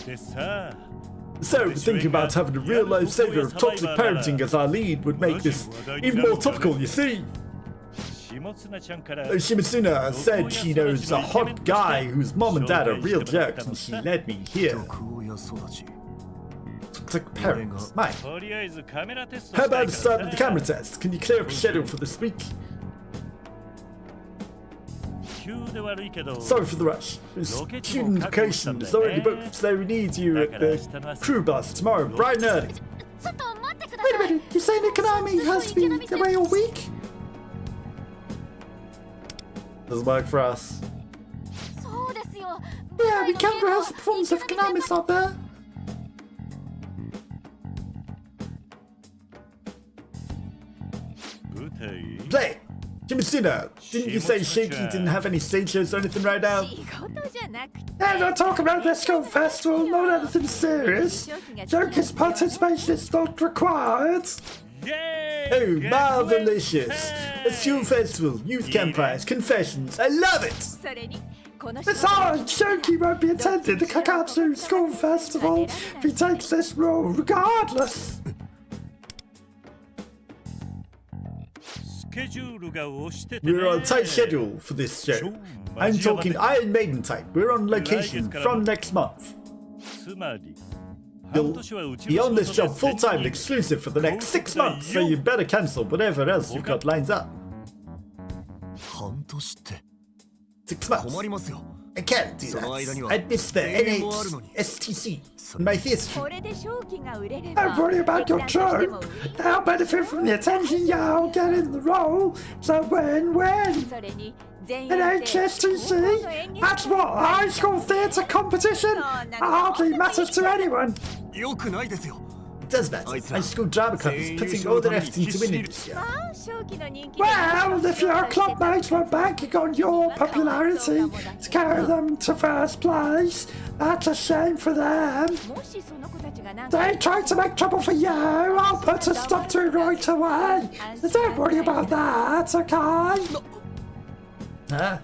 So, thinking about having a real-life savior of toxic parenting as our lead would make this even more topical, you see? Shimasuna said she knows a hot guy whose mom and dad are real jerks and she led me here. 毒親育ち Toxic parents, my. How about the start of the camera test? Can you clear up a schedule for this week? Sorry for the rush. Student vacation is already booked, so we need you at the crew bus tomorrow, bright and early. ちょっと待ってくだ Wait a さい minute, you're saying Konami has to be away all week? Doesn't work for us. そうですよ Yeah, we can't rehearse the performance if Konami's not there. Play! Shimuna, didn't you say Shaky didn't have any stage shows or anything right now? 仕事じゃなくて Yeah, don't talk about the school festival, not anything serious. Joker's participation is not required. Oh, marvelicious! A school festival, youth campfires, confessions, I love it! それにこの Besides, Shoki won't be attending the Kakatsu School Festival if he takes this role regardless. We're on a tight schedule for this show. I'm talking Iron Maiden type. We're on location from next month. You'll be on this job full time and exclusive for the next 6 months, so you better cancel whatever else you've got lined up. 半年って 6 months. 困りますよ I can't do that. I'd miss the NHSTC in my theatre. これで賞金が売れれば Don't worry about your troupe. They'll benefit from the attention you'll get in the role. So win-win. それに全員で NHSTC? That's what? High school theatre competition? Hardly matters to anyone. よくないですよ It does matter. High School Drama Club is putting all their effort into winning this year. ああ賞金の人気で Well, if your club mates were banking on your popularity to carry them to first place, that's a shame for them. もしその子たちがなんか They tried to make trouble for you. I'll put a stop to it right away. So don't worry about that, okay? Huh?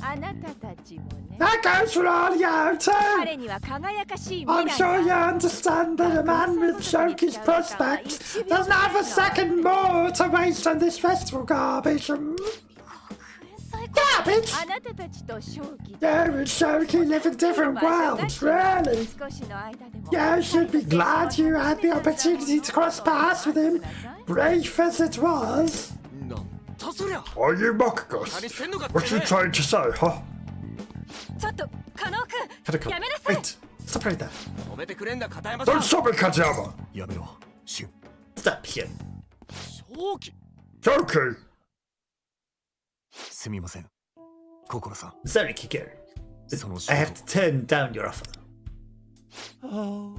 あなたたちもね That goes for all you too. 彼には輝かしい I'm 未 sure 来 you が understand that a man with Shoki's prospects doesn't have a second more to waste on this festival garbage. Garbage? あなたたちと賞金 You and Shoki live in different worlds, really. 少しの間でも You should be glad you had the opportunity to cross paths with him, brief as it was. なんだそりゃ Are you mocking us? 何してんのか What you trying to say, huh? ちょっと加納くん Kadako. やめなさい Wait. Stop right there. 止めてくれんだ片山さん Don't stop it, Kajama. やめろシュン Stop here. 正気 Joking. すみません心さん Sorry, Kikeru. その I have to turn down your offer. Oh,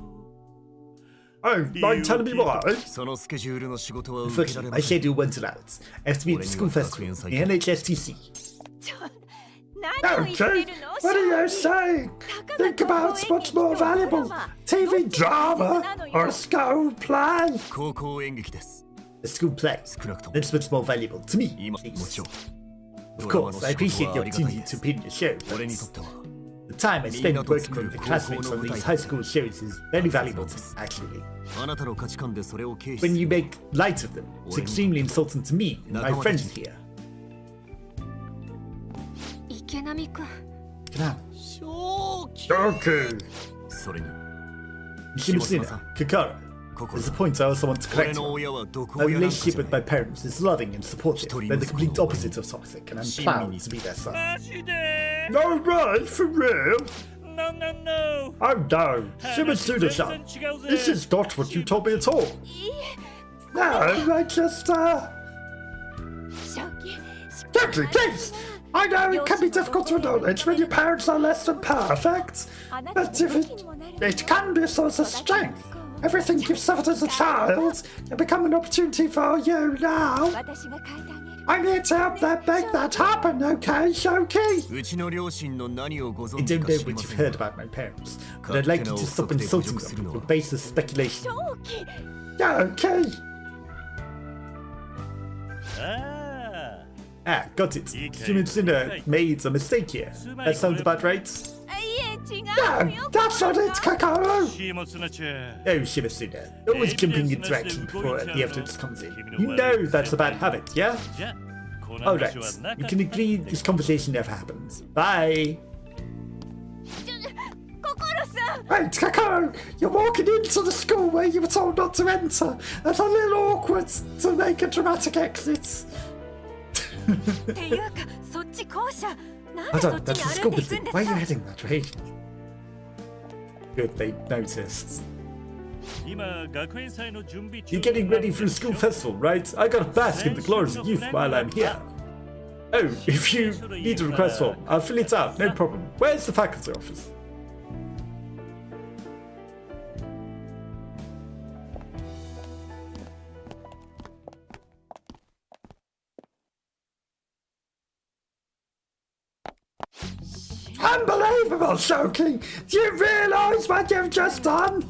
mind telling me why? そのスケジュールの仕事は受けら Unfortunately, れ my ません schedule went allowed. I have to be at the school festival, the NHSTC. 何を言ってる Okay, の what are you saying? Think about what's more valuable, TV drama or a school play? 高校演劇です A school play. 少なくとも That's what's more valuable to me. 今 at も least. ちろん Of course, I appreciate the opportunity to appear in the show, 俺 but にとっては the time I spend working with the classmates on these high school shows is very valuable to me, actually. あなたの価値観でそれを軽視 When you make light of them, it's extremely insulting to me and my friends here. 池波くん Can I? 正気 Joking. それに Shimuna, Kakara, 心 there's さ a ん point I also want to 俺 correct の on. 親は毒 My 親なんかじ relationship ゃ with な my い parents is loving and supportive. They're the complete opposite of toxic, and I'm proud to be their son. マジで No, right, for real? No, no, no. Oh no, Shimotsuda-san. This is not what you told me at all. No, I just, 賞金 Joking, please! I know it can be difficult to acknowledge when your parents are less than perfect, あなたの but if 武器にもなる it can be a source of strength. Everything you've suffered as a child can become an opportunity for you now. 私が変えてあげる I'm here to help them make that happen, okay, Shoki? うちの両親の何をご I 存知 don't か know 知り what ま you've せ heard ん about my parents, but I'd like you to stop insulting them with baseless speculation. 賞金 Shoki! Ah, Got it. Shimotsuda made a mistake here. That sounds about right. いえ違う No, よ that's not it, Kakaro! シモツナちゃん Oh, Shimotsuda, always jumping into action before the evidence comes in. You know that's a bad habit, yeah? じゃあこの Alright, 話はなか you った can agree this conversation never happens. Bye! 心さん Wait, Kakaro! You're walking into the school where you were told not to enter. That's a little awkward to make a dramatic exit. っていうかそっち校舎なんで Hold そ on, っち that's に the 歩 school いていく building. んです Why are you か heading that way? Good, they noticed. 今学園祭の準備中 You're getting ready for a school festival, right? I gotta bask in the glories of youth while I'm here. Oh, if you need a request form, I'll fill it out, no problem. Where's the faculty office? Unbelievable, Shoki! Do you realise what you've just done?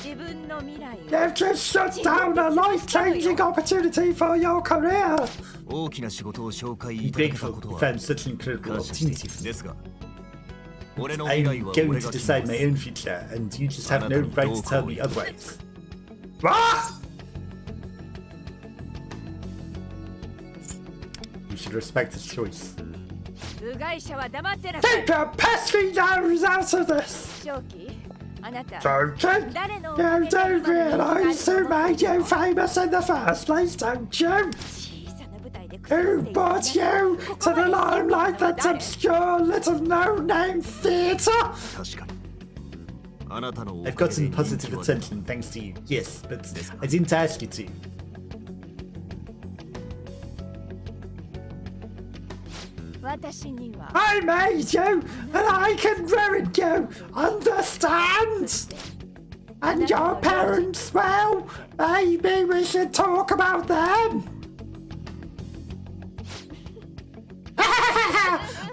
自分の未来を You've just shut down a life-changing opportunity for your career! 大きな仕事を紹介 You いただ big けた for ことは found such an incredible 感謝してい opportunity. るんですが俺の未来 I'm は going 俺 to が決 decide め my ます own future, and you just have no right to tell me otherwise. What? You should respect his choice. 部外者は黙ってなさい Keep your pesky nose out of this! 正気あなた Shoki! 誰のお You かげで do 今の realise who made you famous in the first place, don't you? 小さな舞台でくすぶ Who っている brought you to the limelight that's obscure little no-name theatre? 確かにあなたのお I've か got げ some で人気 positive は出た attention thanks to you. Yes, but I didn't ask you to. 私には I made you, and I can ruin you. Understand? And your parents, well, maybe we should talk about them.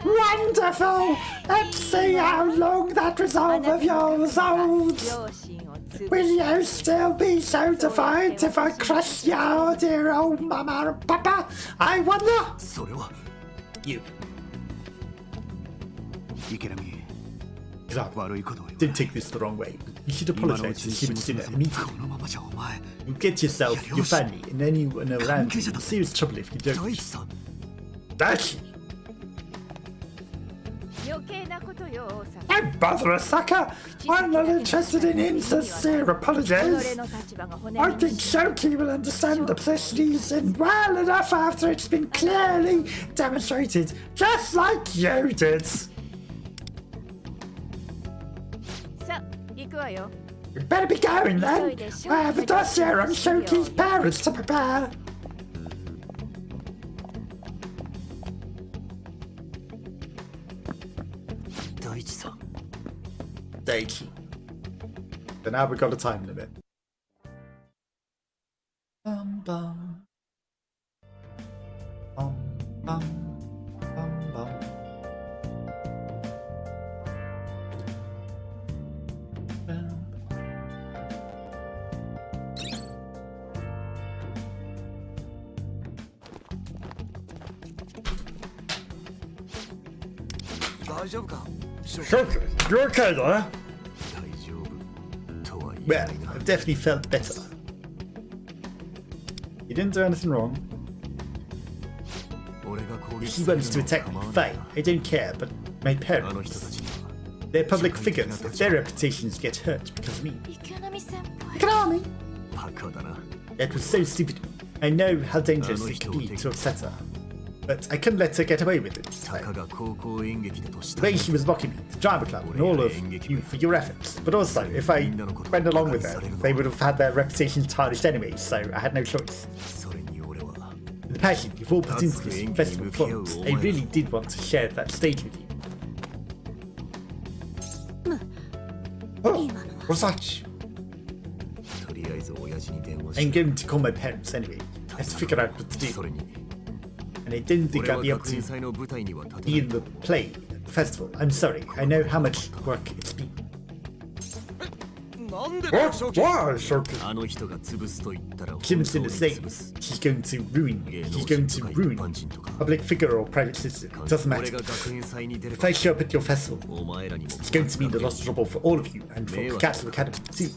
Wonderful. Let's see how long that resolve of yours holds. 両親を潰 Will you still be so defiant if I crush your dear old mama and papa? I wonder. それは You. 池波 Clark, 悪いことを言 don't う take this the wrong way. You should 今のう apologize ち to に Shimuna 下 immediately. 妻このままじゃお前 You get yourself, your family, and anyone around you in 関係者だ。 serious trouble if you 大 don't. 地さん Dashi. 余計なことよ王様 Don't bother a sucker. I'm not interested in insincere 己 apologies. の立場が骨 I に think Shoki will understand the position he's in well enough after it's been clearly demonstrated, just like you did. さあ行くわよ You better be going then. I have a dossier on Shoki's parents to prepare. 大地さん Daichi. But now we've got a time limit. Bum bum. Bum bum. Bum bum. Bum. 大丈夫か Shoki, you okay there? 大丈夫とは言え Well, ないな I've definitely felt better. You didn't do anything wrong. 俺が攻 If 撃 he される wants の to は attack 構 me, わない fine. な I don't care, but my あの人た parents, ちには they're public figures. If their reputations get hurt because of me. 池波先輩 Konami! バカだな That was so stupid. I know how dangerous it could be to upset her. But I couldn't let her get away with it. たかが高校演劇だとし The た way ら she was mocking me, the drama club, and all of you for your efforts. But also, if I went along with her, they would have had their reputations tarnished anyway, so I had no choice. それに俺は The passion you've all put into this festival performance, I really did want to share that stage with you. Oh, what's that? とりあえず親父に電話 I'm して going to call my parents anyway. I have to figure out what to そ do. れに And I didn't think 俺 I'd は be able 学園 to 祭の舞台には立て be ない in the play at the festival. I'm sorry. I know how much work it's been. なんで What? Why, Shoki? あの人が潰すと言ったら本 Jim's 当 gonna に say 潰す she's going to ruin me. 芸 She's 能 going 人 to とか一 ruin 般人とか public figure or private citizen. It doesn't 俺 matter. が学園祭に出れ If ば I show up at your festival, お前らにも it's going to mean a lot of trouble for all of you and for Pikachu Academy too.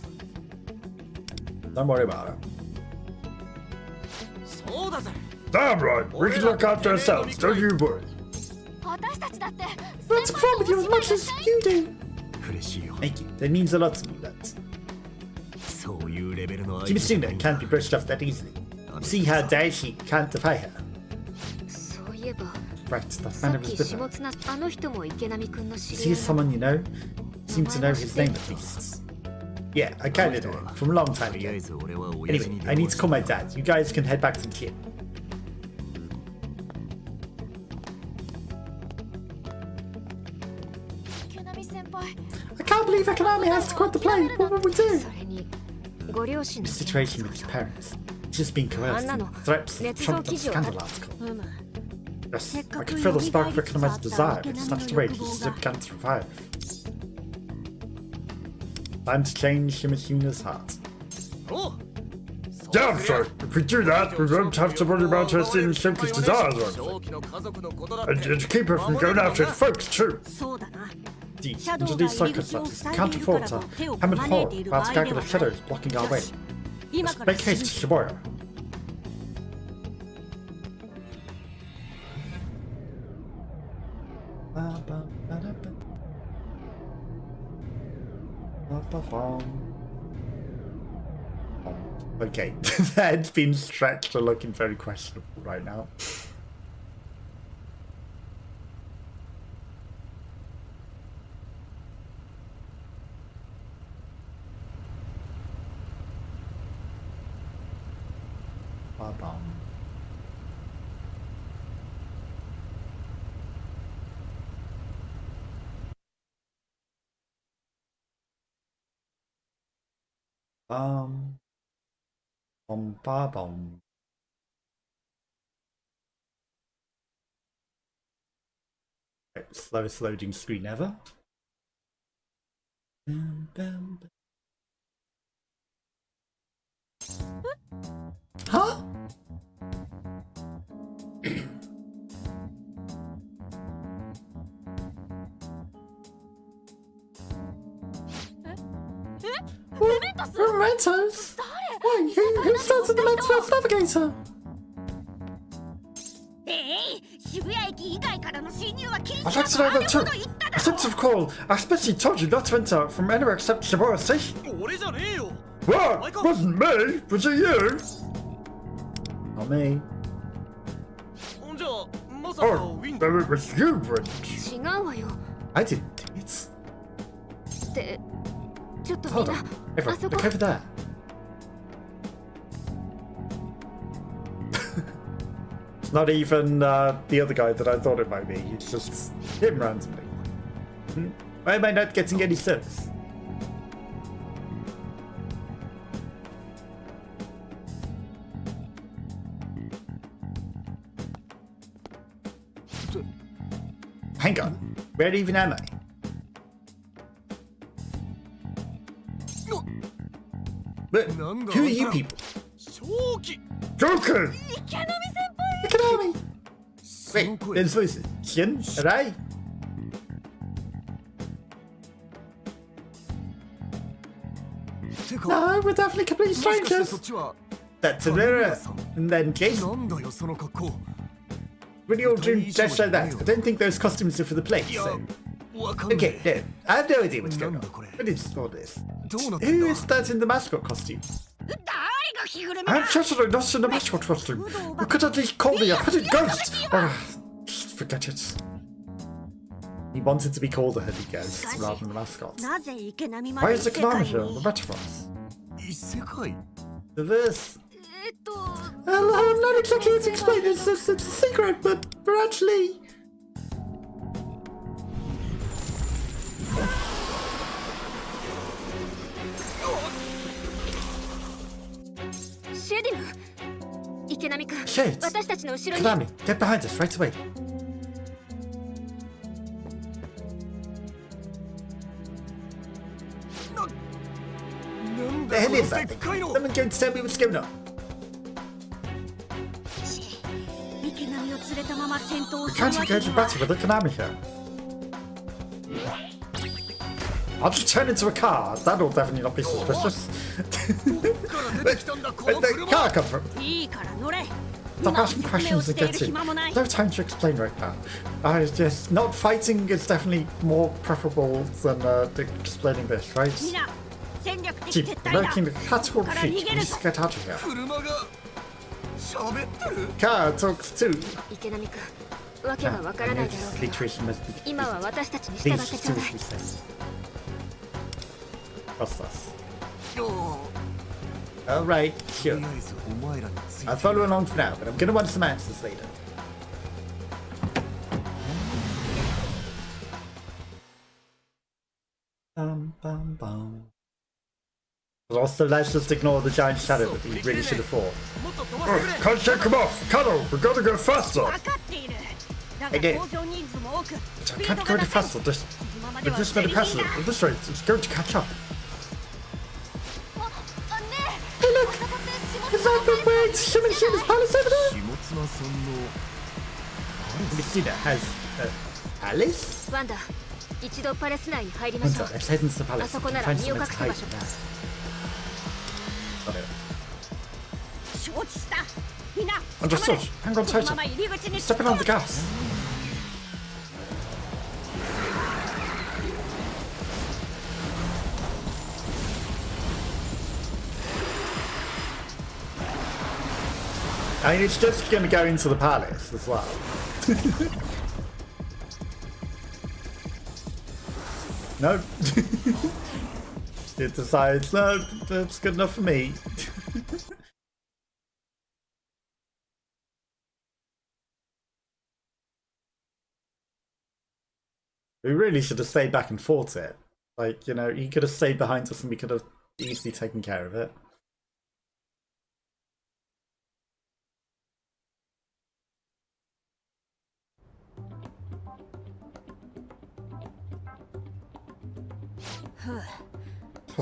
Don't worry about it. そうだぜ Damn right. We can look after ourselves, don't you worry. 私たちだって Let's perform with you as much as you do. 嬉しいよ Thank you. That means a lot to me. That そういうレベルの相手じゃな Shimuna いん can't だ be brushed off that easily. See how Daichi can't defy her. そ Right, that man of his business. Is he someone you know? Seem to know his name at least. Yeah, I kind of know. From a long time ago. Anyway, I need to call my dad. You guys can head back to the kid. I can't believe Akanami has to quit the plane. What will we do? The situation with his parents. He's just been coerced and threats trumped up a scandal article. Yes, I could feel the spark of Akanami's desire, but snatched away because he can't survive. Time to change Shimuna's heart. Yeah, sure. If we do that, we won't have to worry about her stealing Shimki's desires or anything. And keep her from going after his folks, too. Under these circumstances, we can't afford to hem and haw while Skagga the Shadow is blocking our way. Let's make haste to Shibuya. Okay, the head's been stretched and looking very questionable right now. Slowest loading screen ever. Huh? Mementos? Wait, who started the Metaverse Navigator? I'd like to know that too. I seem to recall, I especially told you not to enter from anywhere except Shibuya Station. What? Wasn't me? Was it you? Not me. Oh, so it was you, Bridge. I didn't do it. Hold on. Everyone, look over there. It's not even the other guy that I thought it might be. It's just him randomly. Why am I not getting any service? Hang on. Where even am I? But who are you people? Joker! Akanami! Wait, there's voices. Shin? Rai? No, we're definitely complete strangers. That's Aurora. And then Jason. When you all do dress like that, I don't think those costumes are for the place, so... Okay, no, I have no idea what's going on. What is all this? Who is that in the mascot costume? I'm certainly not in the mascot costume. You could at least call me a hooded ghost. Just forget it. He wanted to be called a hooded ghost rather than a mascot. Why is Akanami here in the Metaverse? The verse. I'm not exactly here to explain this. It's a secret, but we're actually... Shades! Akanami, get behind us right away. The hell is that thing? Someone going to tell me what's going on. We can't engage in battle with Akanami here. I'll just turn into a car. That'll definitely not be suspicious. Where'd the car come from? Stop asking questions and get in. No time to explain right now. Just not fighting is definitely more preferable than explaining this, right? Keep making the cutthroat feet. We need to get out of here. Car talks too. わけがわからないだろうけど Infiltration must be 今は私たちに従 Please って just ちょ do うだ what い she says. Trust us. Alright, と sure. りあえずお前らについて I'll follow along for now, but I'm gonna want some answers later. Bum, bum, bum. But also, let's just ignore the giant shadow that we really should have fought. もっと飛ばしてくれ Can't shake him off! Cuddle, we gotta go faster! 分かっているだが I did. 搭乗人数も多く I スピー can't ド go が any 出せん faster. This, 今まで with は this ゼ many リーだ passengers, at this rate, it's going to catch up. あねえ Hey, look! 大阪って Is that the way to Shimmuna's palace over there? 下妻さんの Messina has Alice? ワンダ一度パレス内に入りましょ Hunter, う let's head into the palace. あそこ We な can ら find 身を somewhere 隠 to す hide 場所 now. だ Got it. 承知したみんな Understood. Hang on この tighter. まま入り口に Stepping on the gas. I mean, it's just going to go into the palace as well. No. It decides, no, that's good enough for me. We really should have stayed back and fought it. Like, you know, he could have stayed behind us and we could have easily taken care of it. Huh.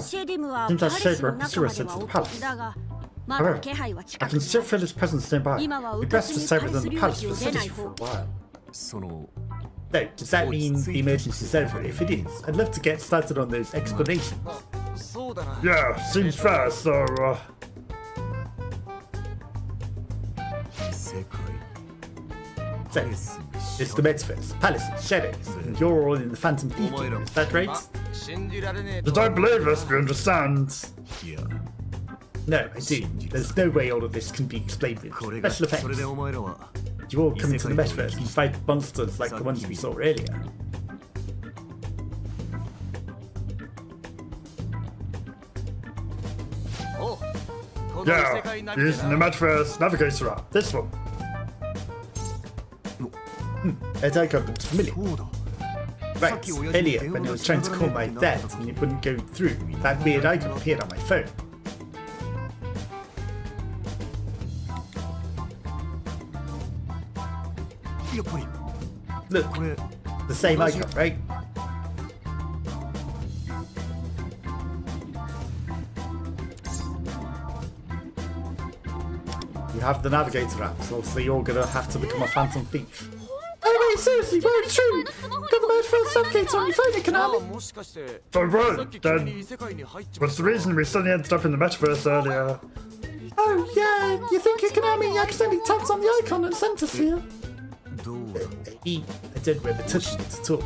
シェディムは Seems パ like レ Shaper スの and 中ま Pursuer で sent to は the お palace. だがまだ However, 気配は I 近く can に still ない feel his presence nearby. 今は We'd うか best つ to に stay パレ within ス the 領 palace 域 for を the 出な city い for 方 a while. その So, does that mean the emergency's over? If it is, I'd love to get started on those explanations. そうだな Yeah, seems fair, so, 世界 So, it's the Metaverse, palaces, shadows, and you're all in the Phantom Thief Kingdom, is that right? 信じられねえ you don't believe us, we understand. いや No, I do. There's no way all of this can be explained with これが special それで effects. お前らは You all come into the Metaverse and fight monsters like the ones we saw earlier. Yeah, using the Metaverse Navigator app. This one. Antagonists looks familiar. そうだ Right, earlier when I was trying to call my dad and it wouldn't go through, that weird icon appeared on my phone. Look, これ the same icon, right? You have the navigator app, so obviously you're gonna have to become a phantom thief. Oh wait, seriously, very true. Got the Metaverse navigator on your phone, あ Konami. もしかして So さっ right, き急に then 異世界に入っちまっ what's the reason we suddenly ended up in the Metaverse earlier? Oh yeah, you think Konami accidentally tapped on the icon and sent us here? どうだ I don't remember touching it at all.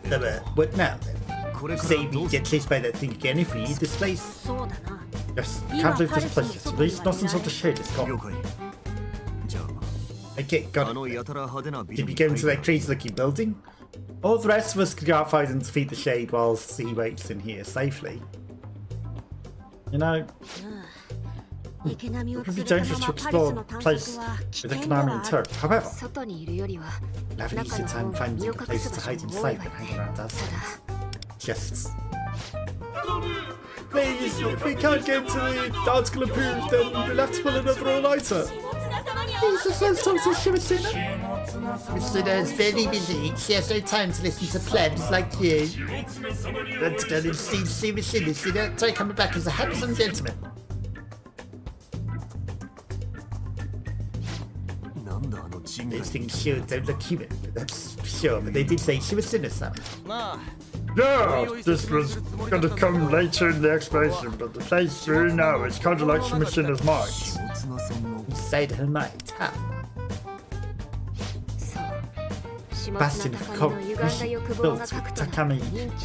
So, what now then? これから Say ど we うす get chased by that thing again if we leave this place? そうだな Yes, we can't leave this place, at least not until the shade is 了 gone. 解じゃ Okay, あ got あの it. やたら派手なビ Did ル we に go 入 into る that crazy looking building? All the rest of us could go outside and defeat the shade whilst he waits in here safely. You know, 池波を it would 連 be れた dangerous ま to まパレス explore の a 探 place 索は危 With 険 a では Konami あ in る tow. However, 外にいるよりは we'll have an easier time finding places to hide inside than hanging around outside. Just. Please, if we can't get to the article approved, then we'll have to pull another all-nighter. Jesus, let's talk to Shimuna. Misuna's very busy. She has no time to listen to plebs like you. Let's go and see Mishina. Try coming back as a handsome gentleman. なんだあの人 Those 外 things sure don't look human, but that's for sure. But they did say she was sinister. まあ yeah, this was gonna come later in the explanation, but the place we're in now is kind of like Shimashina's mind. 下妻さんの Inside her mind, huh? そう bastion of cognition built with Takami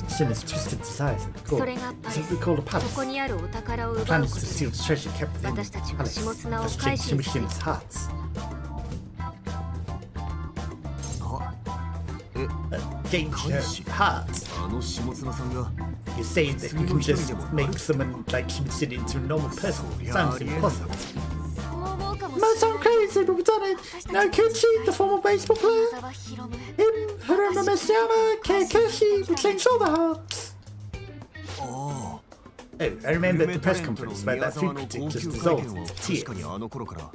Shina's twisted desires at the core. Isn't it called a palace? The plan is to steal the treasure kept within the palace, thus change Shimashina's heart. Change her heart. あの下綱さんが You're saying that you can just make someone like Shimashina into a normal person? Sounds impossible. Might sound crazy, but we've done it. Now Akechi, the former baseball player, him, Hiromu Mishiyama, Akechi, we changed all the hearts. Oh, Oh, I remember at the press conference where that food critic just dissolved into tears.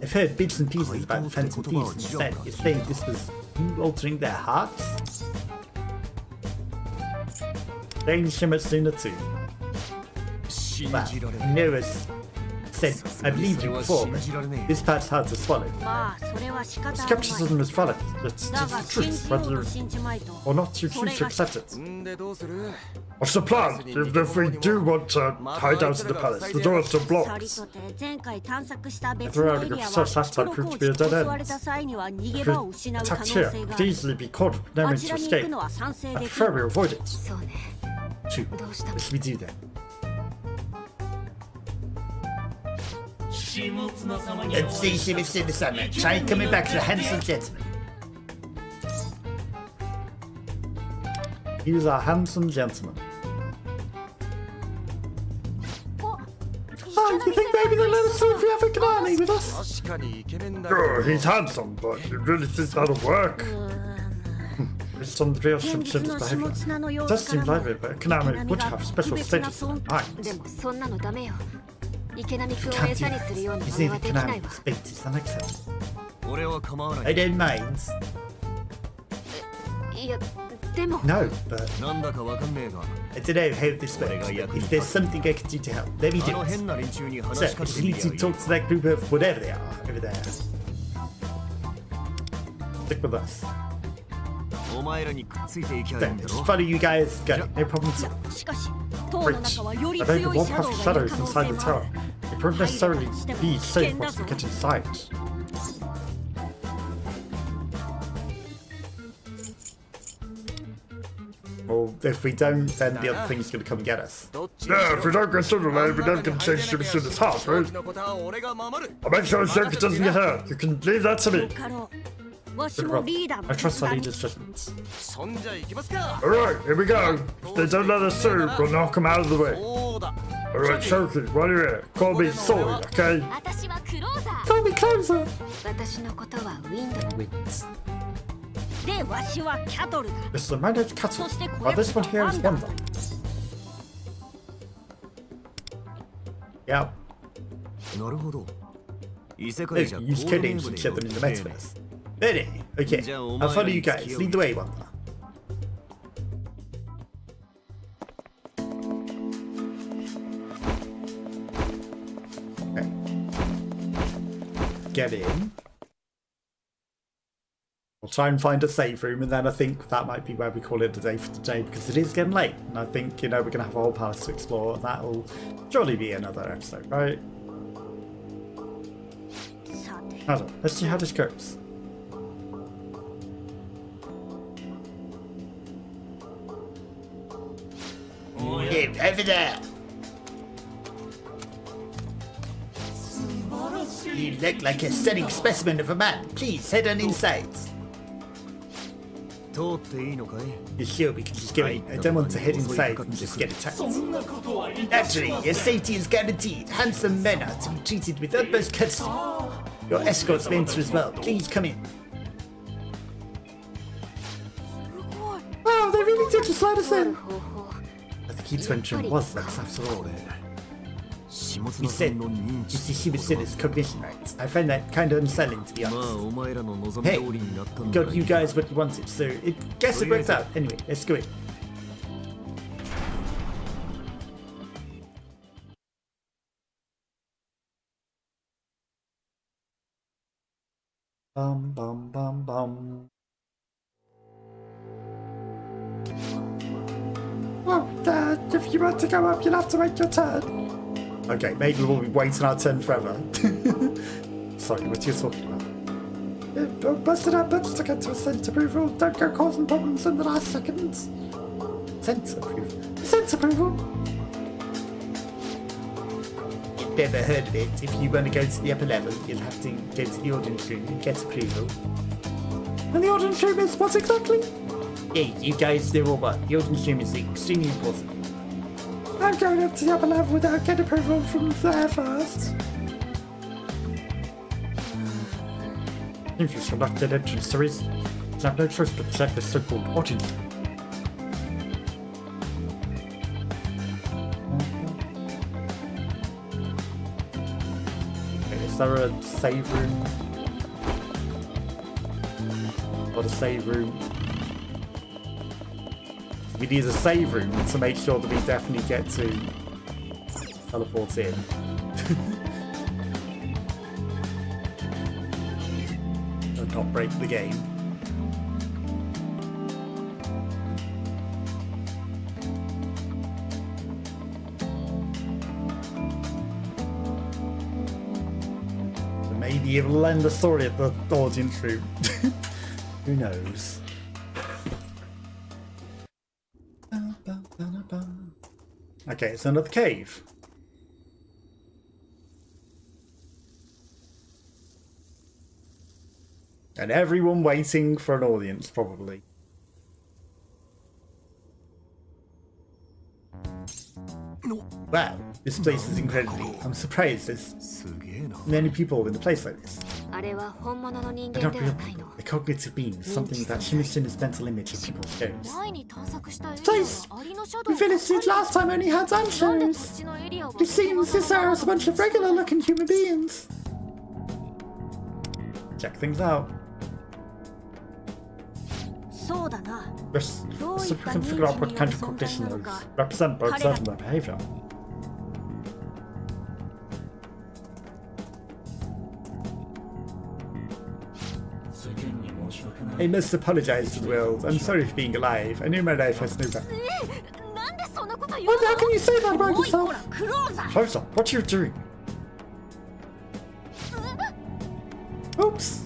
I've heard bits and pieces about the Phantom Thieves instead. You're saying this was you altering their hearts? Dane Shimashina too. Well, Noah's said, I believed you before, but this part's hard to swallow. Skepticism is valid. It's just the truth, whether or not you choose to accept it. What's the plan? If we do want to hide out in the palace, the door is still blocked. If the routing of such last time proved to be a dead end, if we attacked here, it could easily be caught with no means to escape. I prefer we avoid it. True. What should we do then? Let's see Shimashina-sama. Try coming back to the handsome gentleman. He's a handsome gentleman. Oh, you think maybe they'll let us through if we have a Kanani with us? Sure, he's handsome, but you really think that'll work? Based on the real Shimashina's behavior, it does seem likely that Kanami would have special status in our minds. You can't do that. You say that Kanami's bait is unacceptable. I don't mind. No, but I don't know how this works. If there's something I can do to help, let me do it. So, if you need to talk to that group of whatever they are over there, stick with us. So, just follow you guys, go, no problem at all. Great. I know you walk past the shadows inside the tower. It won't necessarily be safe once we get inside. Well, if we don't, then the other thing's going to come and get us. Yeah, if we don't get through the lane, we're never going to change Shimashina's heart, right? I'll make sure Shoki doesn't get hurt. You can leave that to me. Good run. I trust our leader's judgments. Alright, here we go. If they don't let us through, we'll knock them out of the way. Alright, Shoki, while you're here, call me Soy, okay? Call me closer. Wins. Listen, my name's Cattle. But this one here is Wonder. Yep. なるほど。異世 Oh, 界じゃ you use codenames and share them in the Metaverse. Ready? Okay, I'll follow you guys. Lead the way, Wanda. Okay. Get in. We'll try and find a save room, and then I think that might be where we call it a day for today, because it is getting late, and I think, you know, we're going to have a whole palace to explore, and that'll surely be another episode, right? I don't know. Let's see how this goes. You, over there! You look like a stunning specimen of a man. Please, head on inside. 通っていいのかい You sure we can just go in? I don't want to head inside and just get attacked. Naturally, your safety is guaranteed. Handsome men are to be treated with utmost courtesy. Your escorts may enter as well. Please come in. Wow, they really did just let us in. I think each entry was nice after all. 下 You 綱さ said んの認 you 知 see she was Shimashina's cognition rights. I find that kind of unsettling, to be まあ honest. お前らの望み Hey, 通りになったんだ got you guys what you wanted, so it guess it worked out. Anyway, let's go in. Bum bum bum bum. Oh, Dad, if you want to go up, you'll have to wait your turn. Okay, maybe we'll be waiting our turn forever. Sorry, what are you talking about? Busted our butts to get to a scent approval. Don't go causing problems in the last second. Sense approval. Scent approval. Never heard of it. If you want to go to the upper level, you'll have to go to the audience room and get approval. And the audience room is what exactly? Yeah, you guys know all what. The audience room is extremely important. I'm going up to the upper level without getting approval from there first. Seems we selected entrance to reason. I have no choice but to check this so-called audience. Is there a save room? Or a save room? We need a save room to make sure that we definitely get to teleport in. And not break the game. Maybe it will end the story at the audience room. Who knows? Okay, it's another cave. And everyone waiting for an audience, probably. Wow, this place is incredible. I'm surprised there's many people in a place like this. I don't feel the cognitive beam is something that Shimutsuna's mental image of people shows. Place we visited last time only had answers. It seems this area is a bunch of regular looking human beings. Check things out. Yes, so we can figure out what kind of cognition is represented by observing their behavior. I must apologize to the world. I'm sorry for being alive. I knew my life has no value. How can you say that about yourself? Closer, what are you doing? Oops.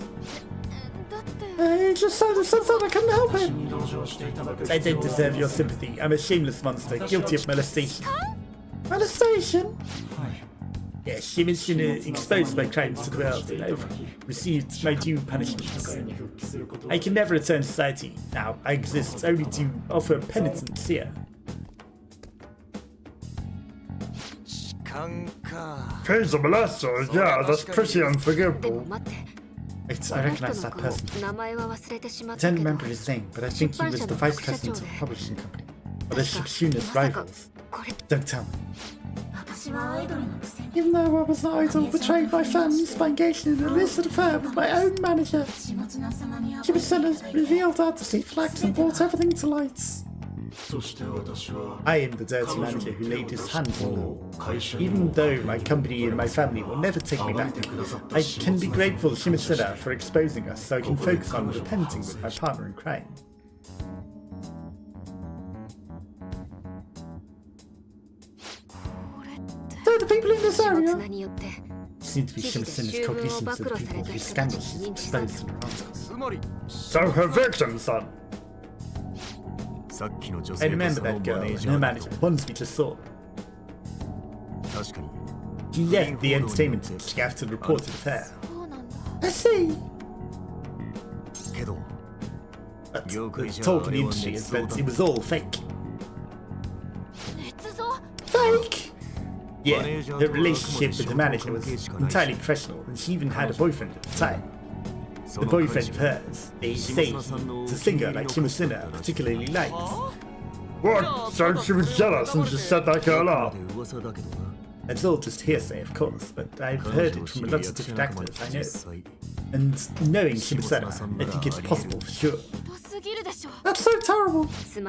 I just said that I couldn't help it. I don't deserve your sympathy. I'm a shameless monster, guilty of molestation. Molestation? Yes, Shimuna exposed my crimes to the world, and I've received my due punishments. I can never return to society. Now, I exist only to offer penitence here. He's a molester, yeah, that's pretty unforgivable. Wait, I recognize that person. I don't remember his name, but I think he was the vice president of the publishing company. Or the Shimuna's rivals. Don't tell me. Even though I was an idol, betrayed my fans by engaging in an illicit affair with my own manager, Shimuna revealed our deceitful acts and brought everything to light. I am the dirty manager who laid his hands on them. Even though my company and my family will never take me back, I can be grateful to Shimuna for exposing us so I can focus on repenting with my partner in crime. So the people in this area Seem to be Shimuna's cognitions of the people whose scandals she's exposed in her articles. So her victims, son. I remember that girl and her manager, ones we just saw. She left the entertainment industry after the reported affair. I see. But the talk in the industry is that it was all fake. Fake? Yeah, her relationship with the manager was entirely professional, and she even had a boyfriend at the time. The boyfriend of hers, they say he's a singer like Shimuna particularly likes. What? So she was jealous and just set that girl up? It's all just hearsay, of course, but I've heard it from lots of different actors I know. And knowing Shimuna, I think it's possible for sure. That's so terrible. So we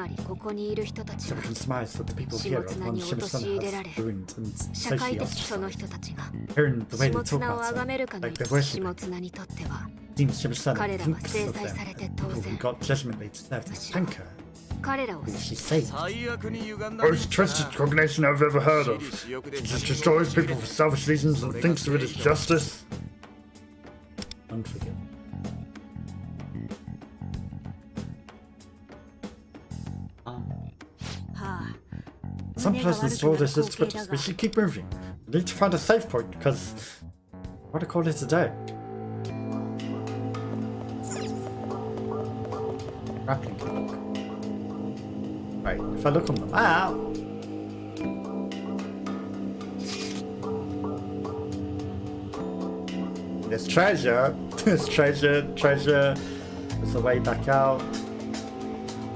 can surmise that the people here are the ones Shimuna has ruined and socially ostracized. Hearing the way they talk about her, like they're worshipping. Seems Shimuna thinks of them, people who got judgment they deserve to thank her. Who she saved. Most twisted cognition I've ever heard of. She just destroys people for selfish reasons and thinks of it as justice. Unforgivable. Some places to all this is to we should keep moving. We need to find a safe point because what do I call it today? Grappling hook. Right, if I look on the map. There's treasure. There's treasure. There's a way back out.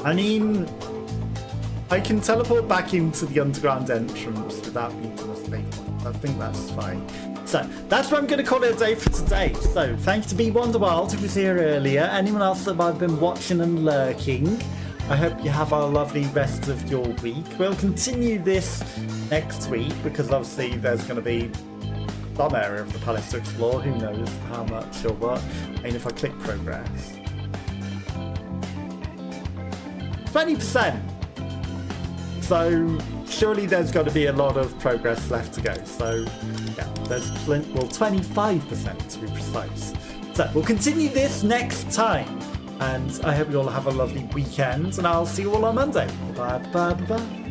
I mean, I can teleport back into the underground entrance without needing a save point. I think that's fine. So that's what I'm going to call it a day for today. So thanks to B1 who was here earlier. Anyone else that I've been watching and lurking. I hope you have a lovely rest of your week. We'll continue this next week because obviously there's going to be some area of the palace to explore. Who knows how much or what. And if I click progress, 20%. So surely there's got to be a lot of progress left to go. So yeah, there's plenty. Well, 25% to be precise. So we'll continue this next time. And I hope you all have a lovely weekend. And I'll see you all on Monday. Bye bye bye.